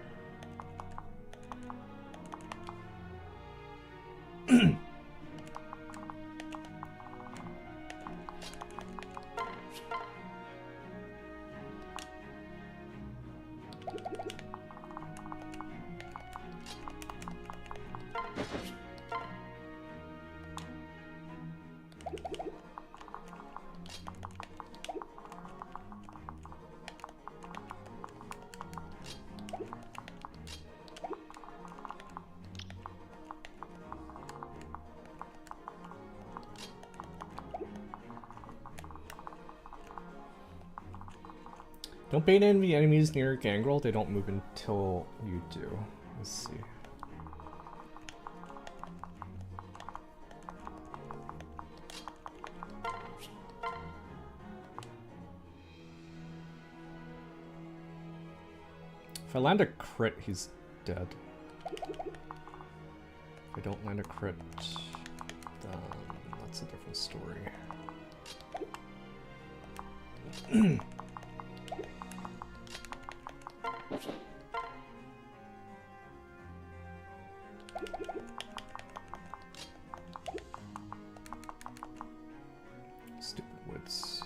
Don't bait enemy enemies near Gangrel, they don't move until you do. Let's see. If I land a crit, he's dead. If I don't land a crit, then that's a different story. Stupid wits.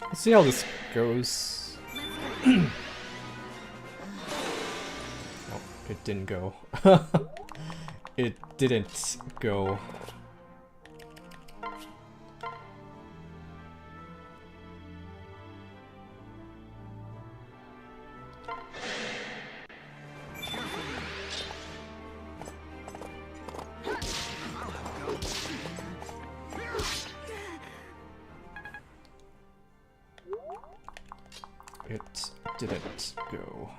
Let's see how this goes. Oh, it didn't go. It didn't go. It didn't go.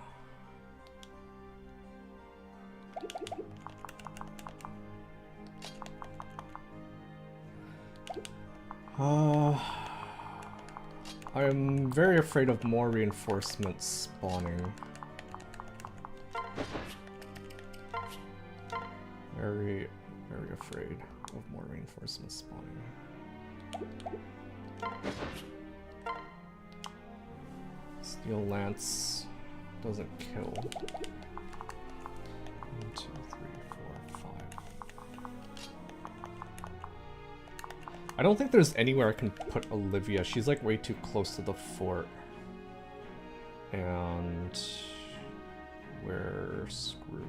I'm very afraid of more reinforcements spawning. Very, very afraid of more reinforcements spawning. Steel Lance doesn't kill. 1, 2, 3, 4, 5. I don't think there's anywhere I can put Olivia. She's like way too close to the fort. And we're screwed.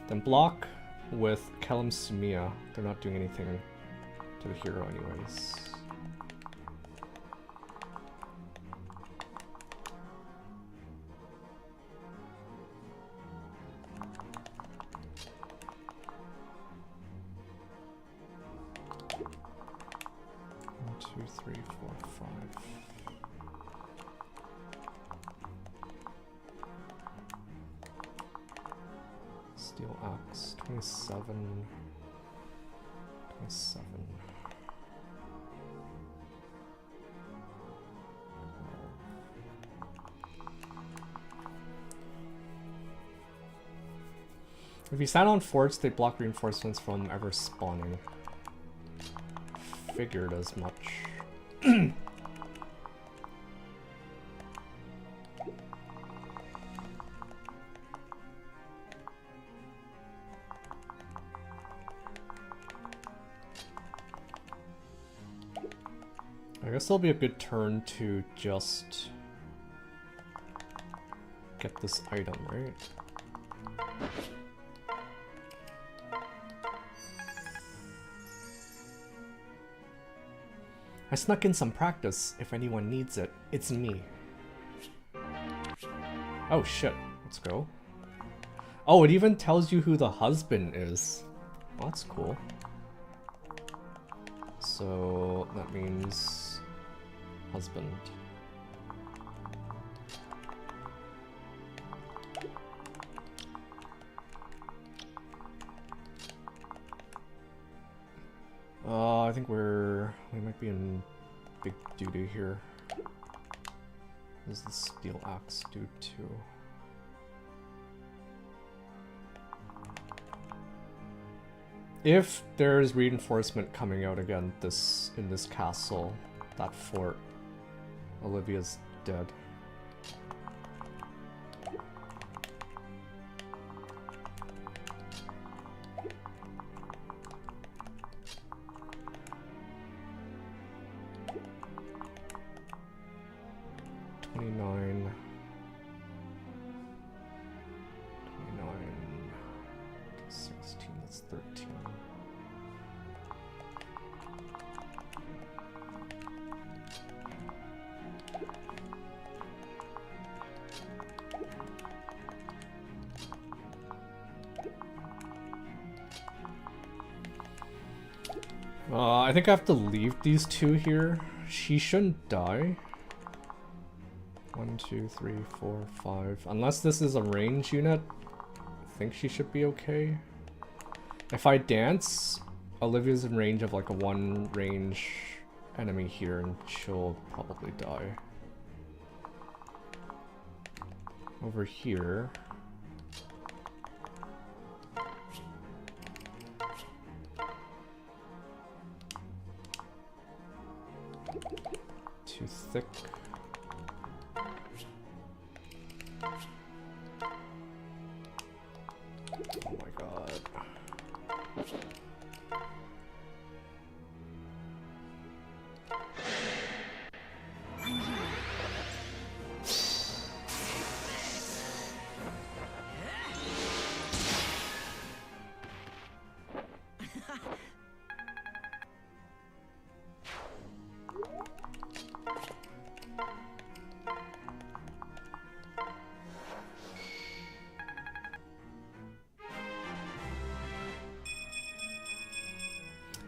Then block with Kellam Sumia. They're not doing anything to the hero anyways. One, two, three, four, five. Steel axe, 27. 27. If you stand on forts, they block reinforcements from ever spawning. Figured as much. I guess it'll be a good turn to just get this item, right? I snuck in some practice. If anyone needs it, it's me. Oh shit, let's go. Oh, it even tells you who the husband is. Well, that's cool. So that means husband. I think we might be in big doo-doo here. What does the steel axe do too? If there's reinforcement coming out again in this castle, that fort, Olivia's dead. I think I have to leave these two here. She shouldn't die. 1, 2, 3, 4, 5. Unless this is a range unit, I think she should be okay. If I dance, Olivia's in range of like a 1 range enemy here and she'll probably die. Over here. Too thick. Oh my god.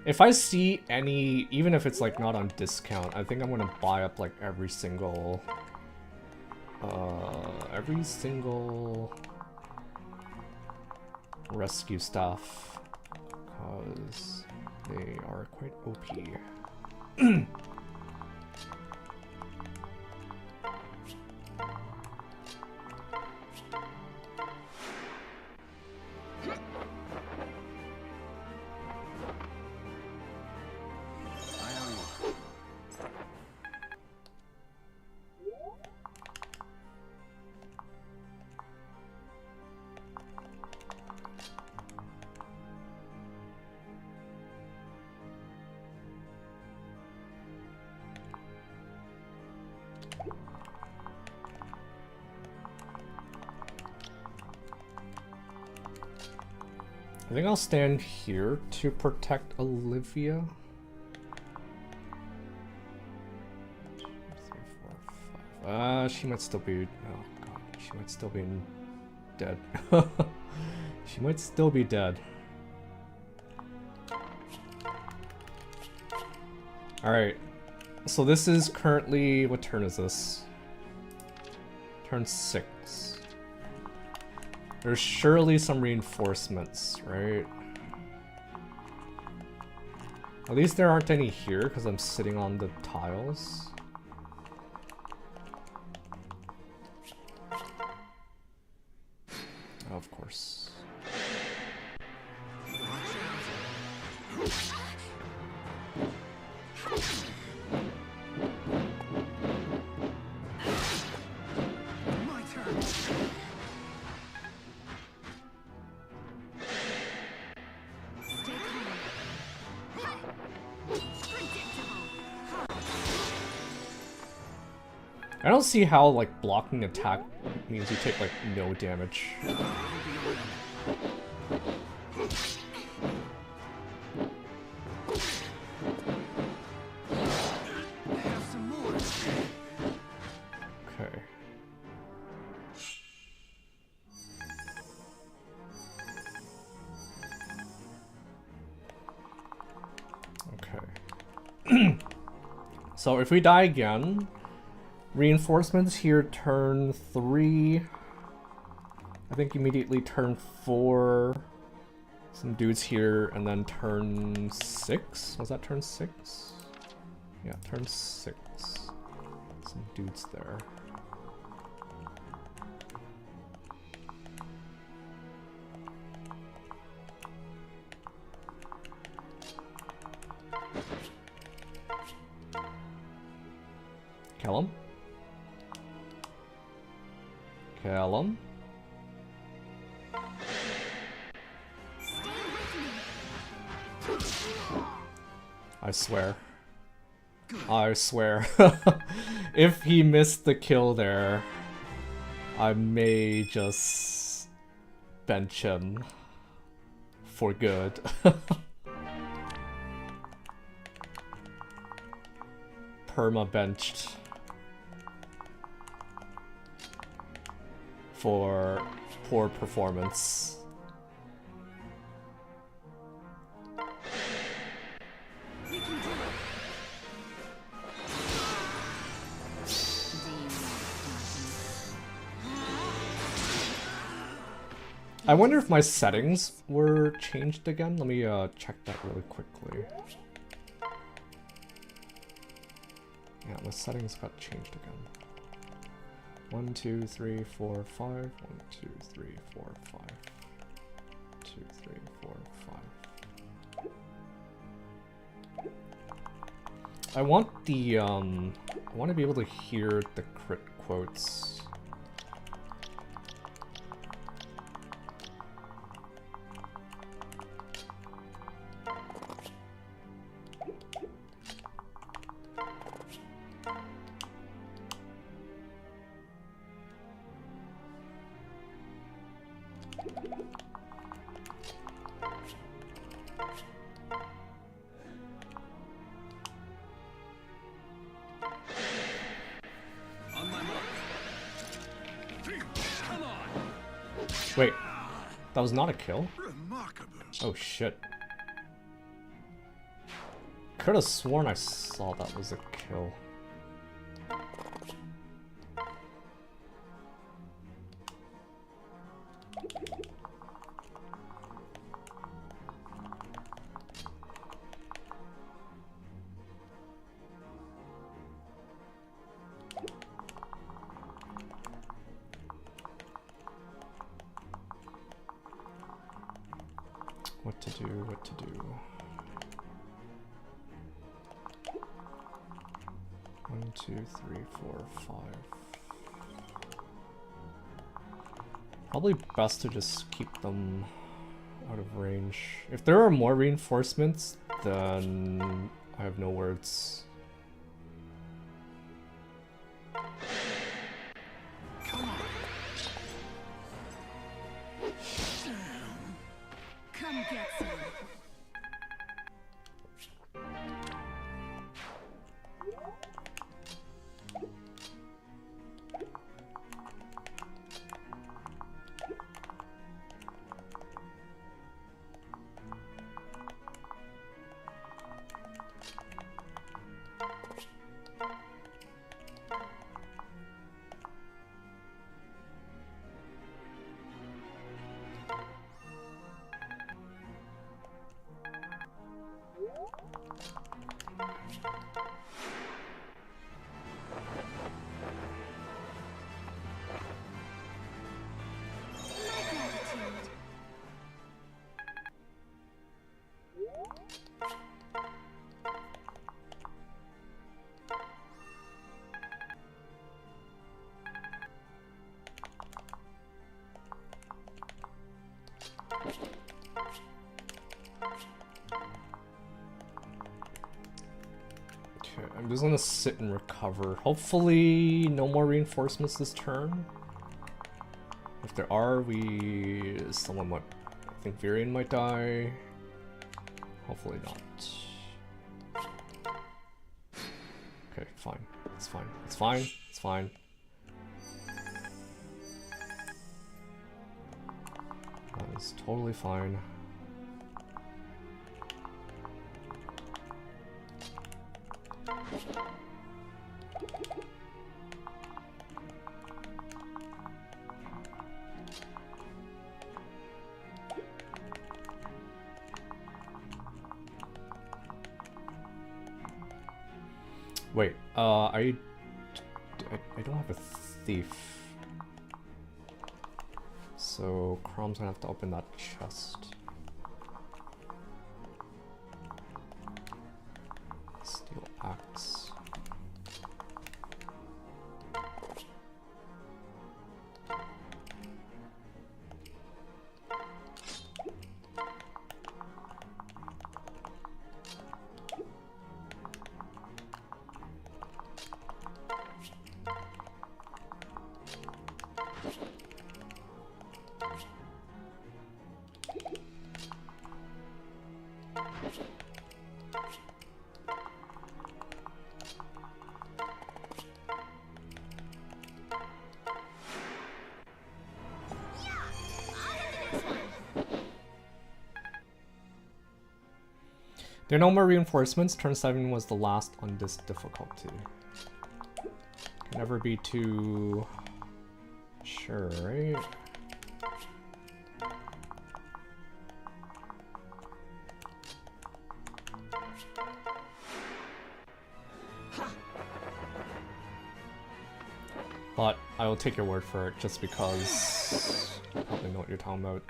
If I see any, even if it's like not on discount, I think I'm gonna buy up like every single rescue staff, because they are quite OP. I think I'll stand here to protect Olivia. 2, 3, 4, 5. She might still be. Oh god, she might still be dead. She might still be dead. Alright. So this is currently. What turn is this? Turn 6. There's surely some reinforcements, right? At least there aren't any here because I'm sitting on the tiles. Oh, of course. My turn. Stay calm. Predictable. I don't see how like blocking attack means you take like no damage. Have some more. Okay. Okay. So if we die again, reinforcements here turn 3. I think immediately turn 4. Some dudes here, and then turn 6. Was that turn 6? Yeah, turn 6. Some dudes there. Kill him. Kill him. Stay with me. I swear. I swear. If he missed the kill there, I may just bench him for good. Perma benched for poor performance. We can do it. I wonder if my settings were changed again. Let me check that really quickly. Yeah, my settings got changed again. 1, 2, 3, 4, 5. 1, 2, 3, 4, 5. 2, 3, 4, 5. I want the I want to be able to hear the crit quotes. On my mark. Come on. Wait, that was not a kill? Remarkable. Oh shit. Could have sworn I saw that was a kill. What to do, what to do. 1, 2, 3, 4, 5. Probably best to just keep them out of range. If there are more reinforcements, then I have no words. Come on. Come Nothing gets you. My gratitude. Okay, I'm just gonna sit and recover. Hopefully, no more reinforcements this turn. If there are, someone might. I think Virion might die. Hopefully not. Okay, fine. It's fine. It's fine. It's fine. That is totally fine. Wait, I don't have a thief. So Crom's gonna have to open that chest. Steel axe. There are no more reinforcements. Turn 7 was the last on this difficulty. Can never be too sure, right? But I will take your word for it just because you probably know what you're talking about.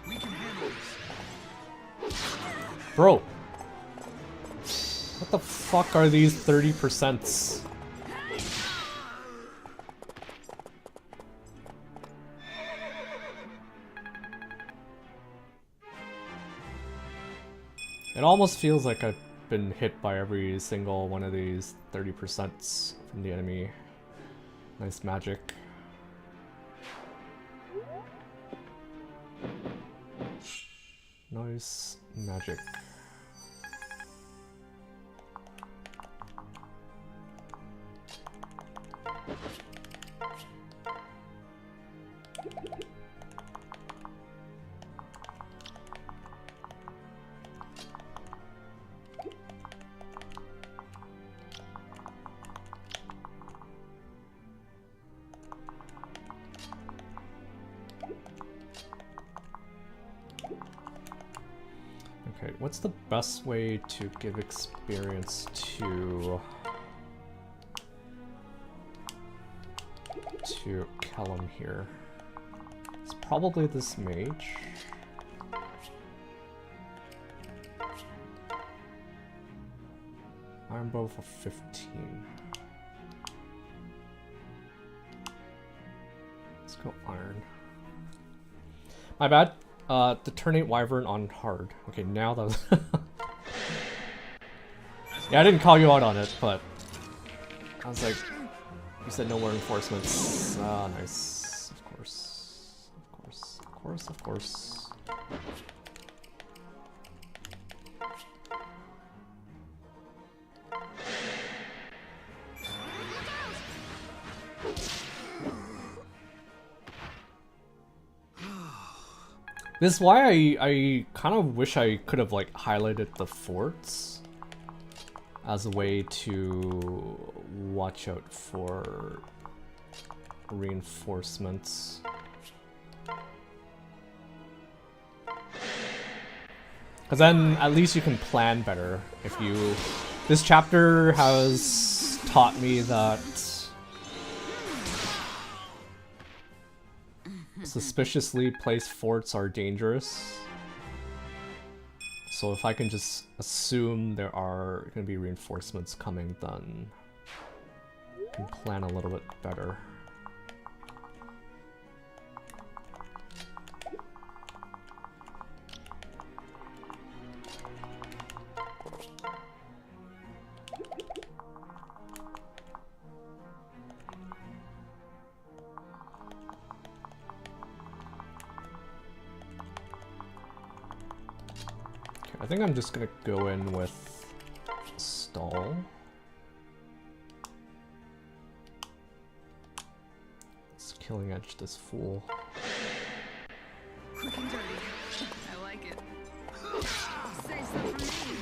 We can handle this. Bro! What the fuck are these 30%s? It almost feels like I've been hit by every single one of these 30%s from the enemy. Nice magic. Nice magic. Okay, what's the best way to give experience to Kellum here? It's probably this mage. Iron bow for 15. Let's go iron. My bad. The turn 8 wyvern on hard. Okay, now that was yeah, I didn't call you out on it, but I was like, you said no more reinforcements. Ah, nice. Of course. Of course. Of course, of course. This is why I kind of wish I could have like highlighted the forts as a way to watch out for reinforcements. Because then at least you can plan better if you... This chapter has taught me that suspiciously placed forts are dangerous. So if I can just assume there are going to be reinforcements coming, then I can plan a little bit better. I think I'm just gonna go in with stall. Let's killing edge this fool. Quick and dirty. I like it. Save some for me.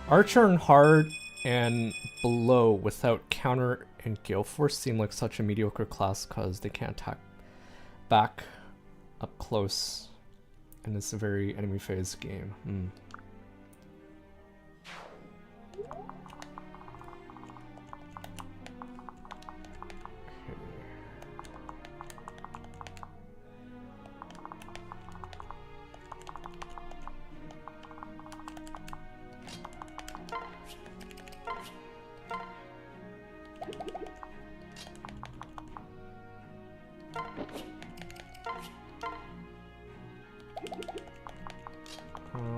Archer and hard and below without counter and gale force seem like such a mediocre class because they can't attack back up close, and it's a very enemy phase game.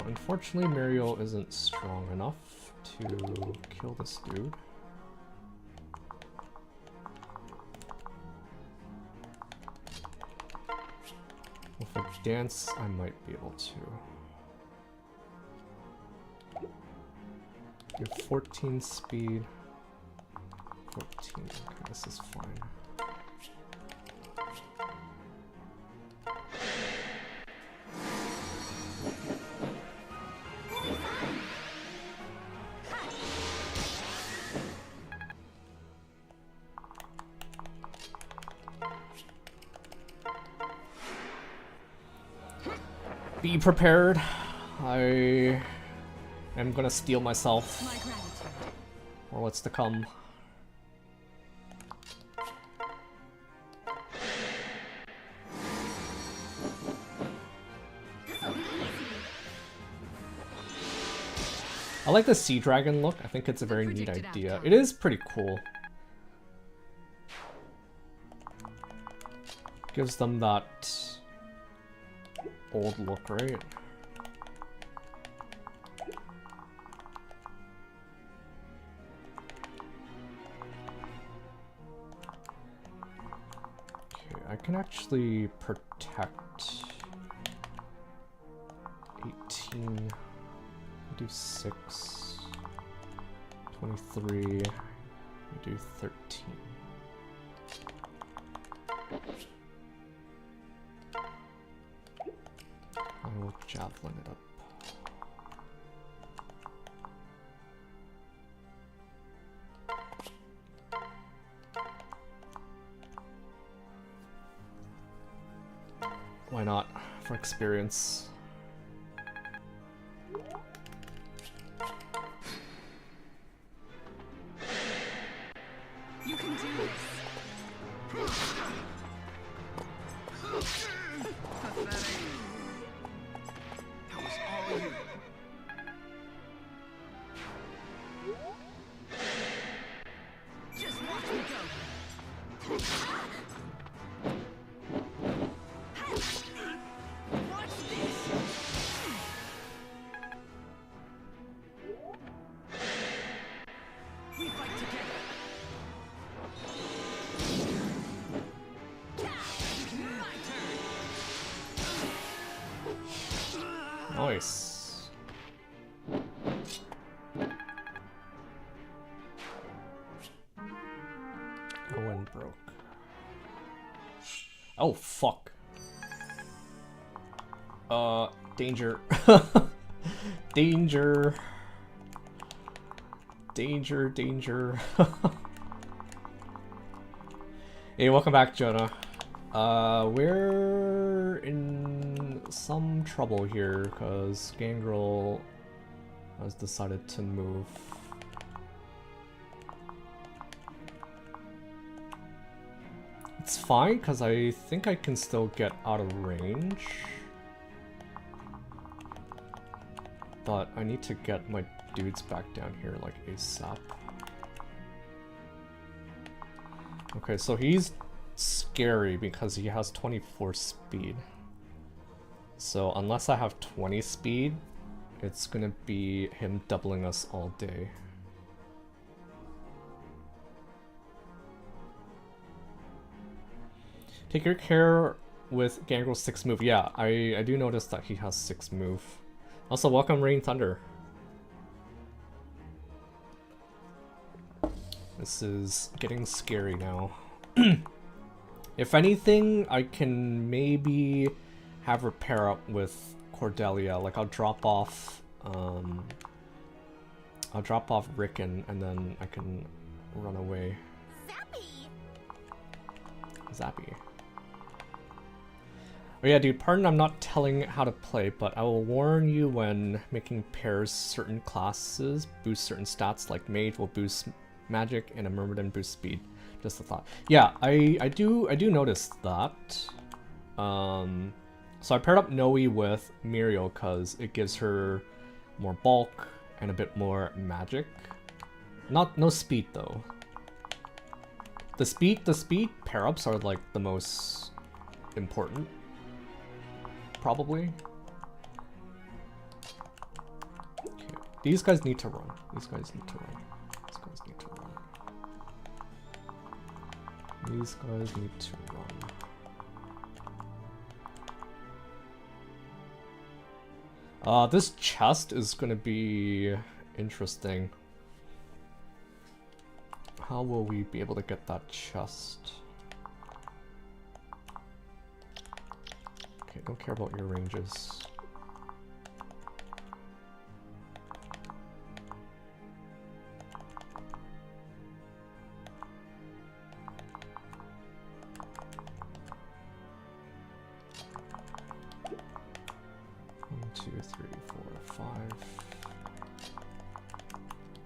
Unfortunately, Mario isn't strong enough to kill this dude. With a dance, I might be able to. You have 14 speed. 14. Okay, this is fine. Be prepared. I am gonna steal myself My gratitude. for what's to come. I like the sea dragon look. I think it's a very neat idea. It is pretty cool. Gives them that old look, right? Okay, I can actually protect 18, do 6, 23, do 13. I will javelin it up. Why not? For experience. Nice. Owen broke. Oh, fuck. Danger. Danger. Danger, danger. Hey, welcome back, Jonah. We're in some trouble here, because Gangrel has decided to move. It's fine, because I think I can still get out of range. But I need to get my dudes back down here, like, ASAP. Okay, so he's scary because he has 24 speed. So unless I have 20 speed, it's gonna be him doubling us all day. Take your care with Gangrel's 6 move. Yeah, I do notice that he has 6 move. Also, welcome Rain Thunder. This is getting scary now. If anything, I can maybe have her pair up with Cordelia. Like, I'll drop off Rickon, and then I can run away. Zappy. Oh yeah, dude, pardon I'm not telling how to play, but I will warn you when making pairs. Certain classes boost certain stats, like Mage will boost magic and a Myrmidon boost speed. Just a thought. Yeah, I do notice that. So I paired up Noe with Muriel because it gives her more bulk and a bit more magic. No speed though. The speed pair-ups are like the most important. Probably. Okay. These guys need to run. These guys need to run. These guys need to run. These guys need to run. This chest is gonna be interesting. How will we be able to get that chest? Okay, don't care about your ranges. One, two, three, four, five.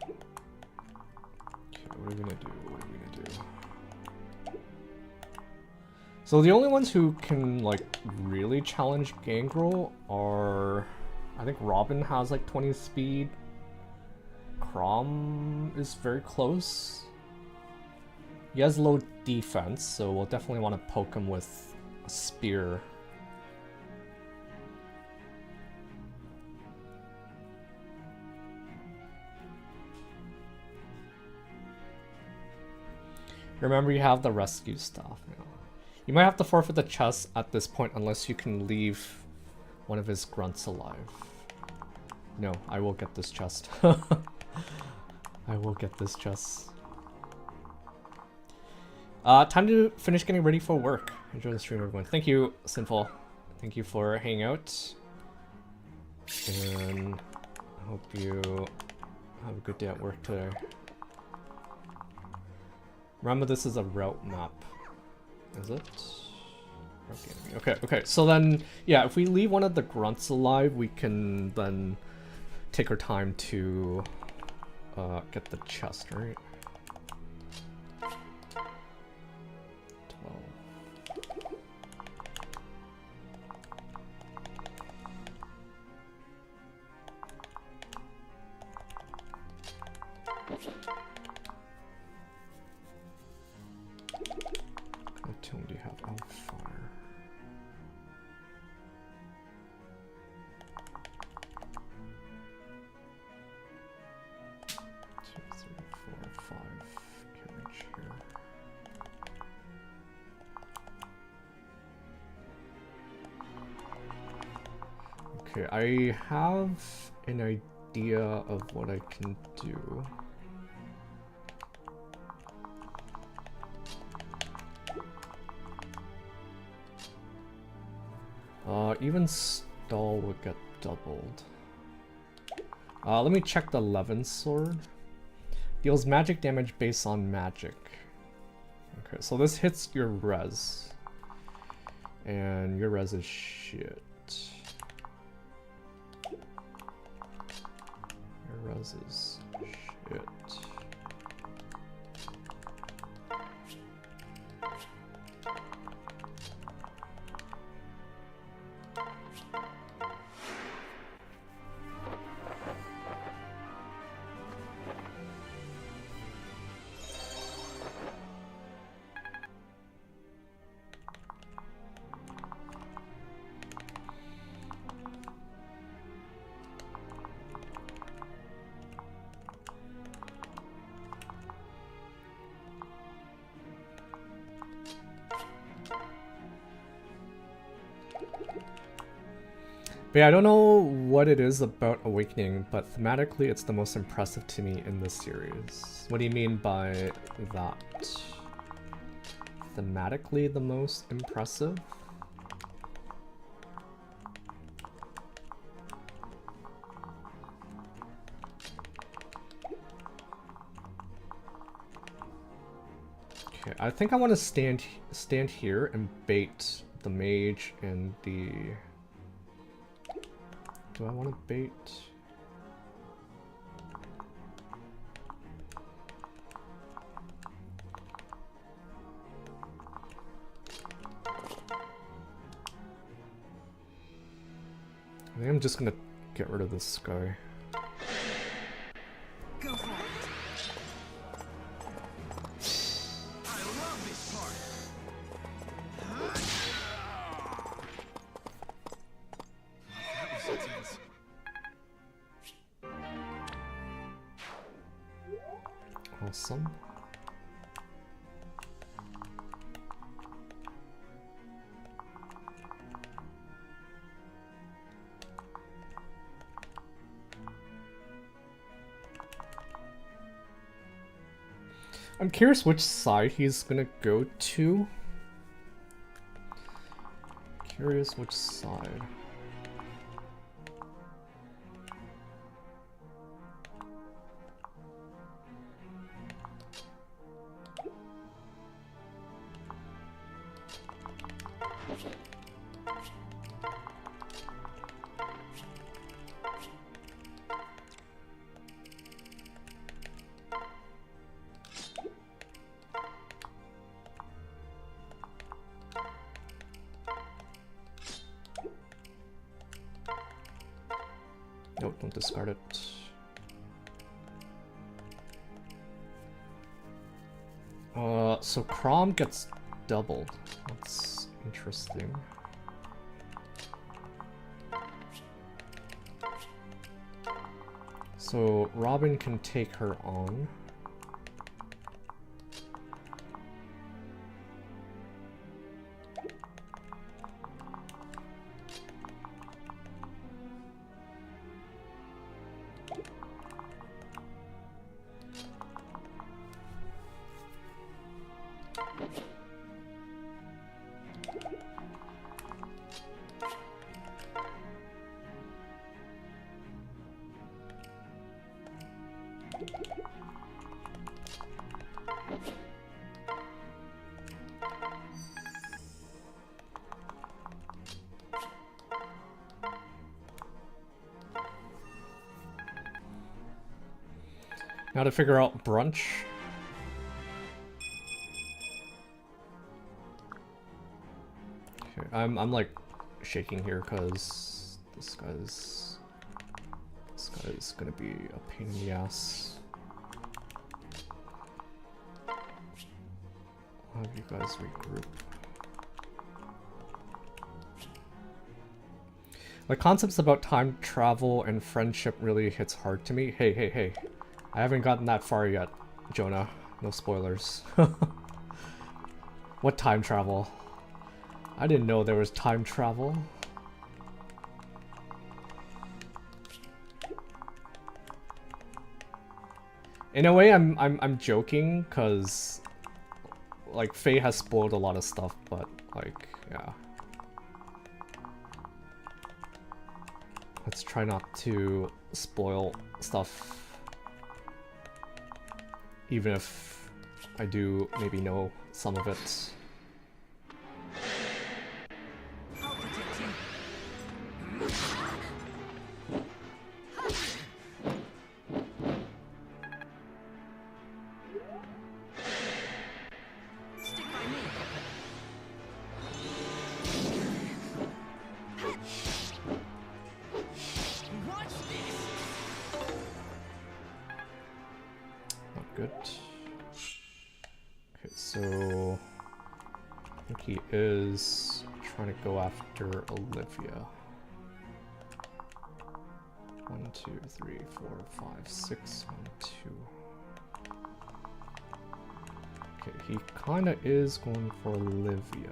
Okay, what are we gonna do? What are we gonna do? So the only ones who can, like, really challenge Gangrel are... I think Robin has, like, 20 speed. Crom is very close. He has low defense, so we'll definitely want to poke him with a spear. Remember, you have the rescue stuff now. You might have to forfeit the chest at this point unless you can leave one of his grunts alive. No, I will get this chest. I will get this chest. Time to finish getting ready for work. Enjoy the stream, everyone. Thank you, Sinful. Thank you for hanging out. And I hope you have a good day at work today. Remember, this is a route map. Is it? Okay, okay. So then, yeah, if we leave one of the grunts alive, we can then take our time to get the chest, right? 12. What tomb do you have? Oh, fire. Two, three, four, Okay, I have an idea of what I can do. Even stall would get doubled. Let me check the Levin sword. Deals magic damage based on magic. Okay, so this hits your res. And your res is shit. Your res is shit. But yeah, I don't know what it is about Awakening, but thematically it's the most impressive to me in this series. What do you mean by that? Thematically the most impressive? Okay, I think I want to stand here and bait the mage and the... Do I want to bait? I think I'm just gonna get rid of this guy. Go for it. I love this part. That was intense. Awesome. I'm curious which side he's gonna go to. Curious which side. Nope, don't discard it. So Crom gets doubled. That's interesting. So Robin can take her on. Now to figure out brunch. Okay, I'm like shaking here because this guy's gonna be a pain in the ass. I'll have you guys regroup. The concepts about time travel and friendship really hits hard to me. Hey. I haven't gotten that far yet, Jonah. No spoilers. What time travel? I didn't know there was time travel. In a way, I'm joking, cause like Faye has spoiled a lot of stuff, but like yeah. Let's try not to spoil stuff, even if I do maybe know some of it. I'll protect you. Stick by me. Watch this. Not good. Okay, so I think he is trying to go after Olivia. 1, 2, 3, 4, 5, 6, 1, 2. Okay, he kinda is going for Olivia.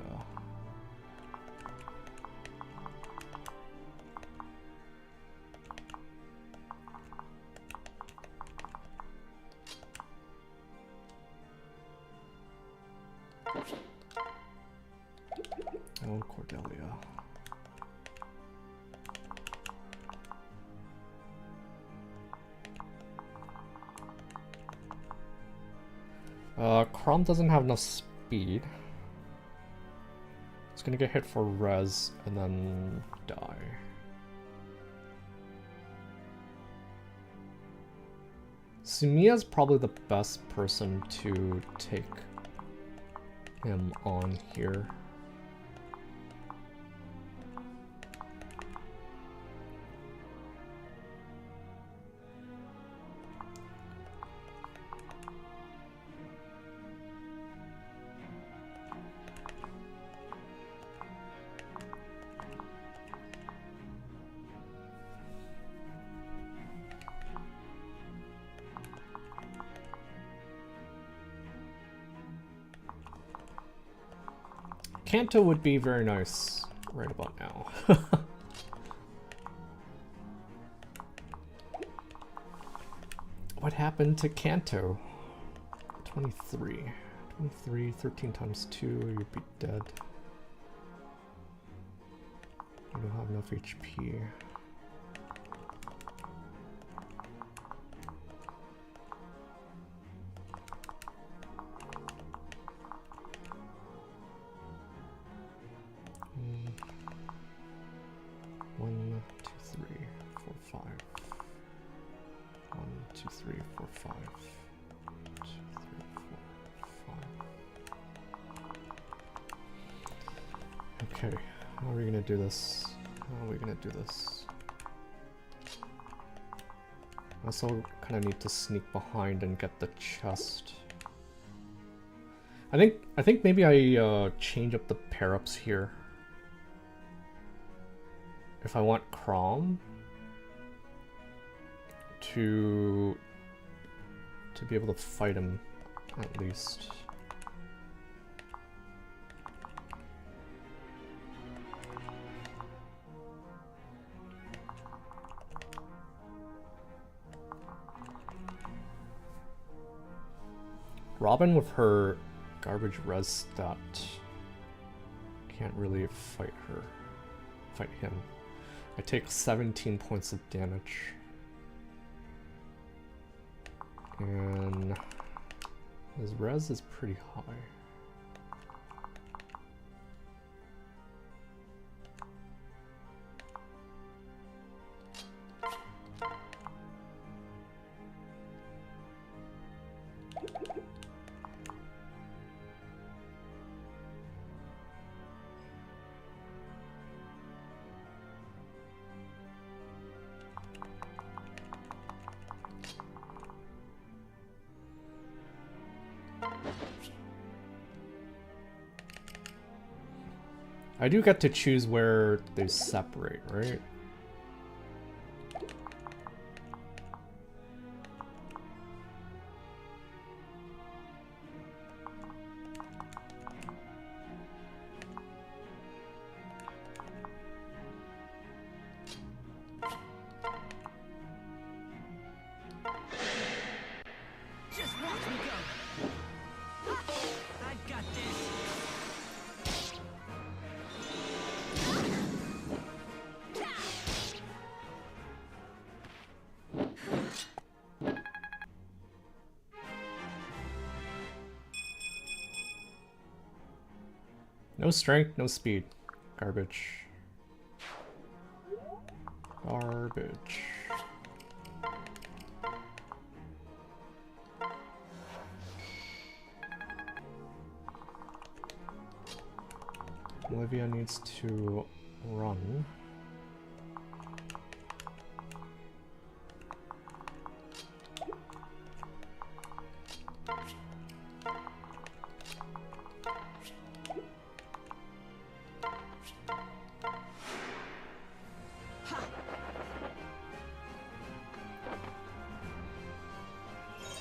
Oh, Cordelia. Crom doesn't have enough speed. It's gonna get hit for res and then die. Sumiya's probably the best person to take him on here. Kanto would be very nice right about now. What happened to Kanto? 23. 23, 13 times 2, you'd be dead. You don't have enough HP. One, two, three, four, five. 1, 2, 3, 4, 5. 2, 3, 4, 5. Okay, how are we gonna do this? How are we gonna do this? I also kind of need to sneak behind and get the chest. I think maybe I change up the pair-ups here. If I want Crom to be able to fight him at least. Robin with her garbage res stat can't really fight him. I take 17 points of damage. And his res is pretty high. I do get to choose where they separate, right? No strength, no speed. Garbage. Garbage. Olivia needs to run.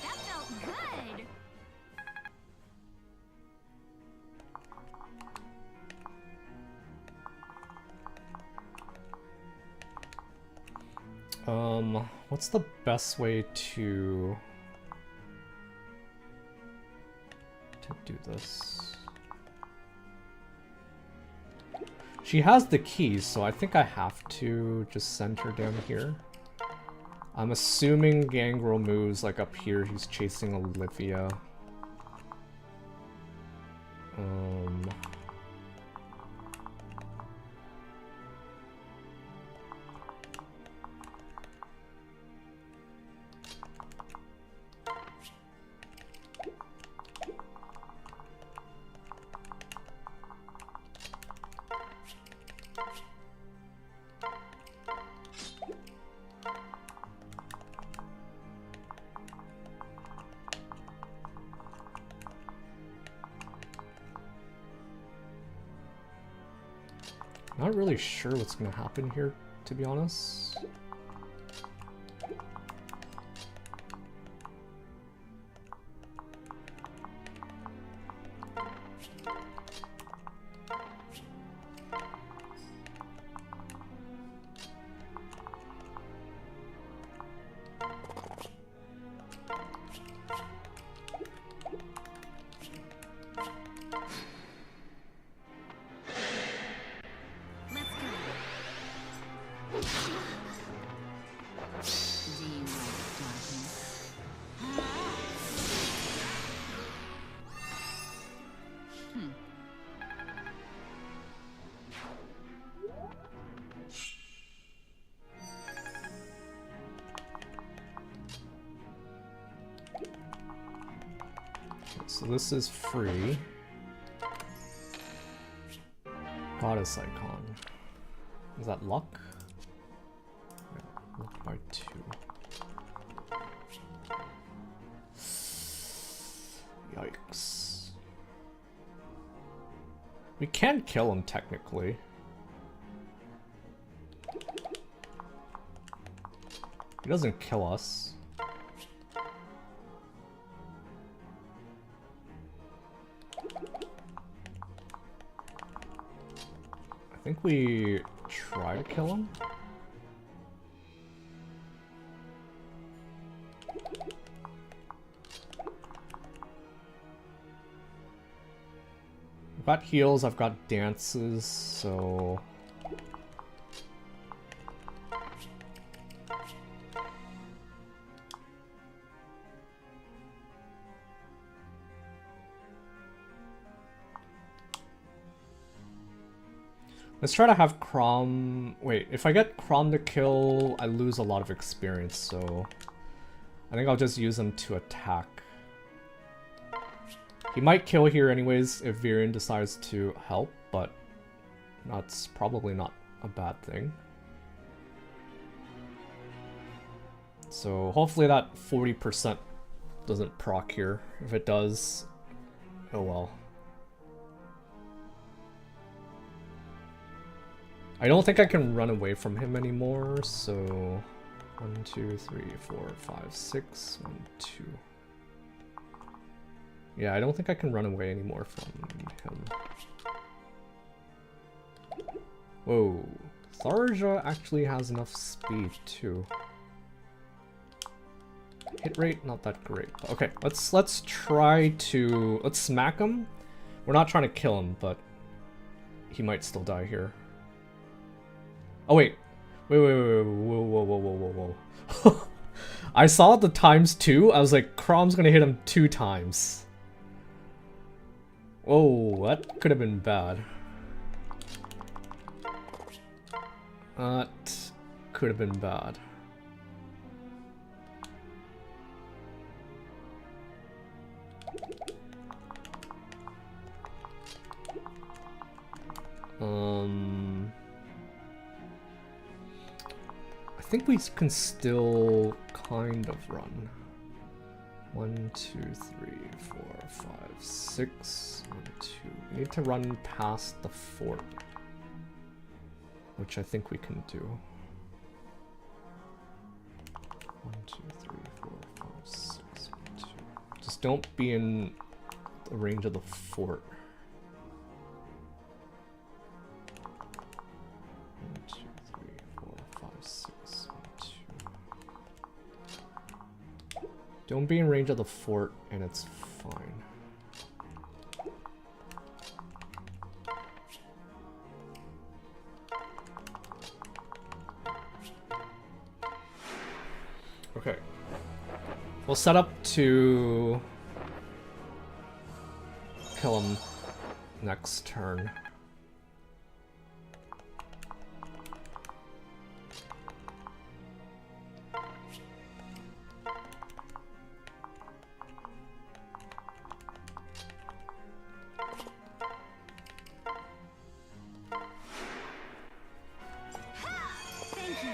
That felt good. What's the best way to do this? She has the keys, so I think I have to just send her down here. I'm assuming Gangrel moves like up here. He's chasing Olivia. Not really sure what's gonna happen here, to be honest. Let's go. Do you like darkness? So this is free. Goddess icon. Is that luck? Yeah, luck by 2. Yikes. We can kill him technically. He doesn't kill us. I think we try to kill him. I've got heals, I've got dances, so... Let's try to have Crom... Wait, if I get Crom to kill, I lose a lot of experience, so... I think I'll just use him to attack. He might kill here anyways if Virion decides to help, but that's probably not a bad thing. So hopefully that 40% doesn't proc here. If it does, oh well. I don't think I can run away from him anymore, so 1, 2, 3, 4, 5, 6, 1, 2. Yeah, I don't think I can run away anymore from him. Whoa, Tharja actually has enough speed too. Hit rate, not that great. Okay, let's try to smack him. We're not trying to kill him, but he might still die here. Oh wait, whoa. I saw the times 2. I was like, Crom's gonna hit him 2 times. Oh, that could have been bad. That could have been bad. I think we can still kind of run. 1, 2, 3, 4, 5, 6. 1, 2. We need to run past the fort, which I think we can do. 1, 2, 3, 4, 5, 6. 1, 2. Just don't be in the range of the fort. 1, 2, 3, 4, 5, 6. 1, 2. Don't be in range of the fort, and it's fine. Okay. We'll set up to kill him next turn. Thank you.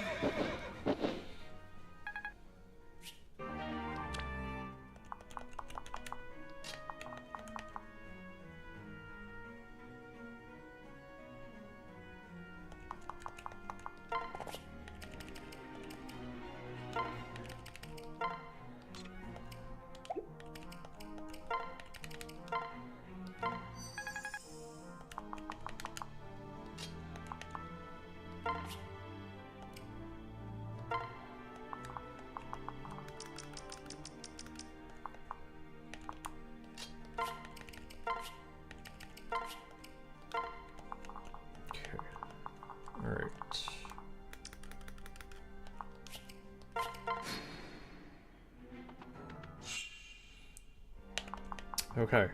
Okay,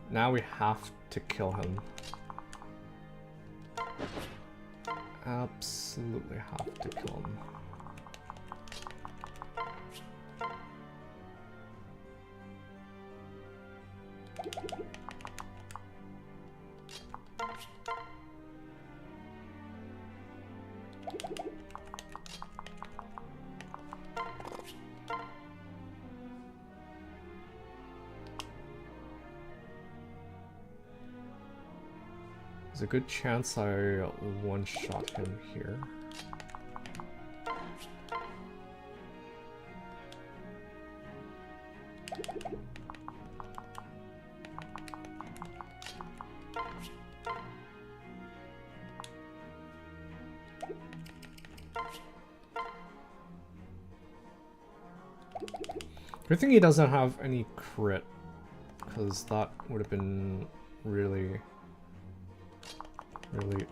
now we have to kill him. Absolutely have to kill him. There's a good chance I one-shot him here. Good thing he doesn't have any crit, because that would have been really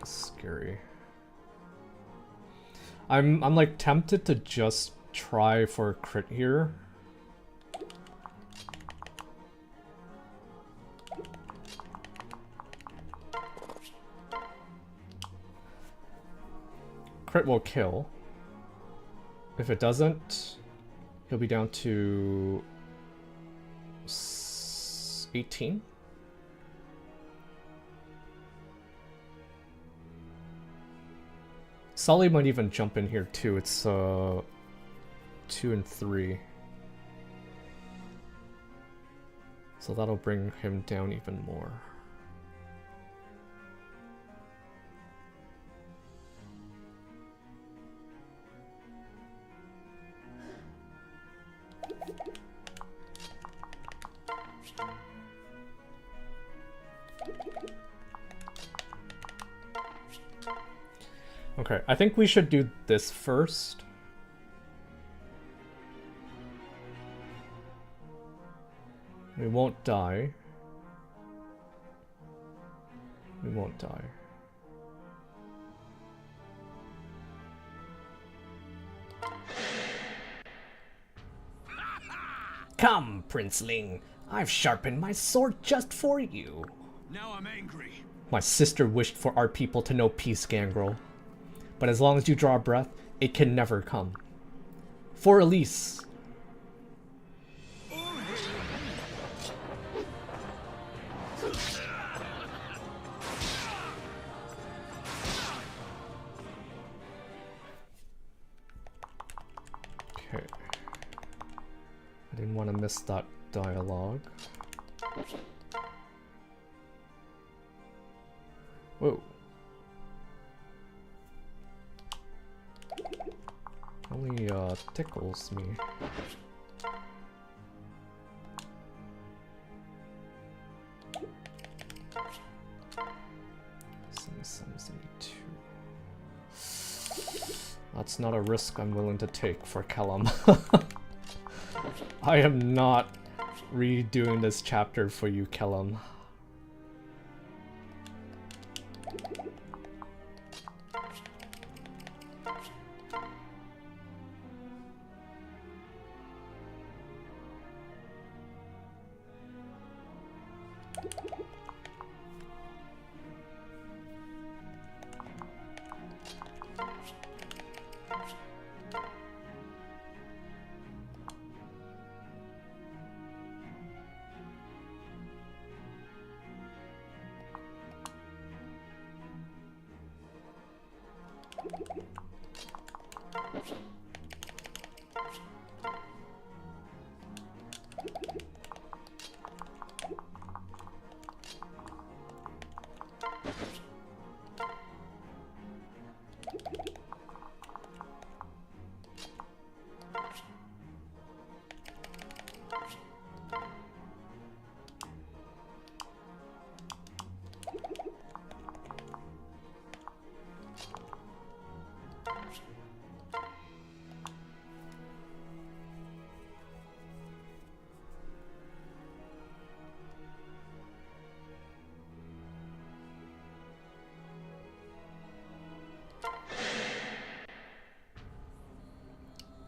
scary. I'm like tempted to just try for a crit here. Crit will kill. If it doesn't, he'll be down to 18. Sully might even jump in here too. It's 2 and 3. So that'll bring him down even more. Okay, I think we should do this first. We won't die. We won't die. Come, Princeling. I've sharpened my sword just for you. Now I'm angry. My sister wished for our people to know peace, Gangrel. But as long as you draw a breath, it can never come. For Elise. Okay. I didn't want to miss that dialogue. Whoa. Only tickles me. 77, 72. That's not a risk I'm willing to take for Kellum. I am not redoing this chapter for you, Kellum.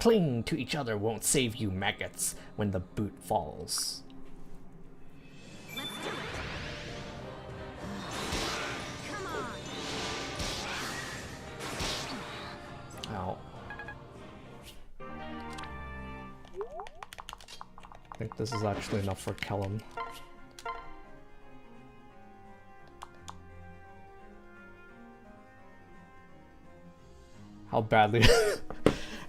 Cling to each other won't save you, maggots, when the boot falls. Let's do it. Come on. Ow. I think this is actually enough for Kellum. How badly...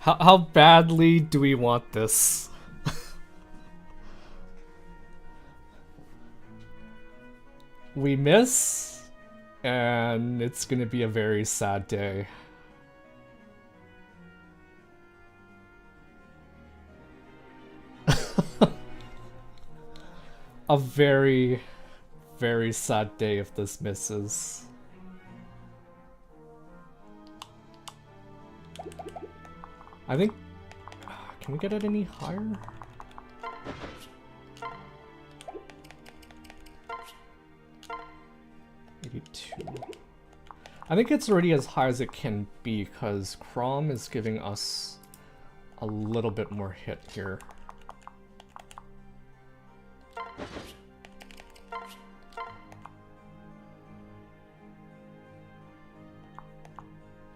How badly do we want this? We miss, and it's gonna be a very sad day. A very, very sad day if this misses. I think... Can we get it any higher? I think it's already as high as it can be because Chrom is giving us a little bit more hit here.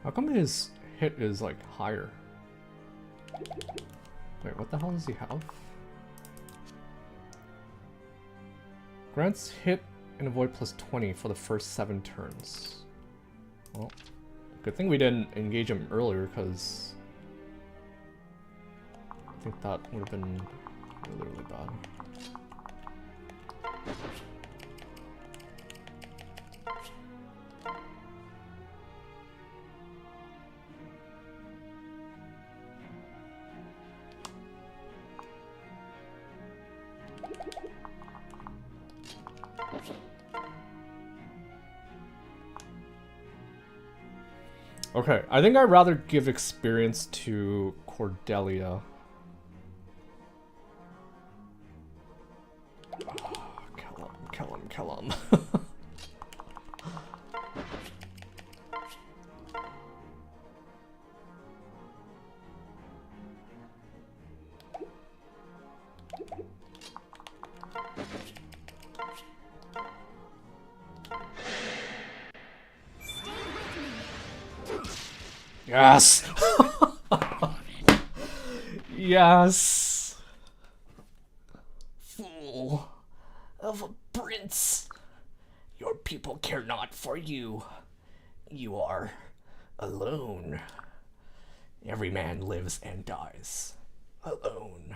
How come his hit is like higher? Wait, what the hell does he have? Grants hit and avoid plus 20 for the first 7 turns. Well, good thing we didn't engage him earlier, because I think that would have been really, really bad. Okay, I think I'd rather give experience to Cordelia. Oh, kill him. Yes! Yes! Fool of a prince. Your people care not for you. You are alone. Every man lives and dies alone.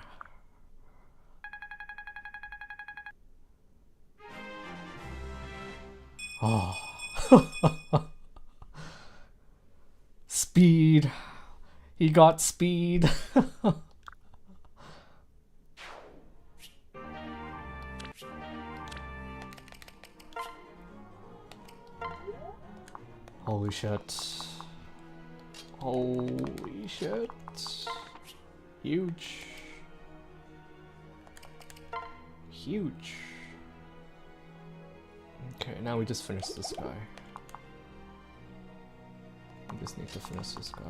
Speed. He got speed. Holy shit. Holy shit. Huge. Huge. Okay, now we just finish this guy. We just need to finish this guy.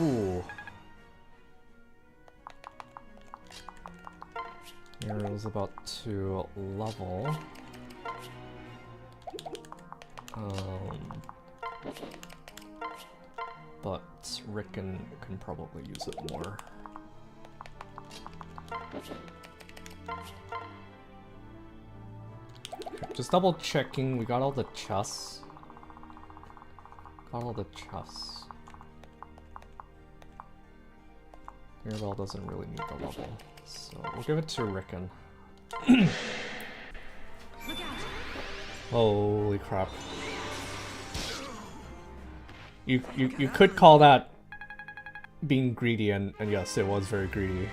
Ooh. Ariel's about to level. But Rickon can probably use it more. Just double checking, we got all the chests. Got all the chests. Mirabelle doesn't really need the level, so we'll give it to Rickon. Holy crap. You could call that being greedy, and yes, it was very greedy.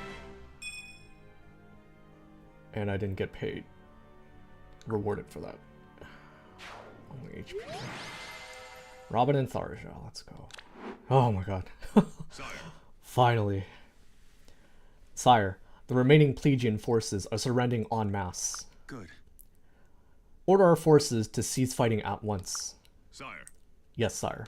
And I didn't get paid. Rewarded for that. Only HP. Robin and Tharja, let's go. Oh my god. Finally. Sire, the remaining Plegian forces are surrendering en masse. Good. Order our forces to cease fighting at once. Sire. Yes, sire.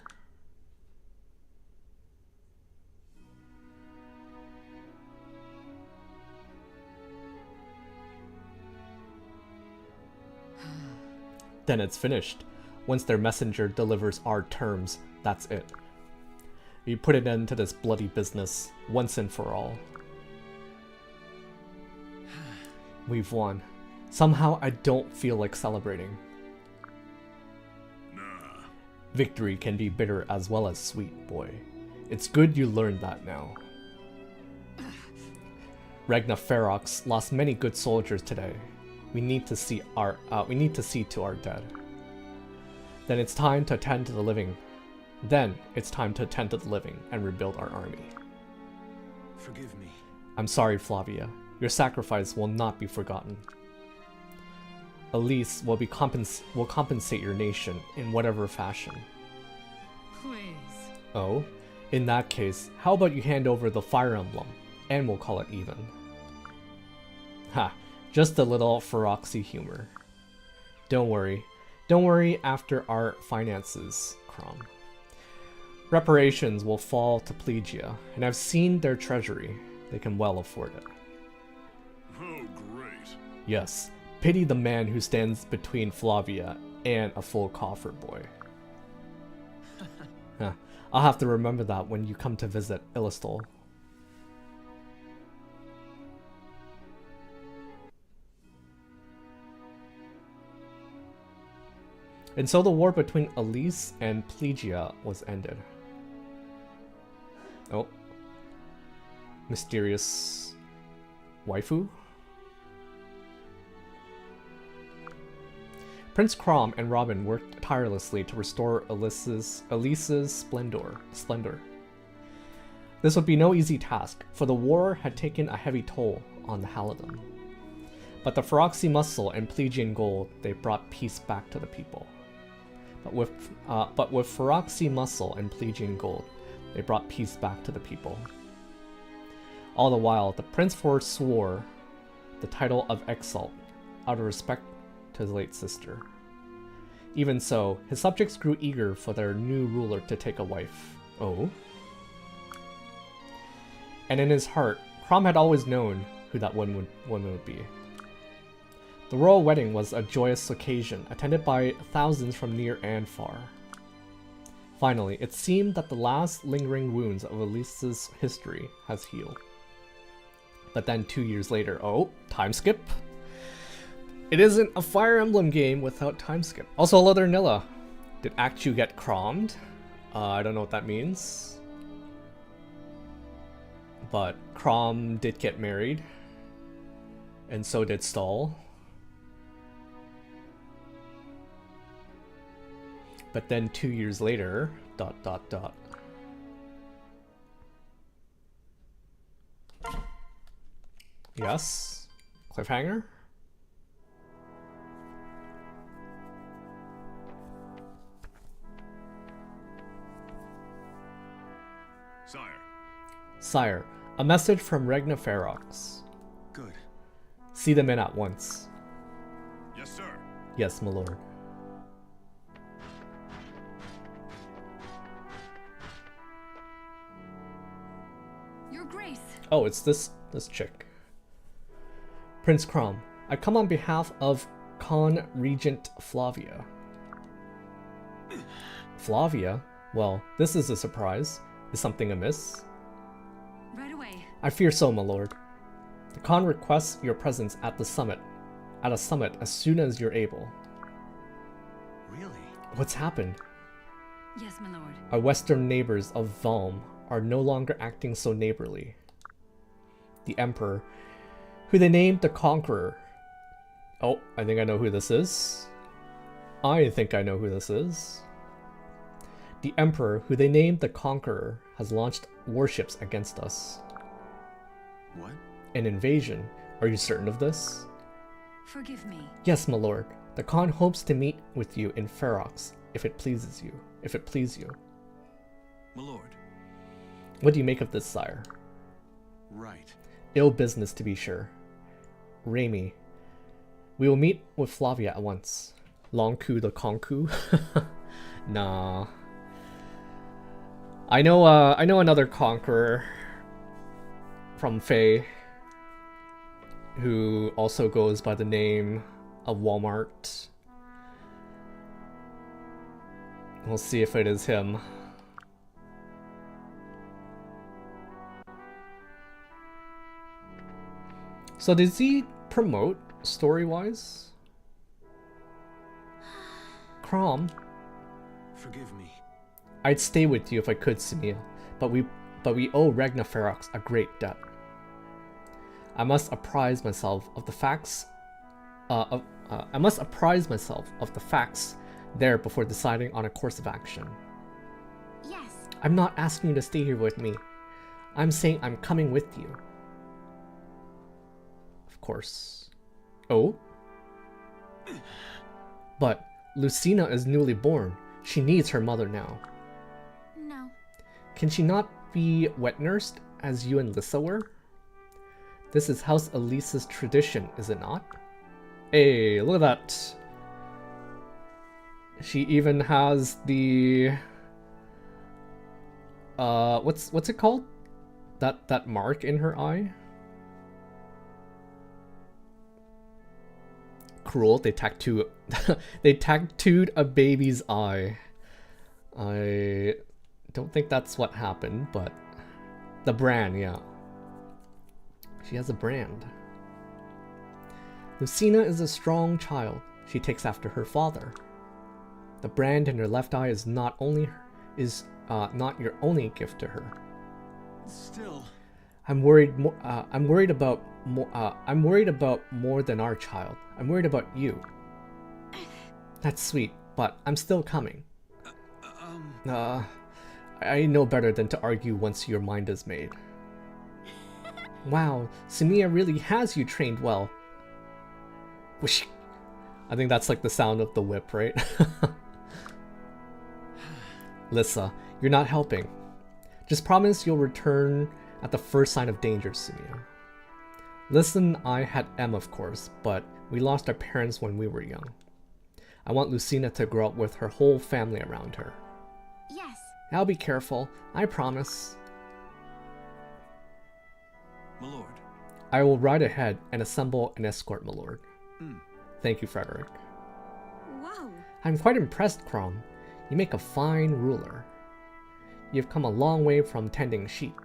Then it's finished. Once their messenger delivers our terms, that's it. We put an end to this bloody business, once and for all. We've won. Somehow I don't feel like celebrating. Nah. Victory can be bitter as well as sweet, boy. It's good you learned that now. Ragna Ferox lost many good soldiers today. We need to see to our dead. Then it's time to attend to the living. And rebuild our army. Forgive me. I'm sorry, Flavia. Your sacrifice will not be forgotten. Elise will compensate your nation in whatever fashion. Please. Oh? In that case, how about you hand over the Fire Emblem, and we'll call it even. Ha, just a little Feroxy humor. Don't worry after our finances, Crom. Reparations will fall to Plegia, and I've seen their treasury. They can well afford it. Oh, great. Yes, pity the man who stands between Flavia and a full coffer, boy. Huh. I'll have to remember that when you come to visit Illistol. And so the war between Elise and Plegia was ended. Oh. Mysterious waifu? Prince Crom and Robin worked tirelessly to restore Elise's splendor. This would be no easy task, for the war had taken a heavy toll on the Haladin. But the Feroxy muscle and Plegian gold, they brought peace back to the people. But with Feroxy muscle and Plegian gold, they brought peace back to the people. All the while, the prince forswore the title of Exalt out of respect to his late sister. Even so, his subjects grew eager for their new ruler to take a wife. Oh? And in his heart, Crom had always known who that woman would be. The royal wedding was a joyous occasion, attended by thousands from near and far. Finally, it seemed that the last lingering wounds of Elisa's history has healed. But then 2 years later, oh, time skip? It isn't a Fire Emblem game without time skip. Also, hello there, Nilla. Did Actu get crommed? I don't know what that means. But Crom did get married. And so did Stall. But then 2 years later, ... Yes? Cliffhanger? Sire. Sire, a message from Regna Ferox. Good. See them in at once. Yes, sir. Yes, my lord. Your Grace. Oh, it's this chick. Prince Crom, I come on behalf of Con Regent Flavia. Flavia? Well, this is a surprise. Is something amiss? Right away. I fear so, my lord. The Khan requests your presence at a summit as soon as you're able. Really? What's happened? Yes, my lord. Our western neighbors of Valm are no longer acting so neighborly. The Emperor, who they named the Conqueror. Oh, I think I know who this is. I think I know who this is. The Emperor, who they named the Conqueror, has launched warships against us. What? An invasion. Are you certain of this? Forgive me. Yes, my lord. The Khan hopes to meet with you in Ferox, if it pleases you. If it please you. My lord. What do you make of this, sire? Right. Ill business, to be sure. Raimi, we will meet with Flavia at once. Longku the Konku? Nah. I know another conqueror from Fae who also goes by the name of Walmart. We'll see if it is him. So does he promote story-wise? Crom, Forgive me. I'd stay with you if I could, Samia, but we owe Regna Ferox a great debt. I must apprise myself of the facts. I must apprise myself of the facts there before deciding on a course of action. Yes. I'm not asking you to stay here with me. I'm saying I'm coming with you. Of course. Oh? But Lucina is newly born. She needs her mother now. No. Can she not be wet nursed as you and Lissa were? This is House Elisa's tradition, is it not? Hey, look at that. She even has the what's it called? That mark in her eye? Cruel, they tattooed a baby's eye. I don't think that's what happened, but the brand, yeah. She has a brand. Lucina is a strong child. She takes after her father. The brand in her left eye is not your only gift to her. Still. I'm worried about more than our child. I'm worried about you. That's sweet, but I'm still coming. I know better than to argue once your mind is made. Wow, Samia really has you trained well. Whoosh. I think that's like the sound of the whip, right? Lissa, you're not helping. Just promise you'll return at the first sign of danger, Samia. Lissa and I had M, of course, but we lost our parents when we were young. I want Lucina to grow up with her whole family around her. Yes. I'll be careful, I promise. My lord. I will ride ahead and assemble an escort, my lord. Mm. Thank you, Frederick. Wow. I'm quite impressed, Crom. You make a fine ruler. You've come a long way from tending sheep.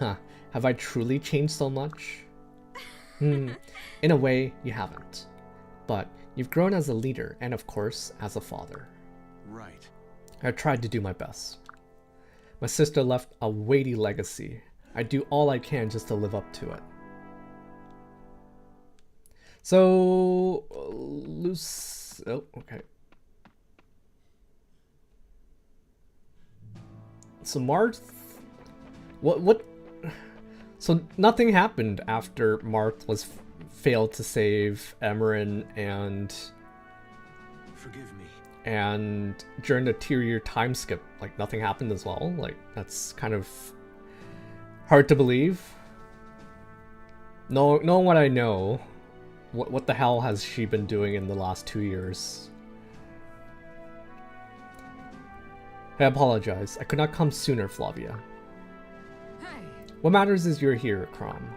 Huh, have I truly changed so much? In a way, you haven't. But you've grown as a leader and, of course, as a father. Right. I tried to do my best. My sister left a weighty legacy. I do all I can just to live up to it. So, oh, okay. So Marth, what? So nothing happened after Marth was failed to save Emerin and Forgive me. during the 2-year time skip, like nothing happened as well. Like that's kind of hard to believe. Knowing what I know, what the hell has she been doing in the last 2 years? I apologize. I could not come sooner, Flavia. Hey, What matters is you're here, Crom.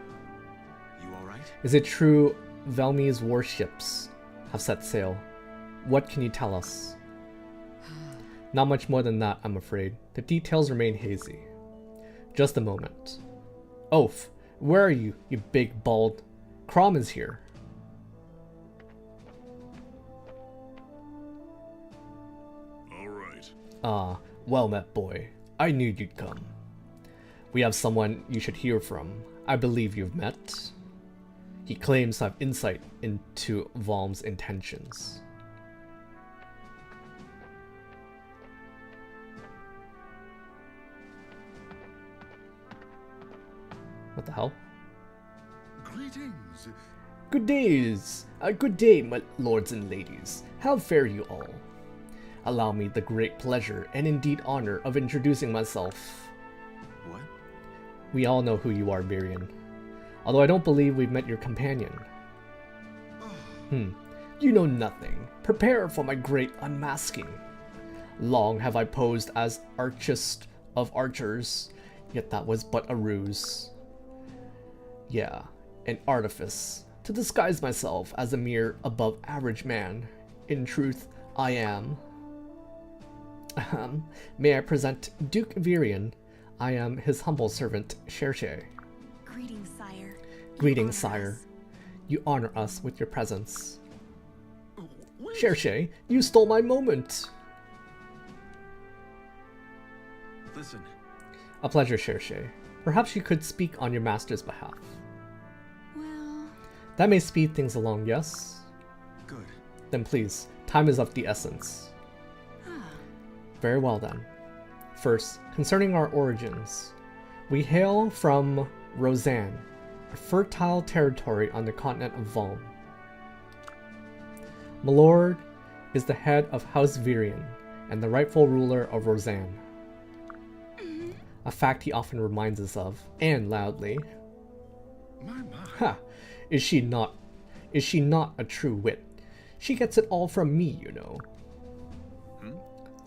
You alright? Is it true Velmi's warships have set sail? What can you tell us? Not much more than that, I'm afraid. The details remain hazy. Just a moment. Oaf, where are you, you big bald? Crom is here. Alright. Ah, well met, boy. I knew you'd come. We have someone you should hear from. I believe you've met. He claims to have insight into Valm's intentions. What the hell? Greetings. Good days! Good day, my lords and ladies. How fare you all? Allow me the great pleasure and indeed honor of introducing myself. What? We all know who you are, Mirian. Although I don't believe we've met your companion. You know nothing. Prepare for my great unmasking. Long have I posed as archest of archers, yet that was but a ruse. Yeah, an artifice, to disguise myself as a mere above-average man. In truth, I am. May I present Duke Virian? I am his humble servant, Cherche. Greetings, sire. Greetings, Honor sire. us. You honor us with your presence. Wait. Cherche, you stole my moment! Listen. A pleasure, Cherche. Perhaps you could speak on your master's behalf. Well, That may speed things along, yes? Good. Then please, time is of the essence. Very well then. First, concerning our origins. We hail from Roseanne, a fertile territory on the continent of Valm. Milord is the head of House Virian and the rightful ruler of Roseanne. A fact he often reminds us of, and loudly. My. Ha! Is she not a true wit? She gets it all from me, you know.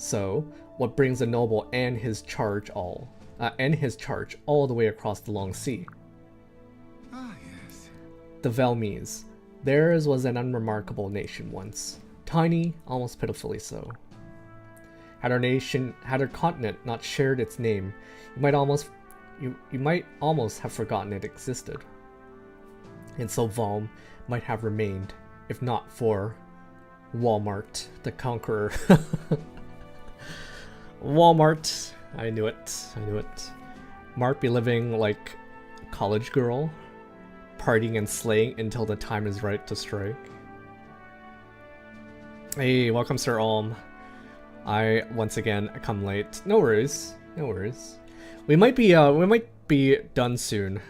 So, what brings a noble and his charge all the way across the long sea? Ah, yes. The Velmies. Theirs was an unremarkable nation once. Tiny, almost pitifully so. Had our continent not shared its name, you might almost have forgotten it existed. And so Valm might have remained, if not for Walmart, the conqueror. Walmart. I knew it. Mart be living like a college girl, partying and slaying until the time is right to strike. Hey, welcome, Sir Alm. I once again come late. No worries. We might be done soon.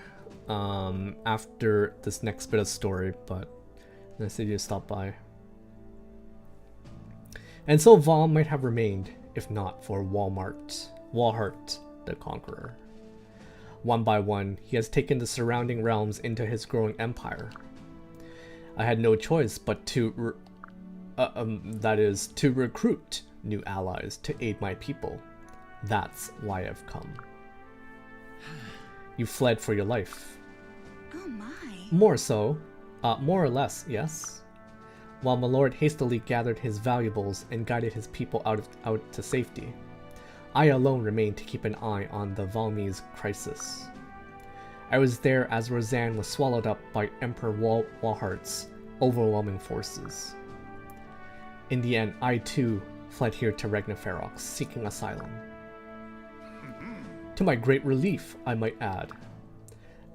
After this next bit of story, but nice of you to stop by. And so Valm might have remained, if not for Walhart the Conqueror. One by one, he has taken the surrounding realms into his growing empire. I had no choice but to That is to recruit new allies to aid my people. That's why I've come. You fled for your life. Oh my. More or less, yes. While my lord hastily gathered his valuables and guided his people out to safety, I alone remained to keep an eye on the Valmy's crisis. I was there as Roseanne was swallowed up by Emperor Walhart's overwhelming forces. In the end, I too fled here to Ragnarok, seeking asylum. To my great relief, I might add.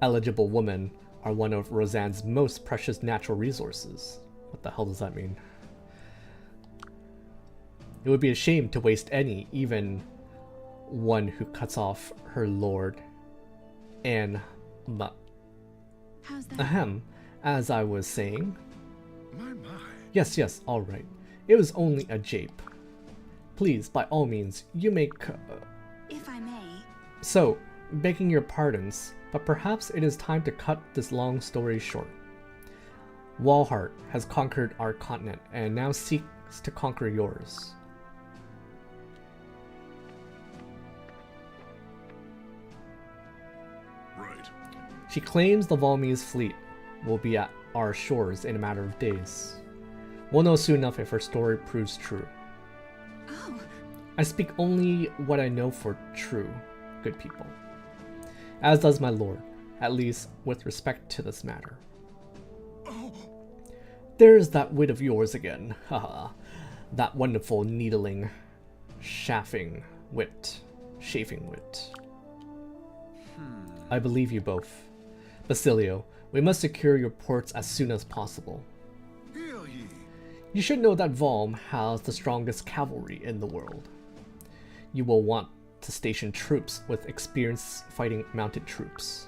Eligible women are one of Roseanne's most precious natural resources. What the hell does that mean? It would be a shame to waste any, even one who cuts off her lord. And How's that? ahem, as I was saying. My. Yes, all right. It was only a jape. Please, by all means, you may If I may. So, begging your pardons, but perhaps it is time to cut this long story short. Walhart has conquered our continent and now seeks to conquer yours. Right. She claims the Valmy's fleet will be at our shores in a matter of days. We'll know soon enough if her story proves true. Oh, I speak only what I know for true, good people. As does my lord, at least with respect to this matter. There's that wit of yours again, haha. That wonderful needling, chafing wit. I believe you both. Basilio, we must secure your ports as soon as possible. Heal ye. You should know that Valm has the strongest cavalry in the world. You will want to station troops with experience fighting mounted troops.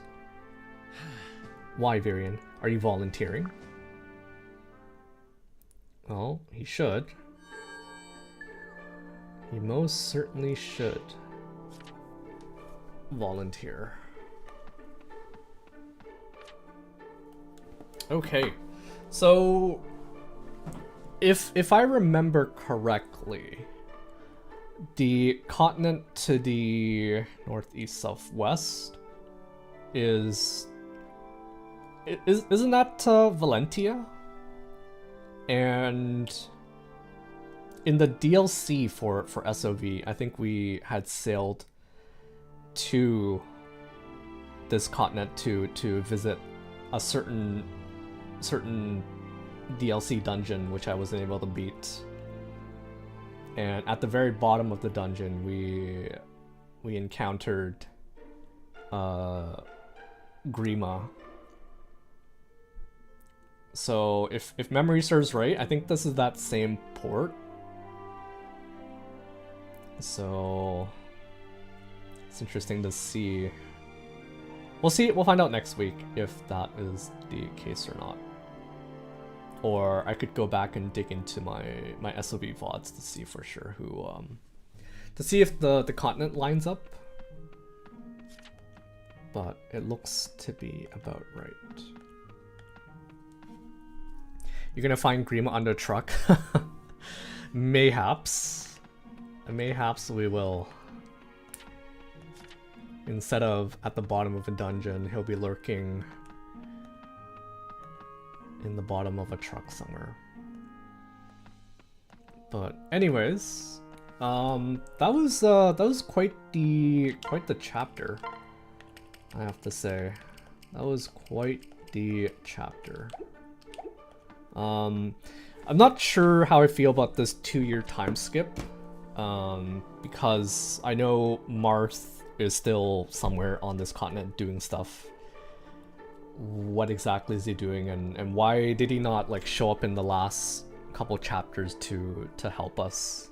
Why, Varian? Are you volunteering? Well, he should. He most certainly should volunteer. Okay, so if I remember correctly, the continent to the northeast southwest isn't that Valentia? And in the DLC for SOV, I think we had sailed to this continent to visit a certain DLC dungeon which I wasn't able to beat. And at the very bottom of the dungeon we encountered Grima. So if memory serves right, I think this is that same port. So it's interesting to see. We'll find out next week if that is the case or not. Or I could go back and dig into my SOV VODs to see for sure who to see if the continent lines up. But it looks to be about right. You're gonna find Grima under a truck. Mayhaps. Mayhaps we will. Instead of at the bottom of a dungeon, he'll be lurking in the bottom of a truck somewhere. But anyways, that was quite the chapter, I have to say. That was quite the chapter. I'm not sure how I feel about this 2-year time skip, because I know Marth is still somewhere on this continent doing stuff. What exactly is he doing, and why did he not like show up in the last couple chapters to help us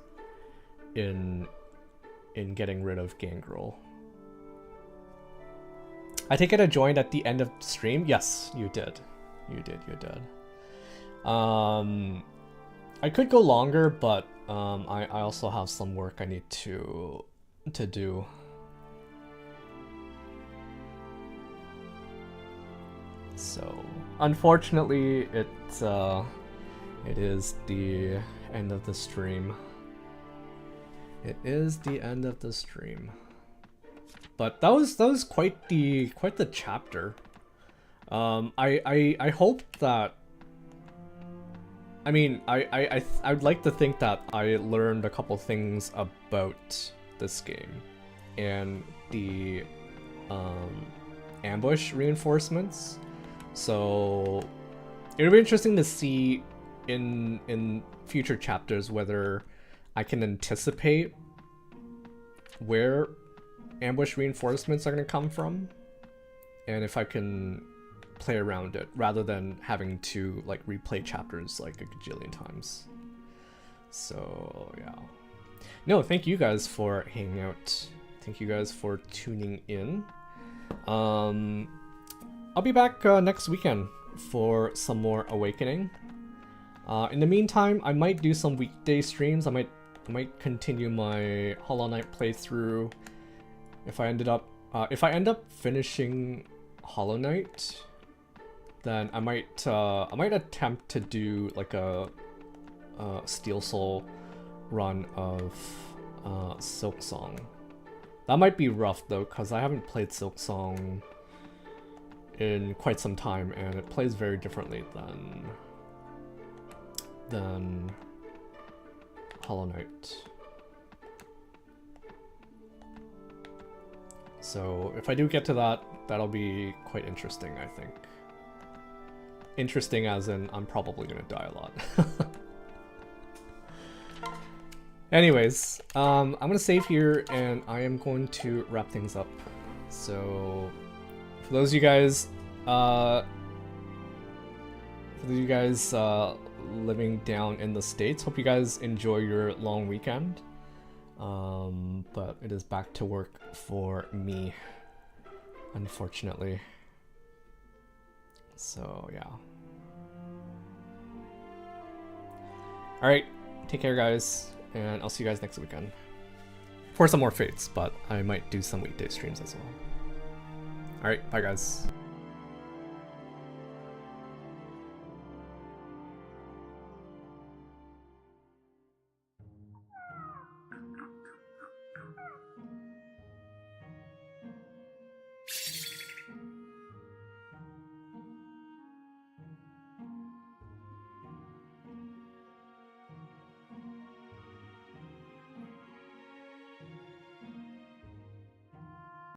in getting rid of Gangrel? I take it I joined at the end of the stream. Yes, you did. You did. I could go longer, but I also have some work I need to do. So unfortunately, it It is the end of the stream. It is the end of the stream. But that was quite the chapter. I hope that. I mean, I'd like to think that I learned a couple things about this game and the ambush reinforcements. So it'll be interesting to see in future chapters whether I can anticipate where ambush reinforcements are going to come from, and if I can play around it rather than having to like replay chapters like a gajillion times. So yeah, no, thank you guys for hanging out. Thank you guys for tuning in. I'll be back next weekend for some more Awakening. In the meantime, I might do some weekday streams. I might continue my Hollow Knight playthrough. If I end up finishing Hollow Knight, then I might attempt to do like a Steel Soul run of Silk Song. That might be rough though, because I haven't played Silk Song in quite some time, and it plays very differently than Hollow Knight. So if I do get to that, that'll be quite interesting, I think. Interesting as in I'm probably gonna die a lot. Anyways, I'm gonna save here and I am going to wrap things up. So for those of you guys living down in the States, hope you guys enjoy your long weekend. But it is back to work for me, unfortunately. So yeah. Alright, take care guys, and I'll see you guys next weekend for some more Fates, but I might do some weekday streams as well. Alright, bye guys.